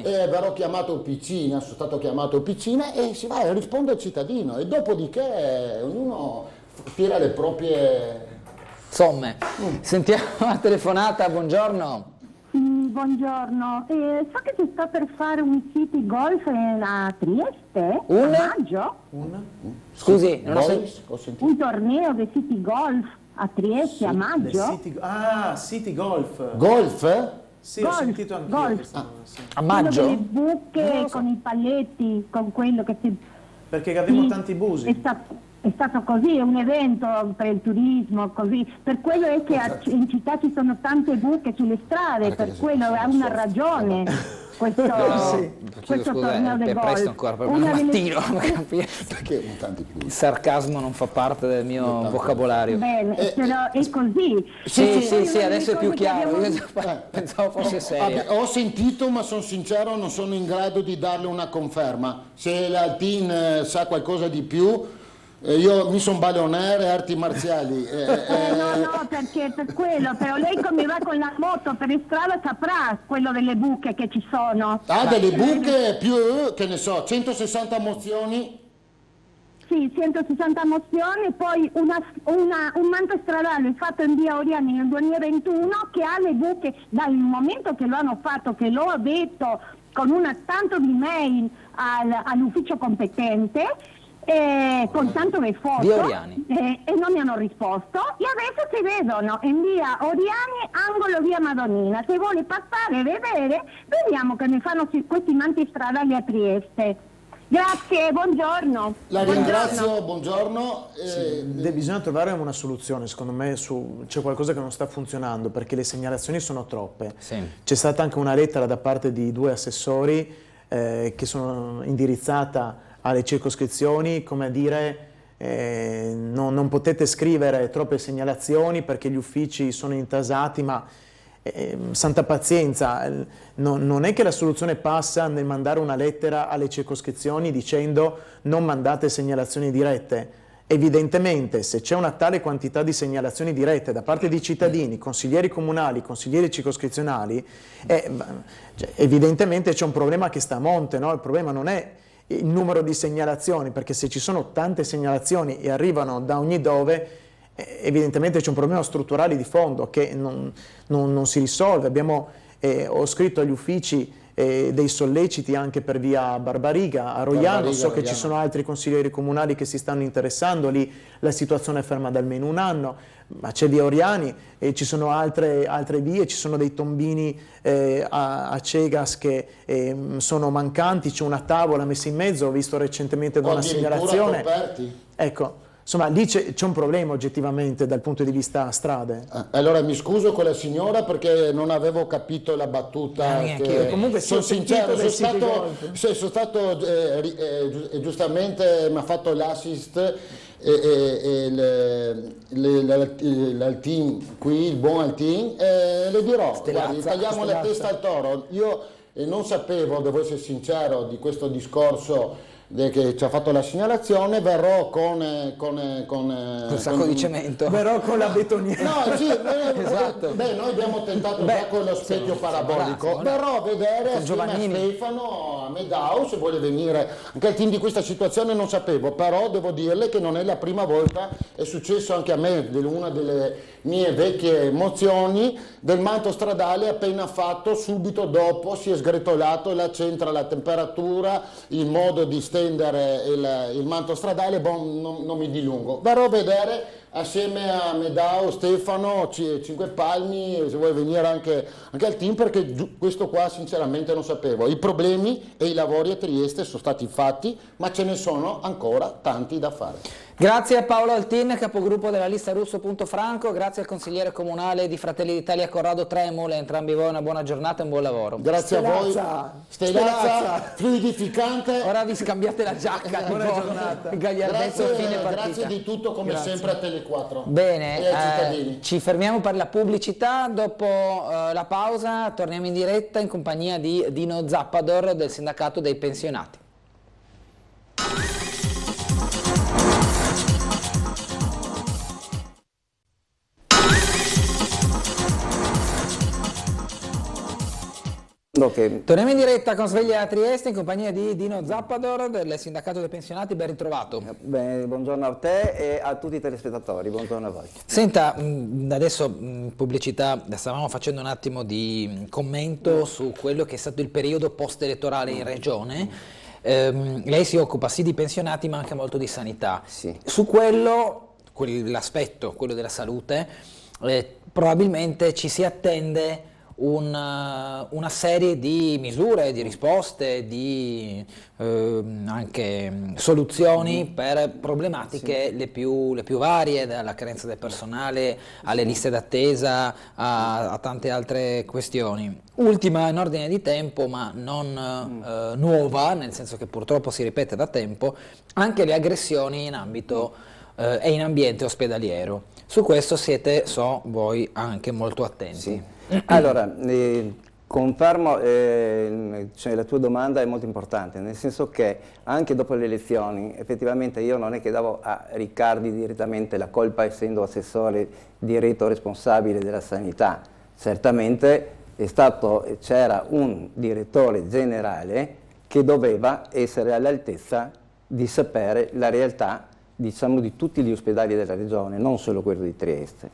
Verrò chiamato Piccina, sono stato chiamato Piccina, e si va e risponde al cittadino, e dopodiché ognuno tira le proprie somme. Sentiamo la telefonata, buongiorno. Buongiorno, so che si sta per fare un city golf a Trieste a maggio. Scusi, non ho sentito. Un torneo di city golf a Trieste a maggio. City golf. Golf? Sì, ho sentito anche io. A maggio? Con le buche, con i palletti, con quello che si... Perché abbiamo tanti busi. È stato così, è un evento per il turismo, così. Per quello è che in città ci sono tante buche sulle strade, per quello ha una ragione. Questo torneo del è presto ancora, proprio al mattino, perché tanti più. Il sarcasmo non fa parte del mio vocabolario. Bene, però è così. Sì, adesso è più chiaro. Io pensavo fosse serio. Ho sentito, ma sono sincero, non sono in grado di darle una conferma. Se l'Altin sa qualcosa di più, io mi sono balonere arti marziali. No, perché per quello, però lei come va con la moto per strada saprà quello delle buche che ci sono. Delle buche più, che ne so, 160 mozioni. Sì, 160 mozioni, poi un manto stradale fatto in via Oriani nel 2021 che ha le buche dal momento che lo hanno fatto, che l'ho detto con tanto di mail all'ufficio competente. con tanto le foto e non mi hanno risposto, e adesso si vedono in via Oriani, angolo via Madonnina. Se vuole passare e vedere, vediamo che ne fanno questi manti stradali a Trieste. Grazie, buongiorno. La ringrazio, buongiorno. Bisogna trovare una soluzione, secondo me c'è qualcosa che non sta funzionando, perché le segnalazioni sono troppe. C'è stata anche una lettera da parte di 2 assessori che sono indirizzata alle circoscrizioni, come a dire non potete scrivere troppe segnalazioni perché gli uffici sono intasati, ma santa pazienza, non è che la soluzione passa nel mandare una lettera alle circoscrizioni dicendo non mandate segnalazioni dirette. Evidentemente, se c'è una tale quantità di segnalazioni dirette da parte di cittadini, consiglieri comunali, consiglieri circoscrizionali, evidentemente c'è un problema che sta a monte, no? Il problema non è il numero di segnalazioni, perché se ci sono tante segnalazioni e arrivano da ogni dove, evidentemente c'è un problema strutturale di fondo che non si risolve. Ho scritto agli uffici dei solleciti anche per via Barbariga a Roiano, so che ci sono altri consiglieri comunali che si stanno interessando, lì la situazione è ferma da almeno un anno, ma c'è via Oriani e ci sono altre vie, ci sono dei tombini a Cegas che sono mancanti, c'è una tavola messa in mezzo, ho visto recentemente da una segnalazione. Ecco. Insomma, lì c'è un problema oggettivamente dal punto di vista strade. Allora mi scuso con la signora perché non avevo capito la battuta. Comunque sono sincero, sono stato giustamente mi ha fatto l'assist l'Altin qui, il buon Altin, le dirò, guardi, tagliamo la testa al toro. Io non sapevo, devo essere sincero, di questo discorso che ci ha fatto la segnalazione, verrò con un sacco di cemento, verrò con la betoniera. No, sì, esatto. Noi abbiamo tentato già con lo specchio parabolico, verrò a vedere assieme a Stefano, a Medao, se vuole venire. Anche il team di questa situazione non sapevo, però devo dirle che non è la prima volta, è successo anche a me, una delle mie vecchie mozioni del manto stradale appena fatto, subito dopo si è sgretolato, là c'entra la temperatura, il modo di stendere il manto stradale, non mi dilungo. Verrò a vedere assieme a Medao, Stefano, 5 Palmi, se vuoi venire anche al team, perché questo qua sinceramente non sapevo. I problemi e i lavori a Trieste sono stati fatti, ma ce ne sono ancora tanti da fare. Grazie a Paolo Altin, capogruppo della lista Russo.Franco, grazie al consigliere comunale di Fratelli d'Italia Corrado Tremole, entrambi voi una buona giornata e un buon lavoro. Grazie a voi, Stelazza, fluidificante. Ora vi scambiate la giacca, buona giornata. Grazie di tutto come sempre a Tele4. Bene, e ai cittadini. Ci fermiamo per la pubblicità, dopo la pausa torniamo in diretta in compagnia di Dino Zappador del sindacato dei pensionati. Torniamo in diretta con Sveglia a Trieste in compagnia di Dino Zappador del sindacato dei pensionati, ben ritrovato. Bene, buongiorno a te e a tutti i telespettatori, buongiorno a voi. Senta, adesso in pubblicità stavamo facendo un attimo di commento su quello che è stato il periodo post-elettorale in regione. Lei si occupa sì di pensionati ma anche molto di sanità. Sì. Su quell'aspetto, quello della salute, probabilmente ci si attende una serie di misure, di risposte, di anche soluzioni per problematiche le più varie, dalla carenza del personale alle liste d'attesa a tante altre questioni. Ultima in ordine di tempo, ma non nuova, nel senso che purtroppo si ripete da tempo, anche le aggressioni in ambito e in ambiente ospedaliero. Su questo siete, so, voi anche molto attenti. Sì. Allora, confermo, cioè, la tua domanda è molto importante, nel senso che anche dopo le elezioni, effettivamente io non è che davo a Riccardi direttamente la colpa essendo assessore diretto responsabile della sanità. Certamente c'era un direttore generale che doveva essere all'altezza di sapere la realtà, diciamo, di tutti gli ospedali della regione, non solo quello di Trieste.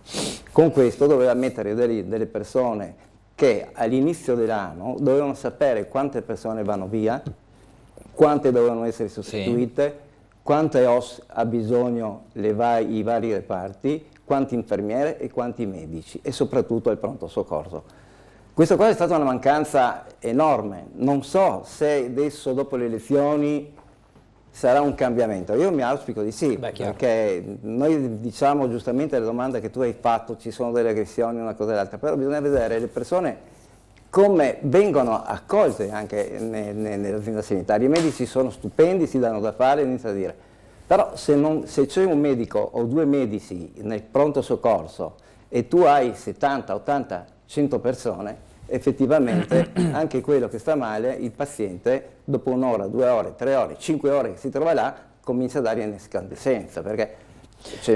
Con questo doveva mettere delle persone che all'inizio dell'anno dovevano sapere quante persone vanno via, quante dovevano essere sostituite, quante OS ha bisogno i vari reparti, quanti infermiere e quanti medici, e soprattutto il pronto soccorso. Questa qua è stata una mancanza enorme. Non so se adesso, dopo le elezioni, sarà un cambiamento. Io mi auspico di sì, perché noi diciamo giustamente la domanda che tu hai fatto, ci sono delle aggressioni, una cosa e l'altra, però bisogna vedere le persone come vengono accolte anche nell'azienda sanitaria. I medici sono stupendi, si danno da fare, inizia a dire. Però se c'è un medico o 2 medici nel pronto soccorso e tu hai 70, 80, 100 persone, effettivamente anche quello che sta male, il paziente, dopo 1 ora, 2 ore, 3 ore, 5 ore che si trova là, comincia a dare incandescenza, perché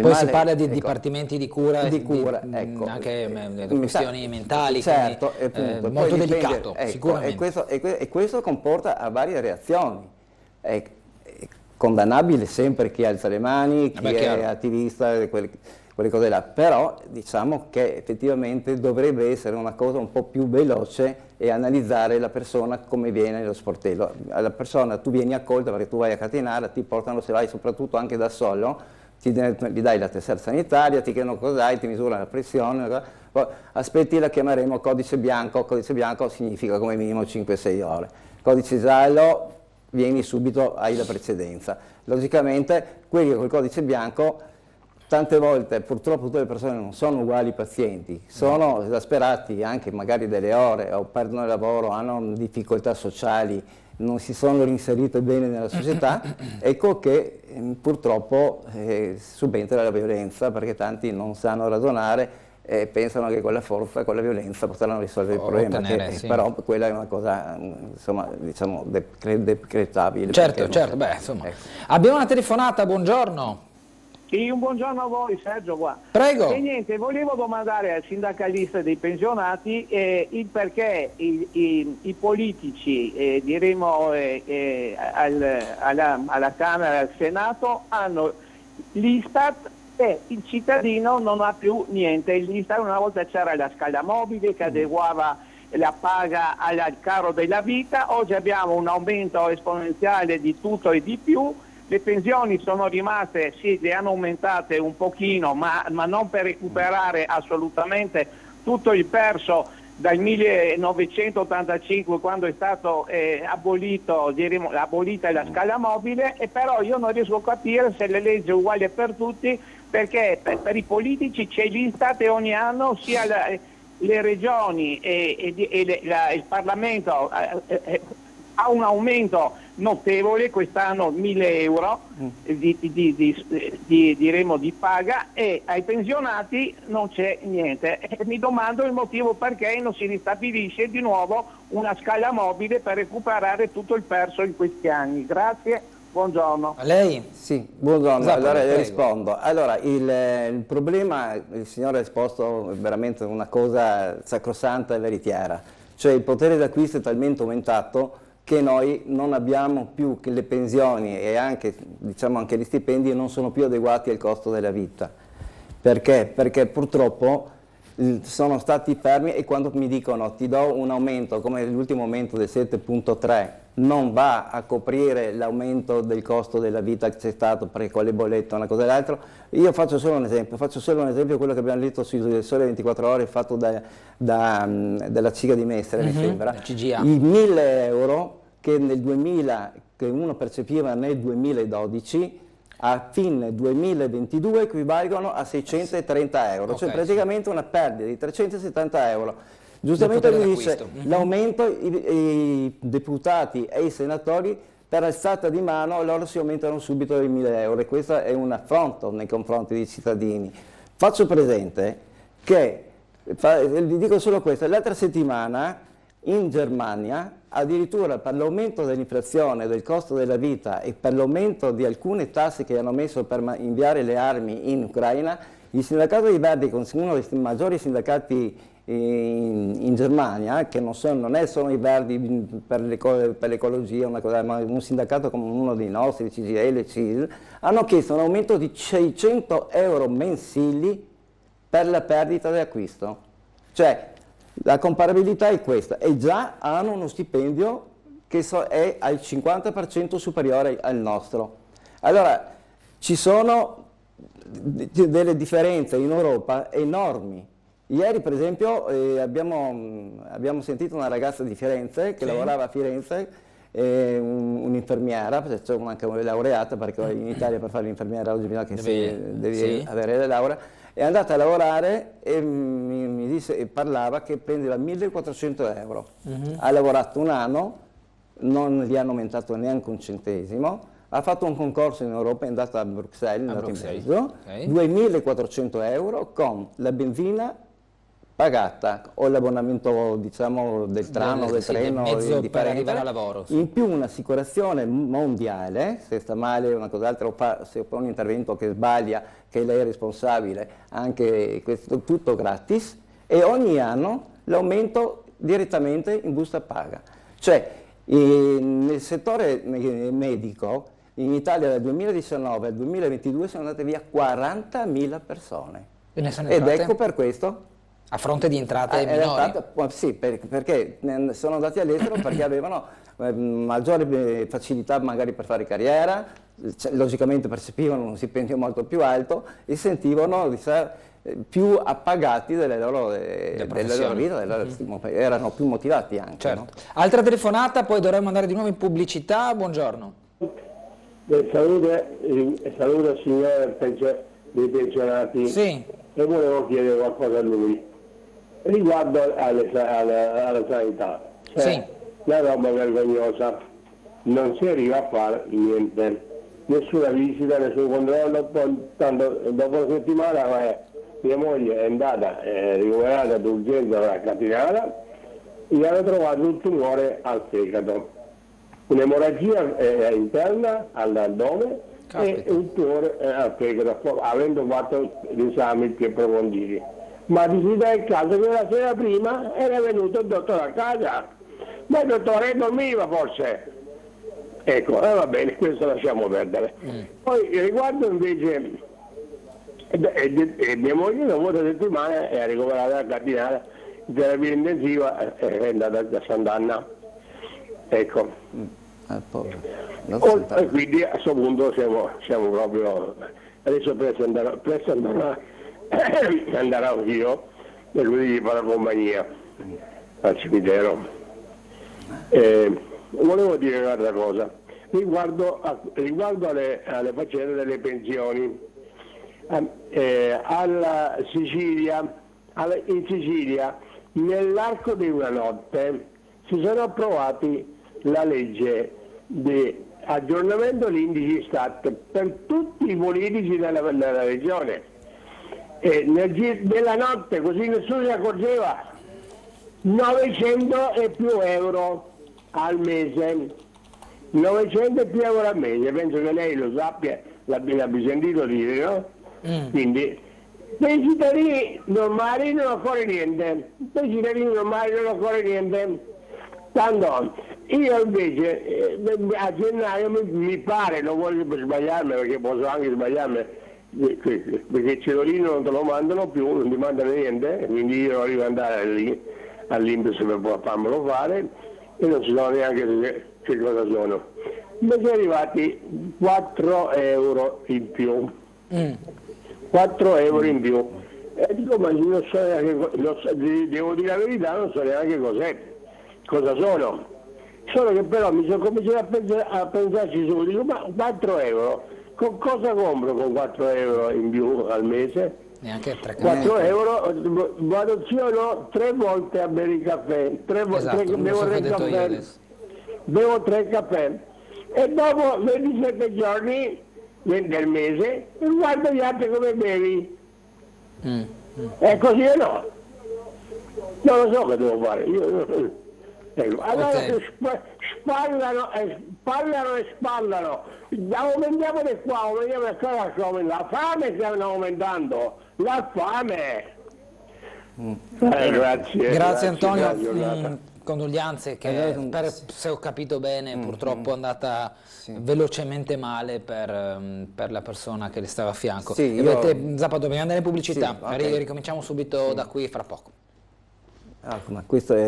poi si parla di dipartimenti di cura, ecco, anche questioni mentali, certo, quindi, molto delicato, sicuramente. E questo comporta a varie reazioni. È condannabile sempre chi alza le mani, chi è attivista, quelle cose là, però diciamo che effettivamente dovrebbe essere una cosa un po' più veloce e analizzare la persona come viene nello sportello. Alla persona tu vieni accolta perché tu vai a catenare, ti portano, se vai soprattutto anche da solo, gli dai la tessera sanitaria, ti chiedono cosa hai, ti misurano la pressione, poi aspetti, la chiameremo codice bianco significa come minimo 5-6 ore, codice giallo vieni subito, hai la precedenza. Logicamente quelli col codice bianco tante volte purtroppo tutte le persone non sono uguali ai pazienti, sono esasperati anche magari delle ore o perdono il lavoro, hanno difficoltà sociali, non si sono reinserite bene nella società, ecco che purtroppo subentra la violenza, perché tanti non sanno ragionare e pensano che con la forza, con la violenza potranno risolvere il problema, però quella è una cosa insomma, diciamo decretabile. Certo, insomma. Ecco. Abbiamo una telefonata, buongiorno. Sì, un buongiorno a voi, Sergio qua. Prego. E niente, volevo domandare al sindacalista dei pensionati il perché i politici, diremo alla Camera e al Senato, hanno l'Istat e il cittadino non ha più niente. L'Istat, una volta c'era la scala mobile che adeguava la paga al caro della vita, oggi abbiamo un aumento esponenziale di tutto e di più. Le pensioni sono rimaste, sì, le hanno aumentate un pochino, ma non per recuperare assolutamente tutto il perso dal 1985, quando è stato abolita la scala mobile, e però io non riesco a capire se le leggi uguali per tutti, perché per i politici c'è l'Istat e ogni anno sia le regioni e il Parlamento ha un aumento notevole, quest'anno 1.000 euro di paga, e ai pensionati non c'è niente. E mi domando il motivo perché non si ristabilisce di nuovo una scala mobile per recuperare tutto il perso in questi anni. Grazie, buongiorno. A lei? Sì, buongiorno. Allora le rispondo. Allora, il problema, il signore ha esposto veramente una cosa sacrosanta e veritiera, cioè il potere d'acquisto è talmente aumentato che noi non abbiamo più, che le pensioni e anche, diciamo, anche gli stipendi non sono più adeguati al costo della vita. Perché? Perché purtroppo sono stati fermi, e quando mi dicono ti do un aumento come l'ultimo aumento del 7,3 non va a coprire l'aumento del costo della vita che c'è stato, perché con le bollette una cosa e l'altro, io faccio solo un esempio, quello che abbiamo letto sul Sole 24 Ore fatto dalla CIGA di Mestre, mi sembra, CGA. I 1.000 euro che nel 2000, che uno percepiva nel 2012, a fine 2022 equivalgono a 630 euro, cioè praticamente una perdita di 370 euro. Giustamente lui dice l'aumento, i deputati e i senatori per alzata di mano loro si aumentano subito di 1.000 euro, e questo è un affronto nei confronti dei cittadini. Faccio presente che, vi dico solo questo, l'altra settimana in Germania addirittura per l'aumento dell'inflazione, del costo della vita e per l'aumento di alcune tasse che hanno messo per inviare le armi in Ucraina, il sindacato dei Verdi, con uno dei maggiori sindacati in Germania, che non sono i Verdi per l'ecologia, ma un sindacato come uno dei nostri, CGIL e CISL, hanno chiesto un aumento di 600 euro mensili per la perdita di acquisto. Cioè, la comparabilità è questa, e già hanno uno stipendio che è al 50% superiore al nostro. Allora, ci sono delle differenze in Europa enormi. Ieri per esempio abbiamo sentito una ragazza di Firenze che lavorava a Firenze, un'infermiera, c'è anche una laureata, perché in Italia per fare l'infermiera oggi bisogna che devi avere la laurea, è andata a lavorare e mi disse, e parlava che prendeva 1.400 euro. Ha lavorato un anno, non gli hanno aumentato neanche un centesimo, ha fatto un concorso in Europa, è andata a Bruxelles, è andato in Belgio, 2.400 euro con la benzina pagata o l'abbonamento, diciamo, del tram o del treno per arrivare al lavoro. In più un'assicurazione mondiale, se sta male una cos'altra o se fa un intervento che sbaglia, che lei è responsabile, anche questo tutto gratis, e ogni anno l'aumento direttamente in busta paga. Cioè nel settore medico in Italia dal 2019 al 2022 sono andate via 40.000 persone. Ed ecco per questo. A fronte di entrate minori? Sì, perché sono andati all'estero perché avevano maggiore facilità magari per fare carriera, logicamente percepivano uno stipendio molto più alto e sentivano più appagati delle loro vita, erano più motivati anche. Certo. No? Altra telefonata, poi dovremmo andare di nuovo in pubblicità. Buongiorno. Saluto il signore dei pensionati. Sì. E volevo chiedere qualcosa a lui riguardo alla sanità. Cioè, la roba vergognosa, non si arriva a fare niente, nessuna visita, nessun controllo. Poi, tanto dopo una settimana mia moglie è andata ricoverata d'urgenza a Catinara, gli hanno trovato un tumore al fegato, un'emorragia interna all'addome e un tumore al fegato, avendo fatto gli esami più approfonditi. Ma si dà il caso che la sera prima era venuto il dottore a casa, ma il dottore dormiva forse. Ecco, va bene, questo lasciamo perdere. Poi riguardo invece mia moglie dopo 2 settimane è ricoverata a Catinara in terapia intensiva, è andata a Sant'Anna. Ecco. E quindi a questo punto siamo proprio, adesso presto andrò io e lui gli fa la compagnia al cimitero. Volevo dire un'altra cosa riguardo alle faccende delle pensioni. In Sicilia nell'arco di una notte si sono approvati la legge di aggiornamento degli indici STAT per tutti i politici della regione, e nella notte, così nessuno si accorgeva, 900 e più euro al mese, 900 e più euro al mese, penso che lei lo sappia, l'abbia sentito dire, no? Quindi dei cittadini normali non occorre niente, tanto io invece a gennaio mi pare, non voglio sbagliarmi perché posso anche sbagliarmi, perché il cedolino non te lo mandano più, non ti mandano niente, quindi io non arrivo ad andare lì all'Inps per farmelo fare e non si sa neanche che cosa sono. Mi sono arrivati 4 euro in più. 4 euro in più. E dico, ma non so neanche, devo dire la verità, non so neanche cosa sono. Solo che però mi sono cominciato a pensarci su, dico, ma 4 euro, cosa compro con 4 euro in più al mese? Neanche 3 4 euro, vado 3 volte a bere il caffè, bevo 3 caffè e dopo 27 giorni del mese guardo gli altri come bevi. È così o no? Non lo so che devo fare. Ecco. Allora spallano e spallano. Aumentiamo di qua, aumentiamo di qua, la fame stiamo aumentando, la fame. Grazie Antonio. Condoglianze, che se ho capito bene purtroppo è andata velocemente male per la persona che le stava a fianco. Zappa, dobbiamo andare in pubblicità, ricominciamo subito da qui fra poco. Ma questo è...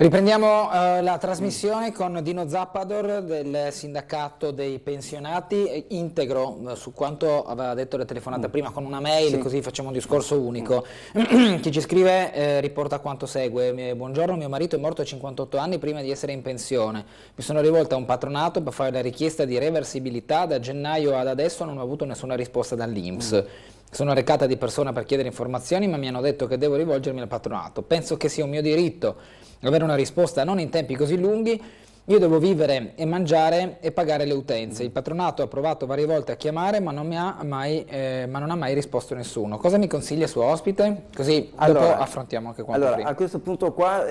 Riprendiamo la trasmissione con Dino Zappador del sindacato dei pensionati, integro su quanto aveva detto la telefonata prima con una mail, così facciamo un discorso unico. Chi ci scrive riporta quanto segue: buongiorno, mio marito è morto a 58 anni prima di essere in pensione, mi sono rivolta a un patronato per fare la richiesta di reversibilità, da gennaio ad adesso non ho avuto nessuna risposta dall'INPS. Sono recata di persona per chiedere informazioni, ma mi hanno detto che devo rivolgermi al patronato. Penso che sia un mio diritto avere una risposta non in tempi così lunghi. Io devo vivere e mangiare e pagare le utenze. Il patronato ha provato varie volte a chiamare, ma non ha mai risposto nessuno. Cosa mi consiglia suo ospite? Così dopo affrontiamo anche quanto prima. A questo punto qua,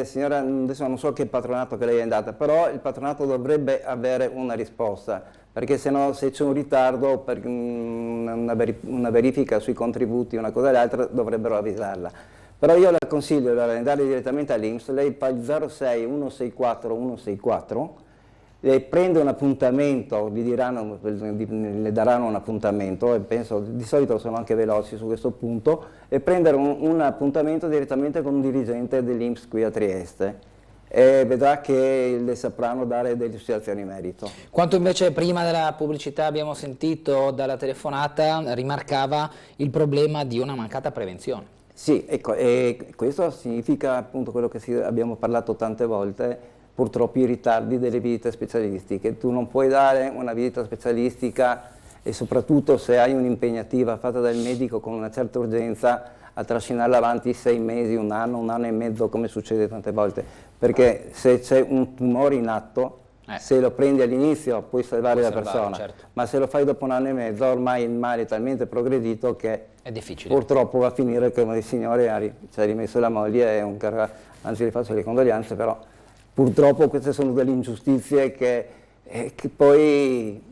signora, adesso non so che patronato che lei è andata, però il patronato dovrebbe avere una risposta, perché se c'è un ritardo per una verifica sui contributi, una cosa o l'altra, dovrebbero avvisarla. Però io le consiglio di andare direttamente all'INPS, lei fa il 06 164 164, lei prende un appuntamento, le daranno un appuntamento, e penso di solito sono anche veloci su questo punto, e prendere un appuntamento direttamente con un dirigente dell'INPS qui a Trieste, e vedrà che le sapranno dare delle illustrazioni in merito. Quanto invece prima della pubblicità abbiamo sentito dalla telefonata, rimarcava il problema di una mancata prevenzione. Sì, ecco, e questo significa appunto quello che abbiamo parlato tante volte, purtroppo i ritardi delle visite specialistiche. Tu non puoi dare una visita specialistica, e soprattutto se hai un'impegnativa fatta dal medico con una certa urgenza, a trascinarla avanti 6 mesi, un anno e mezzo, come succede tante volte. Perché se c'è un tumore in atto, se lo prendi all'inizio puoi salvare la persona, certo. Ma se lo fai dopo 1 anno e mezzo, ormai il male è talmente progredito che è difficile. Purtroppo va a finire come il signore ci ha rimesso la moglie, anzi le faccio le condoglianze, però purtroppo queste sono delle ingiustizie che poi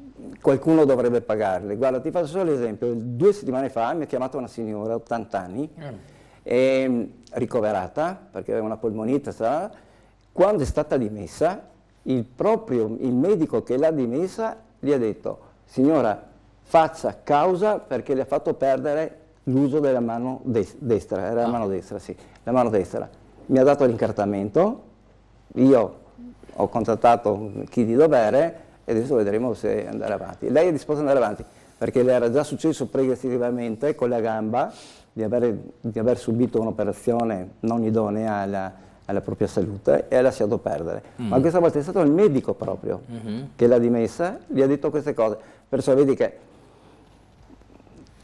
qualcuno dovrebbe pagarle. Guarda, ti faccio solo l'esempio: 2 settimane fa mi ha chiamato una signora, 80 anni, ricoverata perché aveva una polmonite, quando è stata dimessa, il medico che l'ha dimessa gli ha detto: signora, faccia causa perché le ha fatto perdere l'uso della mano destra, era la mano destra, sì, la mano destra. Mi ha dato l'incartamento, io ho contattato chi di dovere e adesso vedremo se andare avanti. Lei è disposta ad andare avanti perché le era già successo progressivamente con la gamba di aver subito un'operazione non idonea alla propria salute e ha lasciato perdere. Ma questa volta è stato il medico proprio che l'ha dimessa, gli ha detto queste cose. Perciò vedi che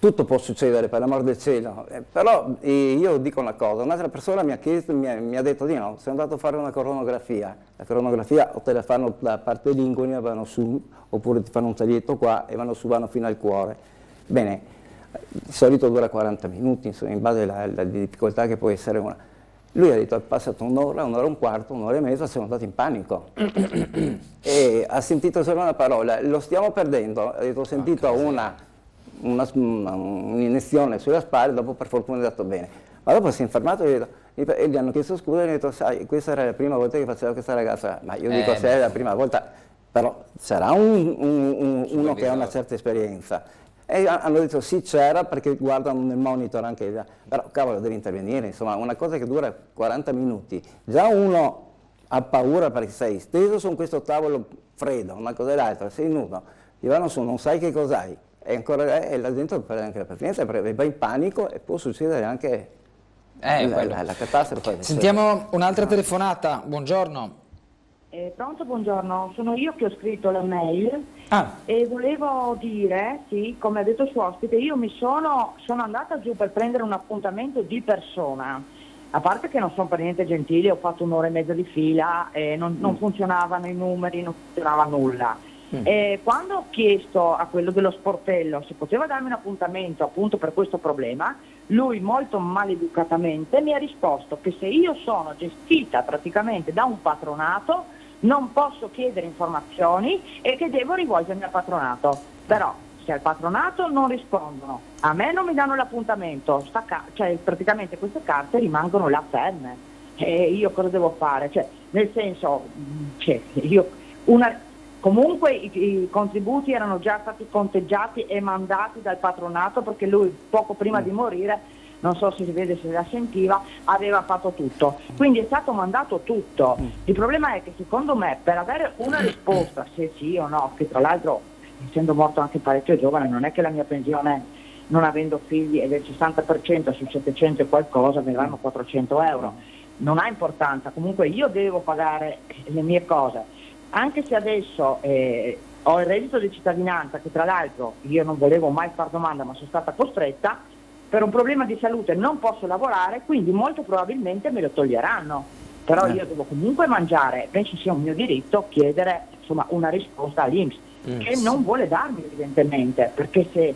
tutto può succedere, per l'amor del cielo, però io dico una cosa: un'altra persona mi ha detto di no, sono andato a fare una coronografia. La coronografia o te la fanno da parte linguine, vanno su, oppure ti fanno un taglietto qua e vanno fino al cuore. Bene, di solito dura 40 minuti, insomma, in base alla difficoltà che può essere una. Lui ha detto: è passata un'ora e un quarto, 1 ora e mezza, siamo andati in panico. E ha sentito solo una parola: lo stiamo perdendo. Ha detto: ho sentito un'iniezione sulla spalla, dopo per fortuna è andato bene. Ma dopo si è infermato e gli hanno chiesto scusa e gli hanno detto: sai, questa era la prima volta che faceva questa ragazza. Ma io dico: se è la prima volta, però sarà uno che ha una certa esperienza. E hanno detto: sì, c'era, perché guardano nel monitor anche, però cavolo, devi intervenire, insomma, una cosa che dura 40 minuti. Già uno ha paura perché sei steso su questo tavolo freddo, una cosa e l'altra, sei nudo, ti vanno su, non sai che cos'hai, e la gente perde anche la pazienza, va in panico e può succedere anche la catastrofe. Sentiamo un'altra telefonata. Buongiorno. Pronto, buongiorno, sono io che ho scritto la mail e volevo dire, sì, come ha detto il suo ospite, io sono andata giù per prendere un appuntamento di persona, a parte che non sono per niente gentile, ho fatto 1 ora e mezza di fila e non funzionavano i numeri, non funzionava nulla. E quando ho chiesto a quello dello sportello se poteva darmi un appuntamento appunto per questo problema, lui molto maleducatamente mi ha risposto che se io sono gestita praticamente da un patronato non posso chiedere informazioni e che devo rivolgermi al patronato. Però se al patronato non rispondono, a me non mi danno l'appuntamento, cioè praticamente queste carte rimangono là ferme. E io cosa devo fare? Cioè, nel senso, comunque i contributi erano già stati conteggiati e mandati dal patronato, perché lui poco prima di morire non so se si vede, se la sentiva, aveva fatto tutto, quindi è stato mandato tutto. Il problema è che secondo me per avere una risposta se sì o no, che tra l'altro essendo morto anche parecchio giovane, non è che la mia pensione, non avendo figli, è del 60%, su 700 e qualcosa verranno 400 euro, non ha importanza, comunque io devo pagare le mie cose, anche se adesso ho il reddito di cittadinanza, che tra l'altro io non volevo mai far domanda ma sono stata costretta, per un problema di salute non posso lavorare, quindi molto probabilmente me lo toglieranno, però io devo comunque mangiare, penso sia un mio diritto chiedere insomma una risposta all'INPS, che non vuole darmi evidentemente, perché se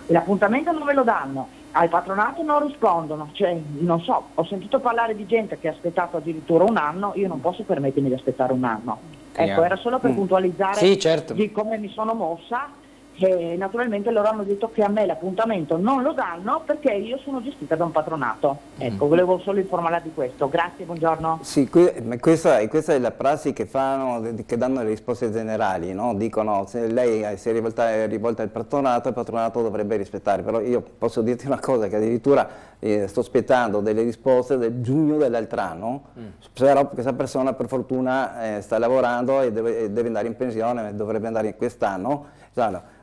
l'appuntamento non me lo danno, al patronato non rispondono, cioè non so, ho sentito parlare di gente che ha aspettato addirittura un anno, io non posso permettermi di aspettare un anno. Ecco, era solo per puntualizzare di come mi sono mossa. E naturalmente loro hanno detto che a me l'appuntamento non lo danno perché io sono gestita da un patronato. Ecco, volevo solo informarla di questo. Grazie, buongiorno. Sì, questa è la prassi che fanno, che danno le risposte generali, no? Dicono se lei si è rivolta al patronato, il patronato dovrebbe rispettare, però io posso dirti una cosa, che addirittura sto aspettando delle risposte del giugno dell'altro anno, però questa persona per fortuna sta lavorando e deve andare in pensione, dovrebbe andare quest'anno.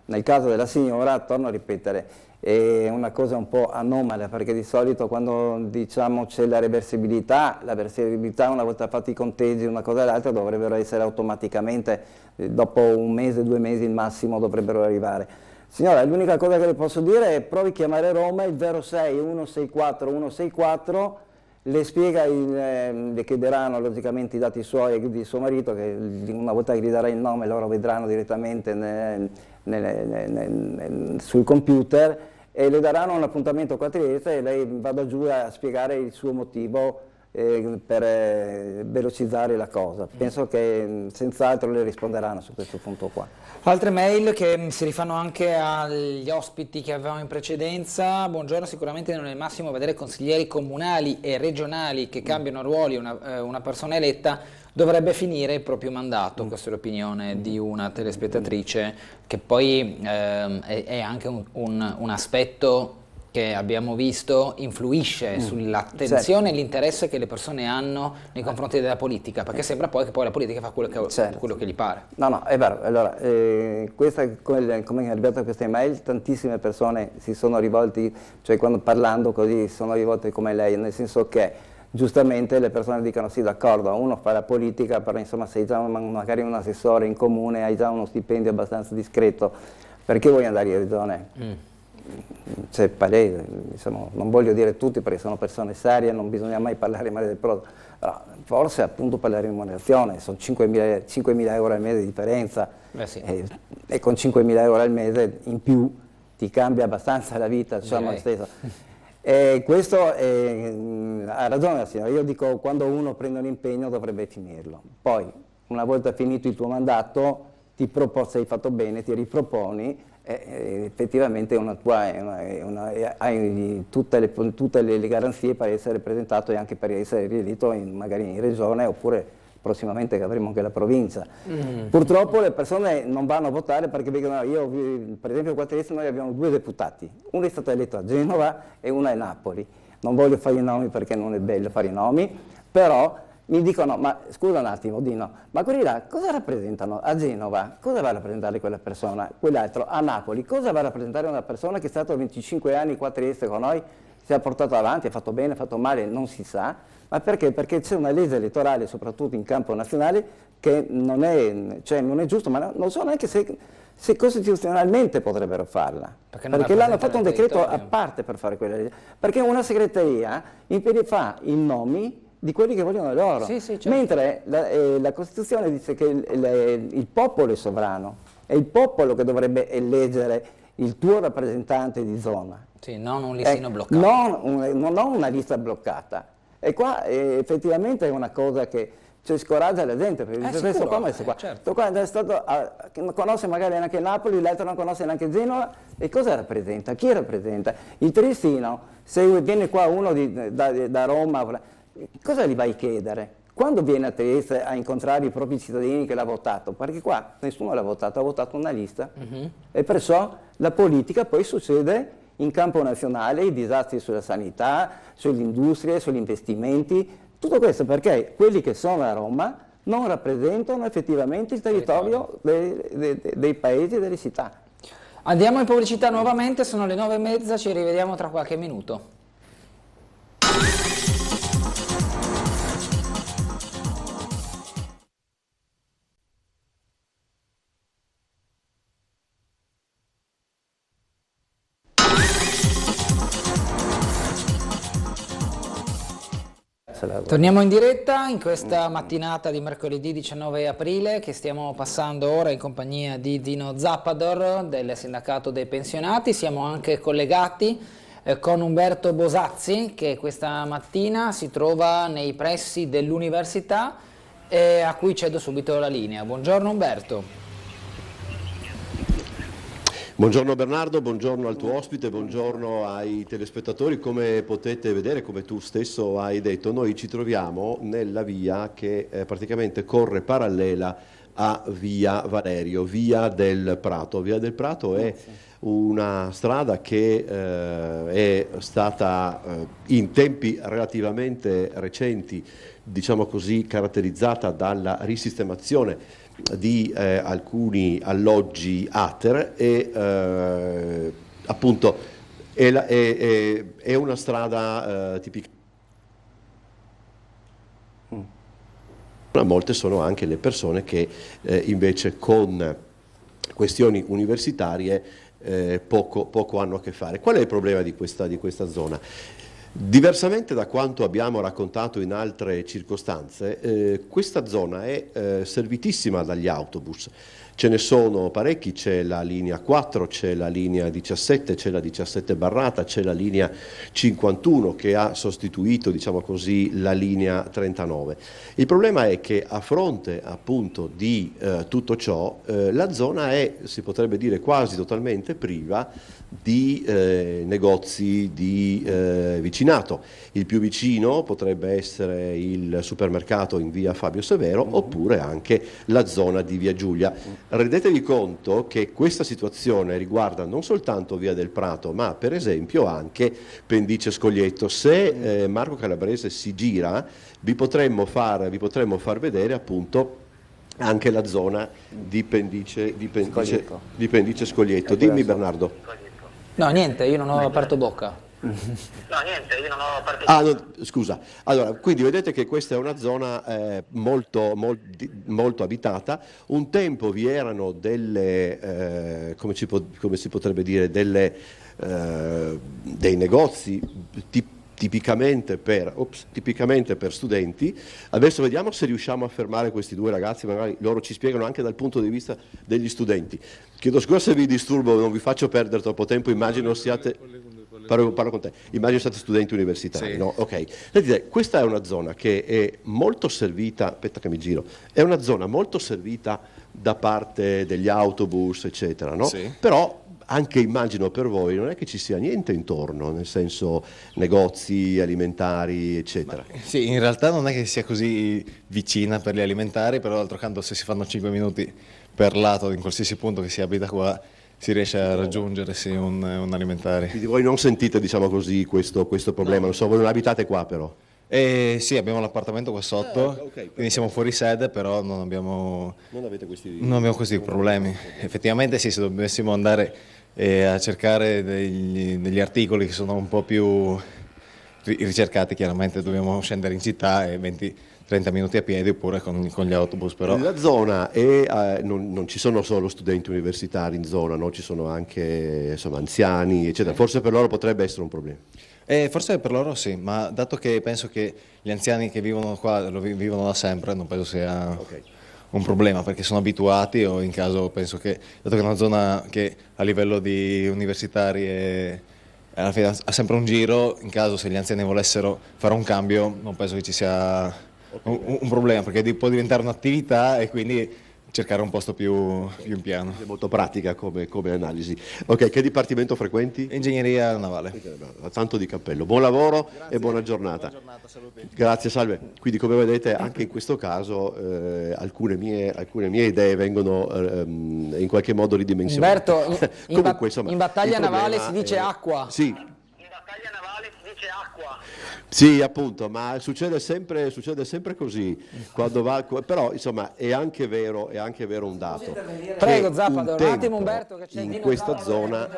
Nel caso della signora, torno a ripetere, è una cosa un po' anomala, perché di solito quando diciamo c'è la reversibilità una volta fatti i conteggi una cosa e l'altra dovrebbero essere automaticamente, dopo un mese, 2 mesi il massimo dovrebbero arrivare. Signora, l'unica cosa che le posso dire è provi a chiamare Roma, il 06 164 164, le spiega, le chiederanno logicamente i dati suoi e di suo marito, che una volta che gli darà il nome loro vedranno direttamente sul computer e le daranno un appuntamento qua a Trieste e lei vada giù a spiegare il suo motivo per velocizzare la cosa. Penso che senz'altro le risponderanno su questo punto qua. Altre mail che si rifanno anche agli ospiti che avevamo in precedenza. Buongiorno, sicuramente non è il massimo vedere consiglieri comunali e regionali che cambiano ruoli, una persona eletta dovrebbe finire il proprio mandato, questa è l'opinione di una telespettatrice, che poi è anche un aspetto che abbiamo visto influisce sull'attenzione e l'interesse che le persone hanno nei confronti della politica, perché sembra poi che poi la politica fa quello che gli pare. No, è vero. Allora, come è arrivata questa email, tantissime persone si sono rivolti, cioè quando parlando così si sono rivolte come lei, nel senso che giustamente le persone dicono sì, d'accordo, uno fa la politica, però insomma sei già magari un assessore in comune, hai già uno stipendio abbastanza discreto, perché vuoi andare in regione? C'è palese, insomma, non voglio dire tutti perché sono persone serie, non bisogna mai parlare male del prodotto, però forse appunto per la remunerazione, sono 5.000 euro al mese di differenza, e con 5.000 euro al mese in più ti cambia abbastanza la vita, diciamo lo stesso. Questo ha ragione la signora, io dico quando uno prende un impegno dovrebbe finirlo, poi una volta finito il tuo mandato se hai fatto bene ti riproponi, effettivamente hai tutte le garanzie per essere presentato e anche per essere rieletto magari in regione oppure prossimamente che avremo anche la provincia. Purtroppo le persone non vanno a votare perché vedono, per esempio qua a Trieste noi abbiamo 2 deputati, uno è stato eletto a Genova e uno a Napoli, non voglio fare i nomi perché non è bello fare i nomi, però mi dicono, ma scusa un attimo Dino, ma quelli là cosa rappresentano? A Genova cosa va a rappresentare quella persona? Quell'altro a Napoli cosa va a rappresentare una persona che è stata 25 anni qua a Trieste con noi, si è portato avanti, ha fatto bene, ha fatto male, non si sa, ma perché? Perché c'è una legge elettorale soprattutto in campo nazionale che non è giusto, ma non so neanche se costituzionalmente potrebbero farla, perché l'hanno fatto un decreto a parte per fare quella legge, perché una segreteria fa i nomi di quelli che vogliono loro, certo. Mentre la Costituzione dice che il popolo è sovrano, è il popolo che dovrebbe eleggere il tuo rappresentante di zona. Sì, non un listino bloccato. Non una lista bloccata. E qua effettivamente è una cosa che scoraggia la gente, perché dice questo qua, certo. Qua è stato, non conosce magari neanche Napoli, l'altro non conosce neanche Genova, e cosa rappresenta? Chi rappresenta? Il triestino, se viene qua uno da Roma, cosa gli vai a chiedere? Quando viene a Trieste a incontrare i propri cittadini che l'ha votato? Perché qua nessuno l'ha votato, ha votato una lista, e perciò la politica poi succede in campo nazionale, i disastri sulla sanità, sulle industrie, sugli investimenti, tutto questo perché quelli che sono a Roma non rappresentano effettivamente il territorio dei paesi e delle città. Andiamo in pubblicità nuovamente, sono le 9:30, ci rivediamo tra qualche minuto. Torniamo in diretta in questa mattinata di mercoledì 19 aprile che stiamo passando ora in compagnia di Dino Zappador del sindacato dei pensionati. Siamo anche collegati con Umberto Bosazzi che questa mattina si trova nei pressi dell'università e a cui cedo subito la linea. Buongiorno Umberto. Buongiorno Bernardo, buongiorno al tuo ospite, buongiorno ai telespettatori. Come potete vedere, come tu stesso hai detto, noi ci troviamo nella via che praticamente corre parallela a via Valerio, via del Prato. Via del Prato è una strada che è stata in tempi relativamente recenti, diciamo così, caratterizzata dalla risistemazione di alcuni alloggi ATER e appunto è una strada tipica. Molte sono anche le persone che invece con questioni universitarie poco hanno a che fare. Qual è il problema di questa zona? Diversamente da quanto abbiamo raccontato in altre circostanze, questa zona è servitissima dagli autobus. Ce ne sono parecchi, c'è la linea 4, c'è la linea 17, c'è la 17 Barrata, c'è la linea 51 che ha sostituito, diciamo così, la linea 39. Il problema è che a fronte appunto di tutto ciò, la zona è, si potrebbe dire, quasi totalmente priva di negozi di vicinato. Il più vicino potrebbe essere il supermercato in via Fabio Severo oppure anche la zona di via Giulia. Rendetevi conto che questa situazione riguarda non soltanto via del Prato ma per esempio anche Pendice Scoglietto. Se Marco Calabrese si gira vi potremmo far vedere appunto anche la zona di Pendice Scoglietto. Dimmi Bernardo. No, niente, io non ho aperto bocca. Scusa. Allora, quindi vedete che questa è una zona molto abitata. Un tempo vi erano delle, come si potrebbe dire, dei negozi tipicamente per studenti. Adesso vediamo se riusciamo a fermare questi due ragazzi, magari loro ci spiegano anche dal punto di vista degli studenti. Chiedo scusa se vi disturbo, non vi faccio perdere troppo tempo, immagino siate... Parlo con te. Immagino siate studenti universitari, sì. No? Ok. Sentite, questa è una zona che è molto servita, aspetta che mi giro, è una zona molto servita da parte degli autobus, eccetera, no? Sì. Però anche immagino per voi non è che ci sia niente intorno, nel senso negozi alimentari, eccetera. Sì, in realtà non è che sia così vicina per gli alimentari, però d'altro canto se si fanno 5 minuti per lato in qualsiasi punto che si abita qua si riesce a raggiungere sì, un alimentare. Quindi voi non sentite, diciamo così, questo problema, no. Non so, voi non abitate qua però? Sì, abbiamo l'appartamento qua sotto, okay, quindi siamo fuori sede, però non abbiamo questi problemi. Okay. Effettivamente sì, se dovessimo andare a cercare degli articoli che sono un po' più ricercati, chiaramente dobbiamo scendere in città e 20-30 minuti a piedi oppure con gli autobus. Però. La zona è, non ci sono solo studenti universitari in zona, no? Ci sono anche insomma, anziani, eccetera. Forse per loro potrebbe essere un problema. Forse per loro sì, ma dato che penso che gli anziani che vivono qua lo vivono da sempre, non penso sia un problema, perché sono abituati o in caso penso che, dato che è una zona che a livello di universitari alla fine ha sempre un giro, in caso se gli anziani volessero fare un cambio non penso che ci sia un problema, perché può diventare un'attività e quindi cercare un posto più in piano. È molto pratica come analisi. Ok, che dipartimento frequenti? Ingegneria navale. Tanto di cappello. Buon lavoro. Grazie. E buona giornata. Grazie, salve. Quindi come vedete anche in questo caso alcune mie idee vengono in qualche modo ridimensionate. Umberto, Comunque, insomma, in battaglia navale si dice acqua. Sì. Sì, appunto, ma succede sempre così, quando va, però insomma è anche vero un dato. Prego Zappador, un attimo Umberto che c'è in questa zona.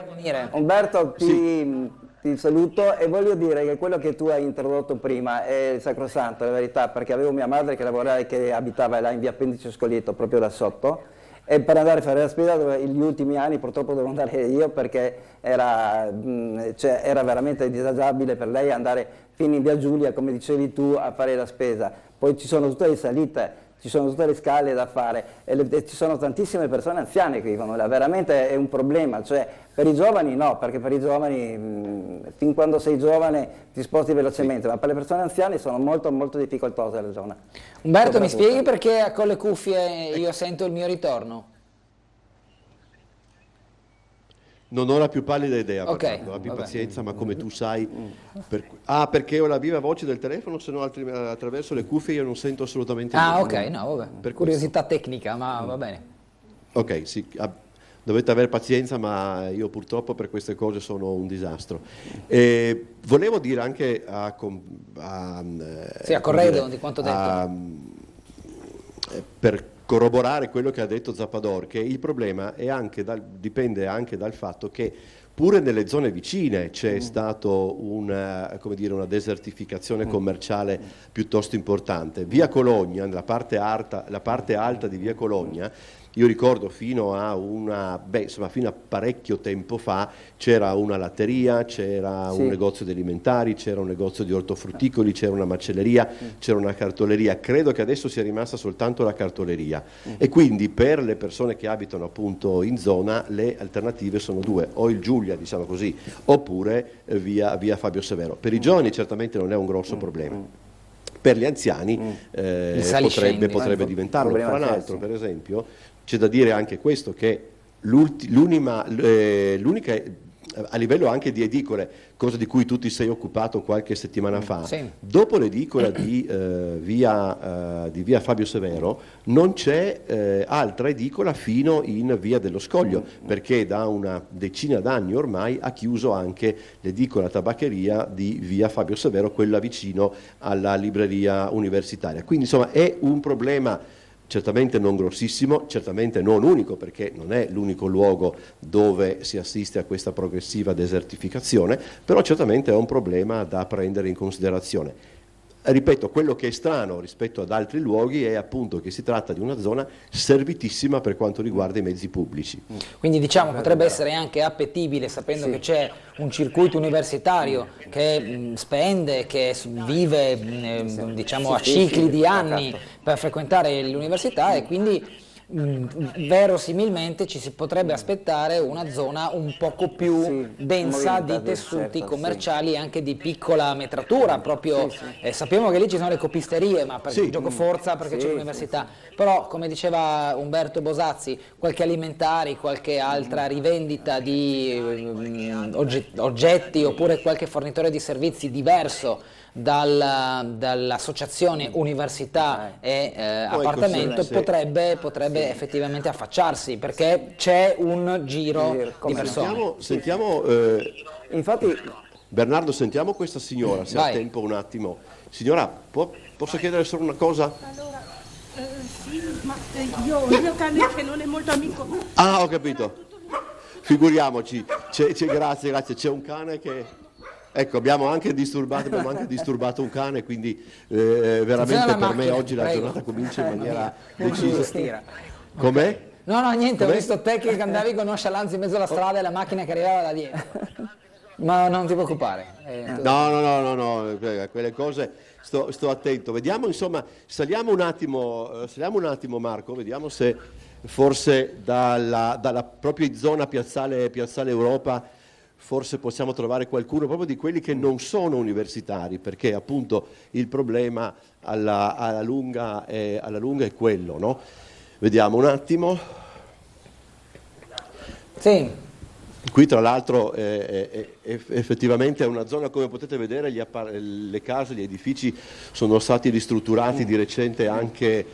Umberto, ti saluto e voglio dire che quello che tu hai introdotto prima è sacrosanto, la verità, perché avevo mia madre che abitava là in via Appendice Scoglietto, proprio da sotto, e per andare a fare la spesa gli ultimi anni purtroppo devo andare io perché era veramente disagiabile per lei andare fino in via Giulia, come dicevi tu, a fare la spesa. Poi ci sono tutte le salite, ci sono tutte le scale da fare e ci sono tantissime persone anziane che vivono là, veramente è un problema, cioè per i giovani no, perché per i giovani fin quando sei giovane ti sposti velocemente, ma per le persone anziane sono molto molto difficoltose la zona. Umberto, mi spieghi perché con le cuffie io sento il mio ritorno? Non ho la più pallida idea, okay, abbi pazienza, ma come tu sai... perché ho la viva voce del telefono, se no attraverso le cuffie io non sento assolutamente niente. Ok, no, vabbè, per curiosità tecnica, ma va bene. Ok, sì, dovete avere pazienza, ma io purtroppo per queste cose sono un disastro. Volevo dire anche a Corredo, di quanto detto. Per corroborare quello che ha detto Zappador, che il problema è dipende anche dal fatto che pure nelle zone vicine c'è stato una desertificazione commerciale piuttosto importante. Via Cologna, la parte alta di Via Cologna, io ricordo fino a parecchio tempo fa c'era una latteria, c'era un negozio di alimentari, c'era un negozio di ortofrutticoli, c'era una macelleria, c'era una cartoleria. Credo che adesso sia rimasta soltanto la cartoleria e quindi per le persone che abitano appunto in zona le alternative sono due, o il Giulia, diciamo così, oppure via Fabio Severo. Per i giovani certamente non è un grosso problema. Per gli anziani potrebbe diventarlo. Fra l'altro, per esempio, c'è da dire anche questo, che l'unica, a livello anche di edicole, cosa di cui tu ti sei occupato qualche settimana fa, dopo l'edicola di via Fabio Severo non c'è altra edicola fino in via dello Scoglio, perché da una decina d'anni ormai ha chiuso anche l'edicola tabaccheria di via Fabio Severo, quella vicino alla libreria universitaria. Quindi insomma è un problema certamente non grossissimo, certamente non unico, perché non è l'unico luogo dove si assiste a questa progressiva desertificazione, però certamente è un problema da prendere in considerazione. Ripeto, quello che è strano rispetto ad altri luoghi è appunto che si tratta di una zona servitissima per quanto riguarda i mezzi pubblici. Quindi diciamo potrebbe essere anche appetibile, sapendo che c'è un circuito universitario che spende, che vive diciamo a cicli di anni per frequentare l'università, e quindi verosimilmente ci si potrebbe aspettare una zona un poco più densa di tessuti commerciali e anche di piccola metratura, proprio sappiamo che lì ci sono le copisterie, ma per gioco forza perché c'è l'università, però come diceva Umberto Bosazzi, qualche alimentari, qualche altra rivendita di oggetti oppure qualche fornitore di servizi diverso dall'associazione università e appartamento potrebbe effettivamente affacciarsi, perché c'è un giro di persone. Sentiamo infatti Bernardo, sentiamo questa signora, se ha tempo un attimo. Signora, posso chiedere solo una cosa? Allora, sì, ma il mio cane che non è molto amico. Ah, ho capito. Figuriamoci, grazie, c'è un cane che... Ecco, abbiamo anche disturbato un cane, quindi veramente per me oggi la giornata comincia in maniera decisa. Com'è? No, niente, ho visto te che andavi con nonchalance in mezzo alla strada e la macchina che arrivava da dietro. Ma non ti preoccupare. No, quelle cose sto attento. Vediamo, insomma, saliamo un attimo Marco, vediamo se forse dalla propria zona piazzale Europa forse possiamo trovare qualcuno proprio di quelli che non sono universitari, perché appunto il problema alla lunga è quello, no? Vediamo un attimo. Sì. Qui tra l'altro effettivamente è una zona, come potete vedere, le case, gli edifici sono stati ristrutturati di recente anche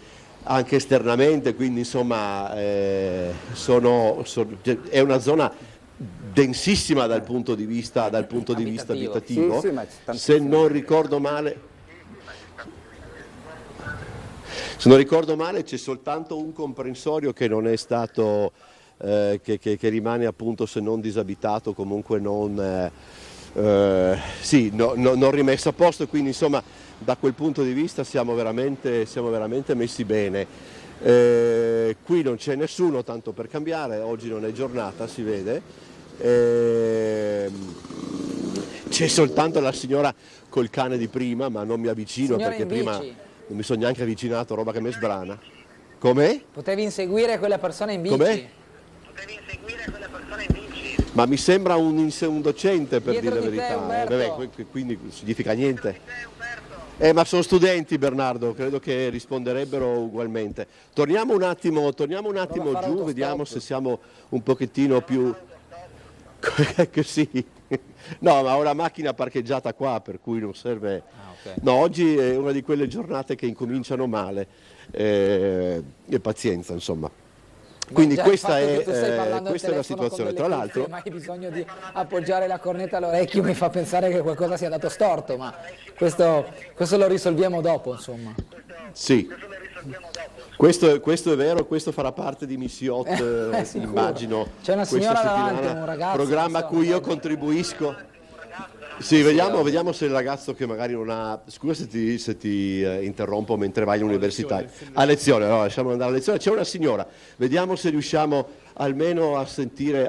esternamente, quindi insomma è una zona densissima dal punto di vista abitativo. Sì, ma se non ricordo male c'è soltanto un comprensorio che non è stato che rimane appunto, se non disabitato, comunque non rimesso a posto, quindi insomma da quel punto di vista siamo veramente messi bene. Qui non c'è nessuno, tanto per cambiare, oggi non è giornata, si vede. C'è soltanto la signora col cane di prima, ma non mi avvicino perché prima non mi sono neanche avvicinato, roba che mi sbrana. Com'è? Potevi inseguire quella persona in bici? Com'è? Ma mi sembra un docente, per dire la verità, quindi significa niente. Ma sono studenti, Bernardo, credo che risponderebbero ugualmente. Torniamo un attimo giù, vediamo se siamo un pochettino più... Così. No, ma ho la macchina parcheggiata qua, per cui non serve... Okay. No, oggi è una di quelle giornate che incominciano male, e pazienza, insomma. Quindi questa è la situazione. Tra l'altro, ma hai bisogno di appoggiare la cornetta all'orecchio, mi fa pensare che qualcosa sia andato storto, ma questo lo risolviamo dopo, insomma. Sì, questo è vero, questo farà parte di Missiot, immagino. C'è una signora davanti, un ragazzo, programma a cui io contribuisco. Sì, vediamo se il ragazzo che magari non ha... Scusa se ti interrompo mentre vai all'università. A lezione, no, lasciamo andare a lezione. C'è una signora, vediamo se riusciamo almeno a sentire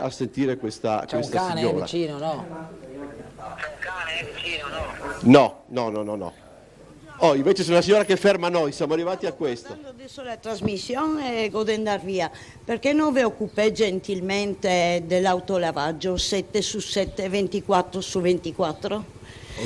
questa signora. C'è un cane vicino, no? C'è un cane vicino, no? No. Oh, invece c'è una signora che ferma noi, siamo arrivati a questo. Adesso la trasmissione e godo andare via, perché non vi occupate gentilmente dell'autolavaggio 7/7, 24/24?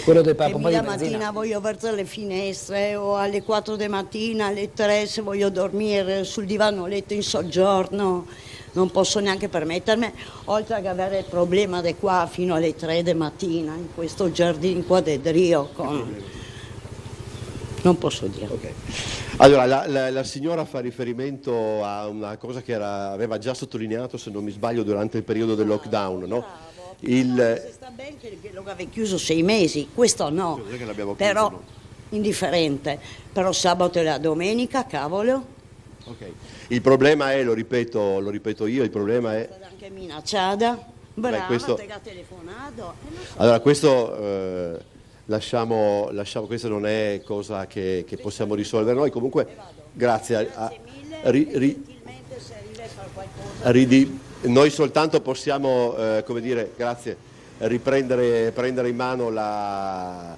Quello del un po' di mattina voglio versare le finestre, o alle 4 di mattina, alle 3 se voglio dormire sul divano letto in soggiorno, non posso neanche permettermi, oltre che avere il problema di qua fino alle 3 di mattina, in questo giardino qua del Drio con... Non posso dire. Okay. Allora, la signora fa riferimento a una cosa che aveva già sottolineato, se non mi sbaglio, durante il periodo del lockdown, no? Se sta bene che lo avevi chiuso 6 mesi, questo no, però chiuso, no? Indifferente, però sabato e la domenica, cavolo. Okay. Il problema è, lo ripeto io, il problema è... Anche minacciata, brava, questo... te ha telefonato. Allora, questo... Lasciamo, questa non è cosa che possiamo risolvere noi, comunque grazie noi soltanto possiamo, come dire, grazie, prendere in mano la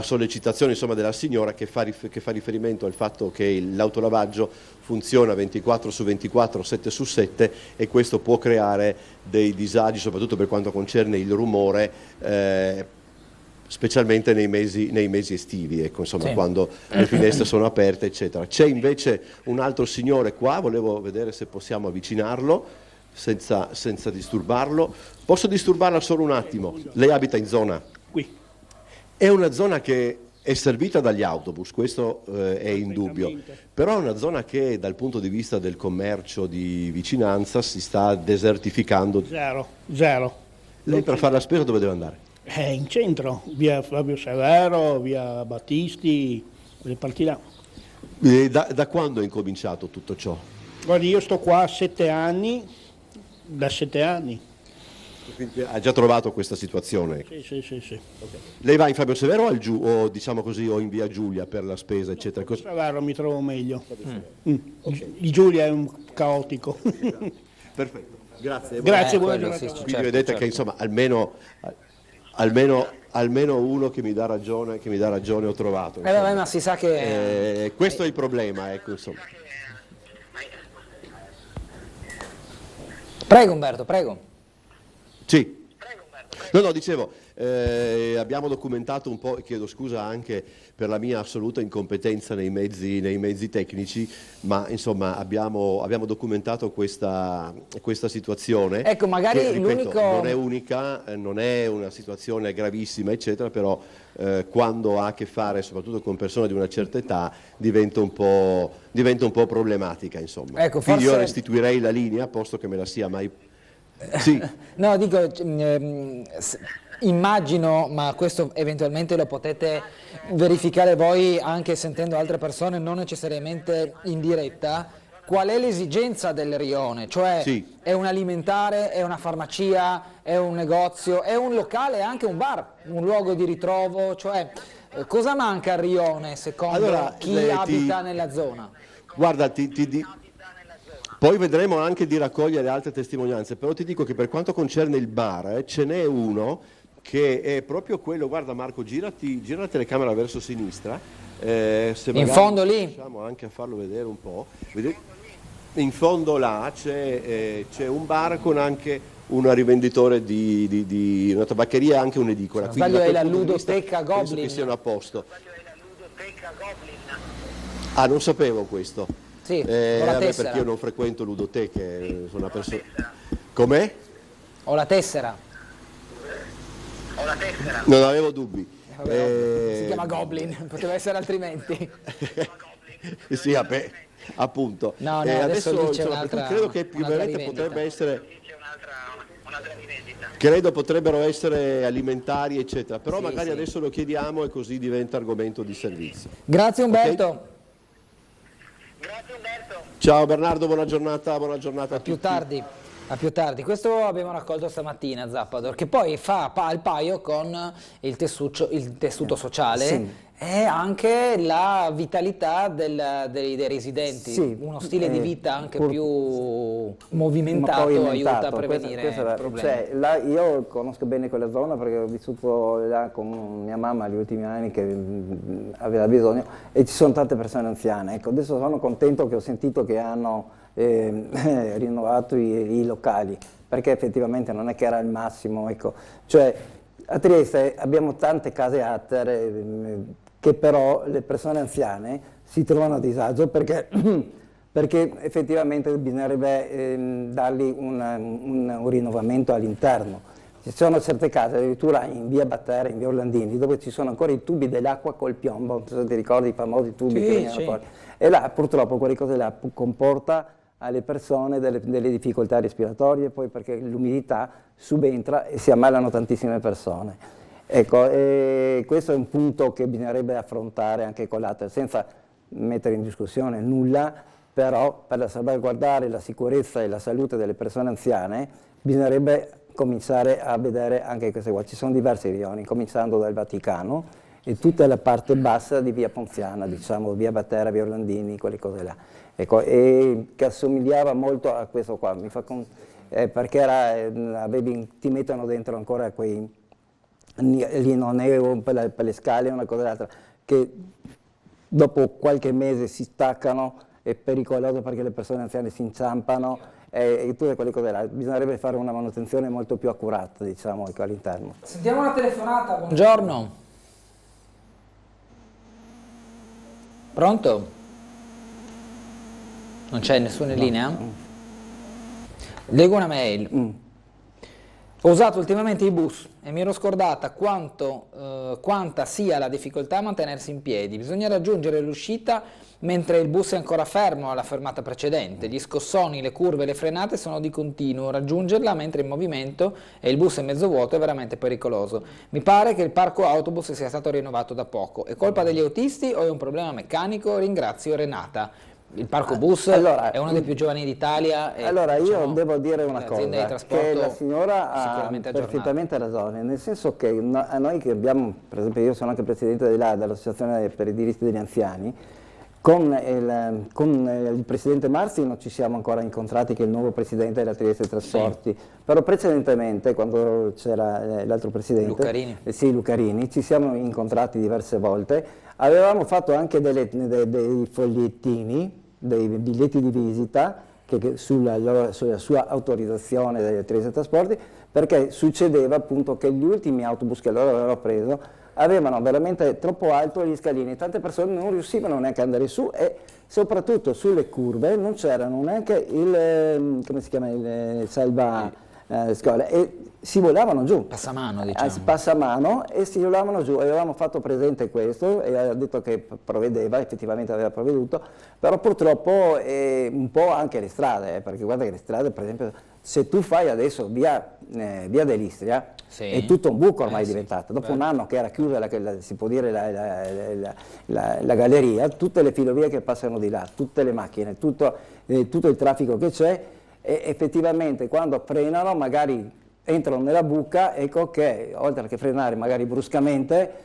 sollecitazione, insomma, della signora che fa riferimento al fatto che l'autolavaggio funziona 24/24, 7/7 e questo può creare dei disagi, soprattutto per quanto concerne il rumore, specialmente nei mesi estivi, ecco, insomma, sì, quando le finestre sono aperte, eccetera. C'è invece un altro signore qua, volevo vedere se possiamo avvicinarlo senza disturbarlo. Posso disturbarla solo un attimo? Lei abita in zona? Qui. È una zona che è servita dagli autobus, questo è indubbio, però è una zona che dal punto di vista del commercio di vicinanza si sta desertificando. Zero. Lei per fare la spesa dove deve andare? In centro, via Fabio Severo, via Battisti, quelle parti là. Da quando è incominciato tutto ciò? Guardi, io sto qua 7 anni, da 7 anni. Quindi ha già trovato questa situazione? Sì. Okay. Lei va in Fabio Severo o diciamo così, o in via Giulia per la spesa, eccetera? Severo mi trovo meglio. Okay. Di Giulia è un caotico. Perfetto, grazie. Grazie, buona giornata. Quindi certo, vedete che insomma almeno uno che mi dà ragione ho trovato. Vabbè, ma si sa che... questo è il problema, ecco, insomma. Prego Umberto, prego. Sì. No, dicevo, abbiamo documentato un po', chiedo scusa anche per la mia assoluta incompetenza nei mezzi tecnici, ma insomma abbiamo documentato questa situazione. Ecco, magari che, ripeto, l'unico... non è unica, non è una situazione gravissima, eccetera, però quando ha a che fare soprattutto con persone di una certa età diventa un po' problematica, insomma. Ecco, Quindi forse... io restituirei la linea, posto che me la sia mai... Sì. No, dico, immagino, ma questo eventualmente lo potete verificare voi anche sentendo altre persone, non necessariamente in diretta, qual è l'esigenza del rione? Cioè sì. È un alimentare, è una farmacia, è un negozio, è un locale, è anche un bar, un luogo di ritrovo, cioè cosa manca al rione secondo chi abita nella zona? Guarda, poi vedremo anche di raccogliere altre testimonianze, però ti dico che per quanto concerne il bar, ce n'è uno che è proprio quello, guarda Marco, gira la telecamera verso sinistra, se in fondo lì? Riusciamo anche a farlo vedere un po', in fondo là c'è un bar con anche un rivenditore di una tabaccheria e anche un'edicola. Se non sbaglio è la ludoteca Goblin. Penso che siano a posto. Ah, non sapevo questo. Sì, perché io non frequento ludoteche, sono una persona... Com'è? Ho la tessera. Non avevo dubbi. Si chiama Goblin, poteva essere altrimenti. Sì, appunto. No, adesso credo che più veramente potrebbe essere... Credo potrebbero essere alimentari, eccetera, però magari adesso lo chiediamo e così diventa argomento di servizio. Grazie Umberto. Okay? Ciao Bernardo, buona giornata a tutti. A più tardi. Questo abbiamo raccolto stamattina, Zappador, che poi fa il paio con il tessuto sociale e anche la vitalità dei residenti, uno stile di vita anche più movimentato aiuta a prevenire problemi. Io conosco bene quella zona perché ho vissuto là con mia mamma gli ultimi anni che aveva bisogno e ci sono tante persone anziane. Ecco, adesso sono contento che ho sentito che hanno rinnovato i locali, perché effettivamente non è che era il massimo, ecco. Cioè, a Trieste abbiamo tante case ATER che però le persone anziane si trovano a disagio perché effettivamente bisognerebbe dargli un rinnovamento all'interno. Ci sono certe case, addirittura in via Battera, in via Orlandini, dove ci sono ancora i tubi dell'acqua col piombo, se ti ricordi i famosi tubi che venivano fuori. E là purtroppo quelle cose là comporta alle persone delle difficoltà respiratorie, poi perché l'umidità subentra e si ammalano tantissime persone. Ecco, e questo è un punto che bisognerebbe affrontare anche con l'ATER, senza mettere in discussione nulla, però per salvaguardare la sicurezza e la salute delle persone anziane bisognerebbe cominciare a vedere anche queste cose. Ci sono diversi rioni, cominciando dal Vaticano e tutta la parte bassa di via Ponziana, diciamo via Battera, via Orlandini, quelle cose là. Ecco, e che assomigliava molto a questo qua, perché ti mettono dentro ancora quei linoneo per le scale, una cosa e l'altra, che dopo qualche mese si staccano, è pericoloso perché le persone anziane si inciampano e tutte quelle cose là. Bisognerebbe fare una manutenzione molto più accurata, diciamo, all'interno. Sentiamo una telefonata, buongiorno. Pronto? Non c'è nessuno in linea? Leggo una mail. Ho usato ultimamente i bus e mi ero scordata quanta sia la difficoltà a mantenersi in piedi. Bisogna raggiungere l'uscita mentre il bus è ancora fermo alla fermata precedente. Gli scossoni, le curve e le frenate sono di continuo. Raggiungerla mentre in movimento e il bus è mezzo vuoto è veramente pericoloso. Mi pare che il parco autobus sia stato rinnovato da poco. È colpa degli autisti o è un problema meccanico? Ringrazio Renata. Il parco bus è uno dei più giovani d'Italia. Allora io devo dire una cosa, che la signora ha perfettamente ragione, nel senso che a noi che abbiamo, per esempio io sono anche presidente dell'Associazione per i diritti degli anziani, con il presidente Marzi non ci siamo ancora incontrati, che è il nuovo presidente della Trieste Trasporti, però precedentemente, quando c'era l'altro presidente, Lucarini, ci siamo incontrati diverse volte, avevamo fatto anche dei fogliettini, dei biglietti di visita sulla sua autorizzazione delle Trieste Trasporti, perché succedeva appunto che gli ultimi autobus che loro avevano preso avevano veramente troppo alto gli scalini, tante persone non riuscivano neanche ad andare su e soprattutto sulle curve non c'erano neanche il, come si chiama, il salva scuola, e si volavano giù. Passamano, diciamo. Passamano, e si volavano giù. Avevamo fatto presente questo e ha detto che provvedeva, effettivamente aveva provveduto, però purtroppo un po' anche le strade, perché guarda che le strade, per esempio, se tu fai adesso via dell'Istria, è tutto un buco ormai diventato. Dopo un anno che era chiusa si può dire la galleria, tutte le filovie che passano di là, tutte le macchine, tutto il traffico che c'è, e effettivamente quando frenano magari entrano nella buca, ecco che oltre che frenare magari bruscamente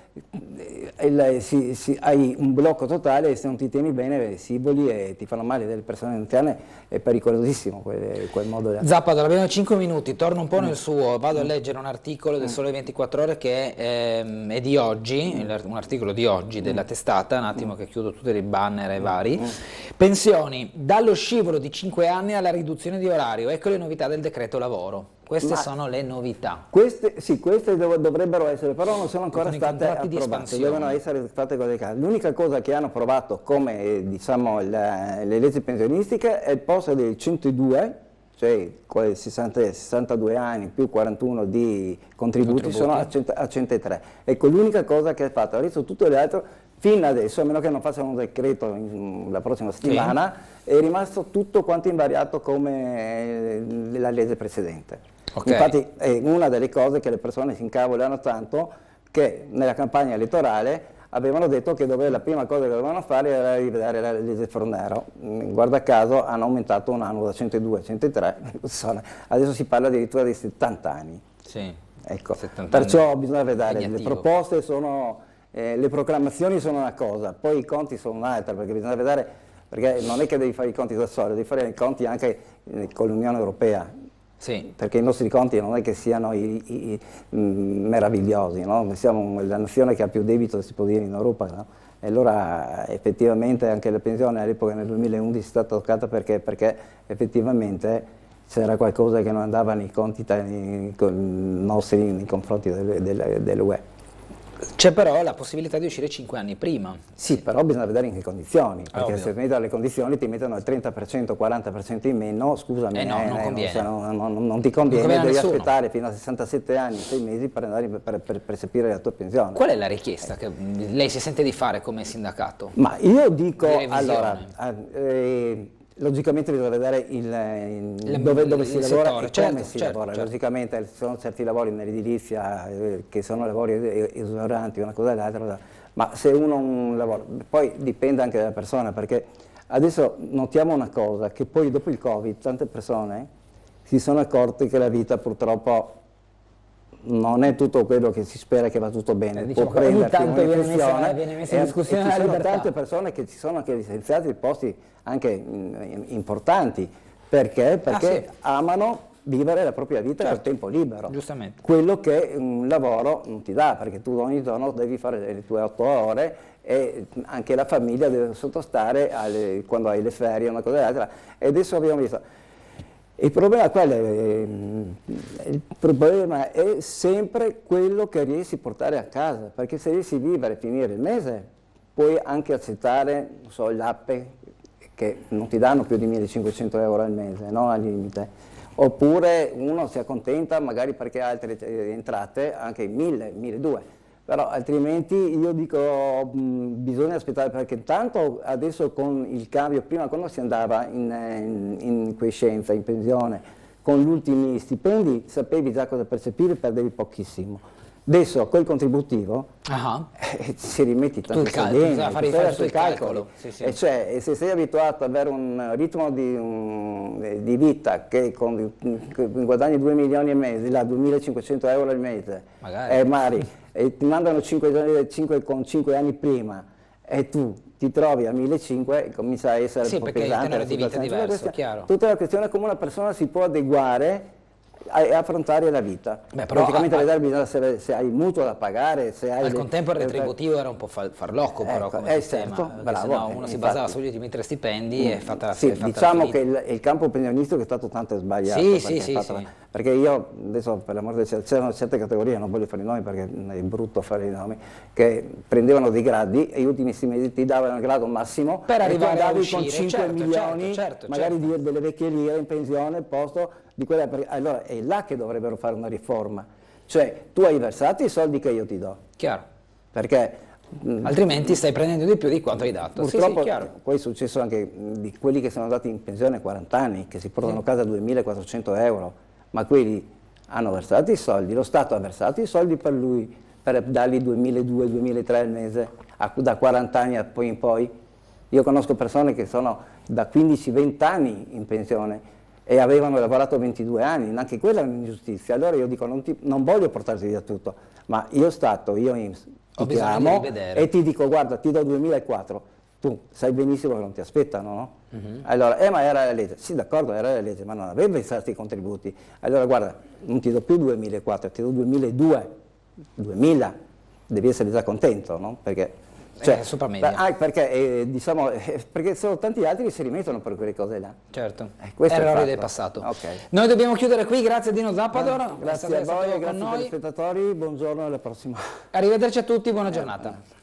hai un blocco totale, e se non ti tieni bene si voli e ti fanno male. Delle persone anziane è pericolosissimo quel modo. Zappato, abbiamo 5 minuti, torno un po' nel suo, vado a leggere un articolo del Sole 24 Ore che è di oggi, un articolo di oggi della testata, un attimo che chiudo tutti i banner e vari. Pensioni, dallo scivolo di 5 anni alla riduzione di orario, ecco le novità del decreto lavoro. Queste sono le novità. Queste dovrebbero essere, però non sono ancora state approvate, devono essere fatte cose case. L'unica cosa che hanno provato come diciamo le leggi pensionistiche è il posto del 102, cioè 62 anni più 41 di contributi. Sono a 103. Ecco, l'unica cosa che è fatta, adesso tutto l'altro fino adesso, a meno che non facciano un decreto la prossima settimana, è rimasto tutto quanto invariato come la legge precedente. Infatti è una delle cose che le persone si incavolano tanto, che nella campagna elettorale avevano detto che la prima cosa che dovevano fare era rivedere la legge Fornero. Guarda caso hanno aumentato un anno da 102 a 103, adesso si parla addirittura di 70 anni. Sì, ecco. 70 Perciò bisogna vedere, le proposte sono... le proclamazioni sono una cosa, poi i conti sono un'altra, perché bisogna vedere, perché non è che devi fare i conti da solo, devi fare i conti anche con l'Unione Europea, perché i nostri conti non è che siano meravigliosi, no? Siamo la nazione che ha più debito, si può dire, in Europa, no? E allora effettivamente anche la pensione all'epoca nel 2011 è stata toccata perché effettivamente c'era qualcosa che non andava nei conti nostri nei confronti dell'UE. C'è però la possibilità di uscire 5 anni prima. Sì, però bisogna vedere in che condizioni, perché se mettono le condizioni ti mettono il 30%, 40% in meno, scusami, non conviene. Non ti conviene, devi aspettare fino a 67 anni, 6 mesi per andare per percepire la tua pensione. Qual è la richiesta che lei si sente di fare come sindacato? Ma io dico, allora, logicamente bisogna vedere dove si lavora e come si lavora. Logicamente ci sono certi lavori nell'edilizia che sono lavori esuberanti, una cosa e l'altra, ma se uno un lavoro, poi dipende anche dalla persona, perché adesso notiamo una cosa, che poi dopo il Covid tante persone si sono accorte che la vita purtroppo non è tutto quello che si spera, che va tutto bene, diciamo, può prendersi una pensione, viene messa in discussione e ci sono tante persone che ci sono anche licenziati in posti anche importanti, perché amano vivere la propria vita per tempo libero, quello che un lavoro non ti dà, perché tu ogni giorno devi fare le tue 8 ore e anche la famiglia deve sottostare quando hai le ferie, una cosa e l'altra, e adesso abbiamo visto. Il problema qual è? Il problema è sempre quello che riesci a portare a casa, perché se riesci a vivere e finire il mese, puoi anche accettare, non so, l'APE, che non ti danno più di 1.500 euro al mese, no? Al limite. Oppure uno si accontenta magari perché ha altre entrate, anche 1.000, 1.200. Però altrimenti io dico bisogna aspettare, perché intanto adesso con il cambio, prima quando si andava in quiescenza, in pensione, con gli ultimi stipendi sapevi già cosa percepire, perdevi pochissimo. Adesso col contributivo ci rimetti tanti soldini, fare il calcolo. E cioè, se sei abituato ad avere un ritmo di vita che con guadagni 2 milioni e mezzo, là 2.500 euro al mese, e ti mandano 5 anni prima e tu ti trovi a 1.500 e comincia a essere un po' pesante. Sì, perché il tenore di vita è diverso, chiaro. Tutta la questione è come una persona si può adeguare affrontare la vita. Beh, però praticamente vedere bisogna se hai mutuo da pagare, se hai... Al contempo il retributivo era un po' farlocco, però, come sistema, certo, bravo, se no uno si basava sugli ultimi 3 stipendi e fatta sì, diciamo che finita. il campo pensionistico è stato tanto sbagliato. Sì, perché io, adesso per l'amor del cielo, c'erano certe categorie, non voglio fare i nomi perché è brutto fare i nomi, che prendevano dei gradi e gli ultimissimi mesi ti davano il grado massimo per arrivare a con uscire, 5 milioni, magari certo. delle vecchie lire in pensione, al posto di quella, allora è là che dovrebbero fare una riforma, cioè tu hai versato i soldi che io ti do. Chiaro. Perché altrimenti stai prendendo di più di quanto hai dato. Purtroppo chiaro. poi è successo anche di quelli che sono andati in pensione a 40 anni, che si portano a casa 2.400 euro, ma quelli hanno versato i soldi, lo Stato ha versato i soldi per lui, per dargli 2.200-2.300 al mese, da 40 anni poi in poi. Io conosco persone che sono da 15-20 anni in pensione e avevano lavorato 22 anni, anche quella è un'ingiustizia. Allora io dico, non voglio portarti via tutto, ma io Stato, io INPS, ti chiamo e ti dico, guarda, ti do 2.400, tu sai benissimo che non ti aspettano, no? Allora, ma era la legge, sì d'accordo, era la legge, ma non avevi versato i contributi. Allora guarda, non ti do più 2.400, ti do 2.200, 2.000, devi essere già contento, no? Perché sopra media. Diciamo, perché sono tanti altri che si rimettono per quelle cose là. Certo, questo è errori del passato. Okay. Noi dobbiamo chiudere qui, grazie a Dino Zappador. Grazie a voi, grazie ai spettatori, buongiorno, alla prossima. Arrivederci a tutti, buona giornata.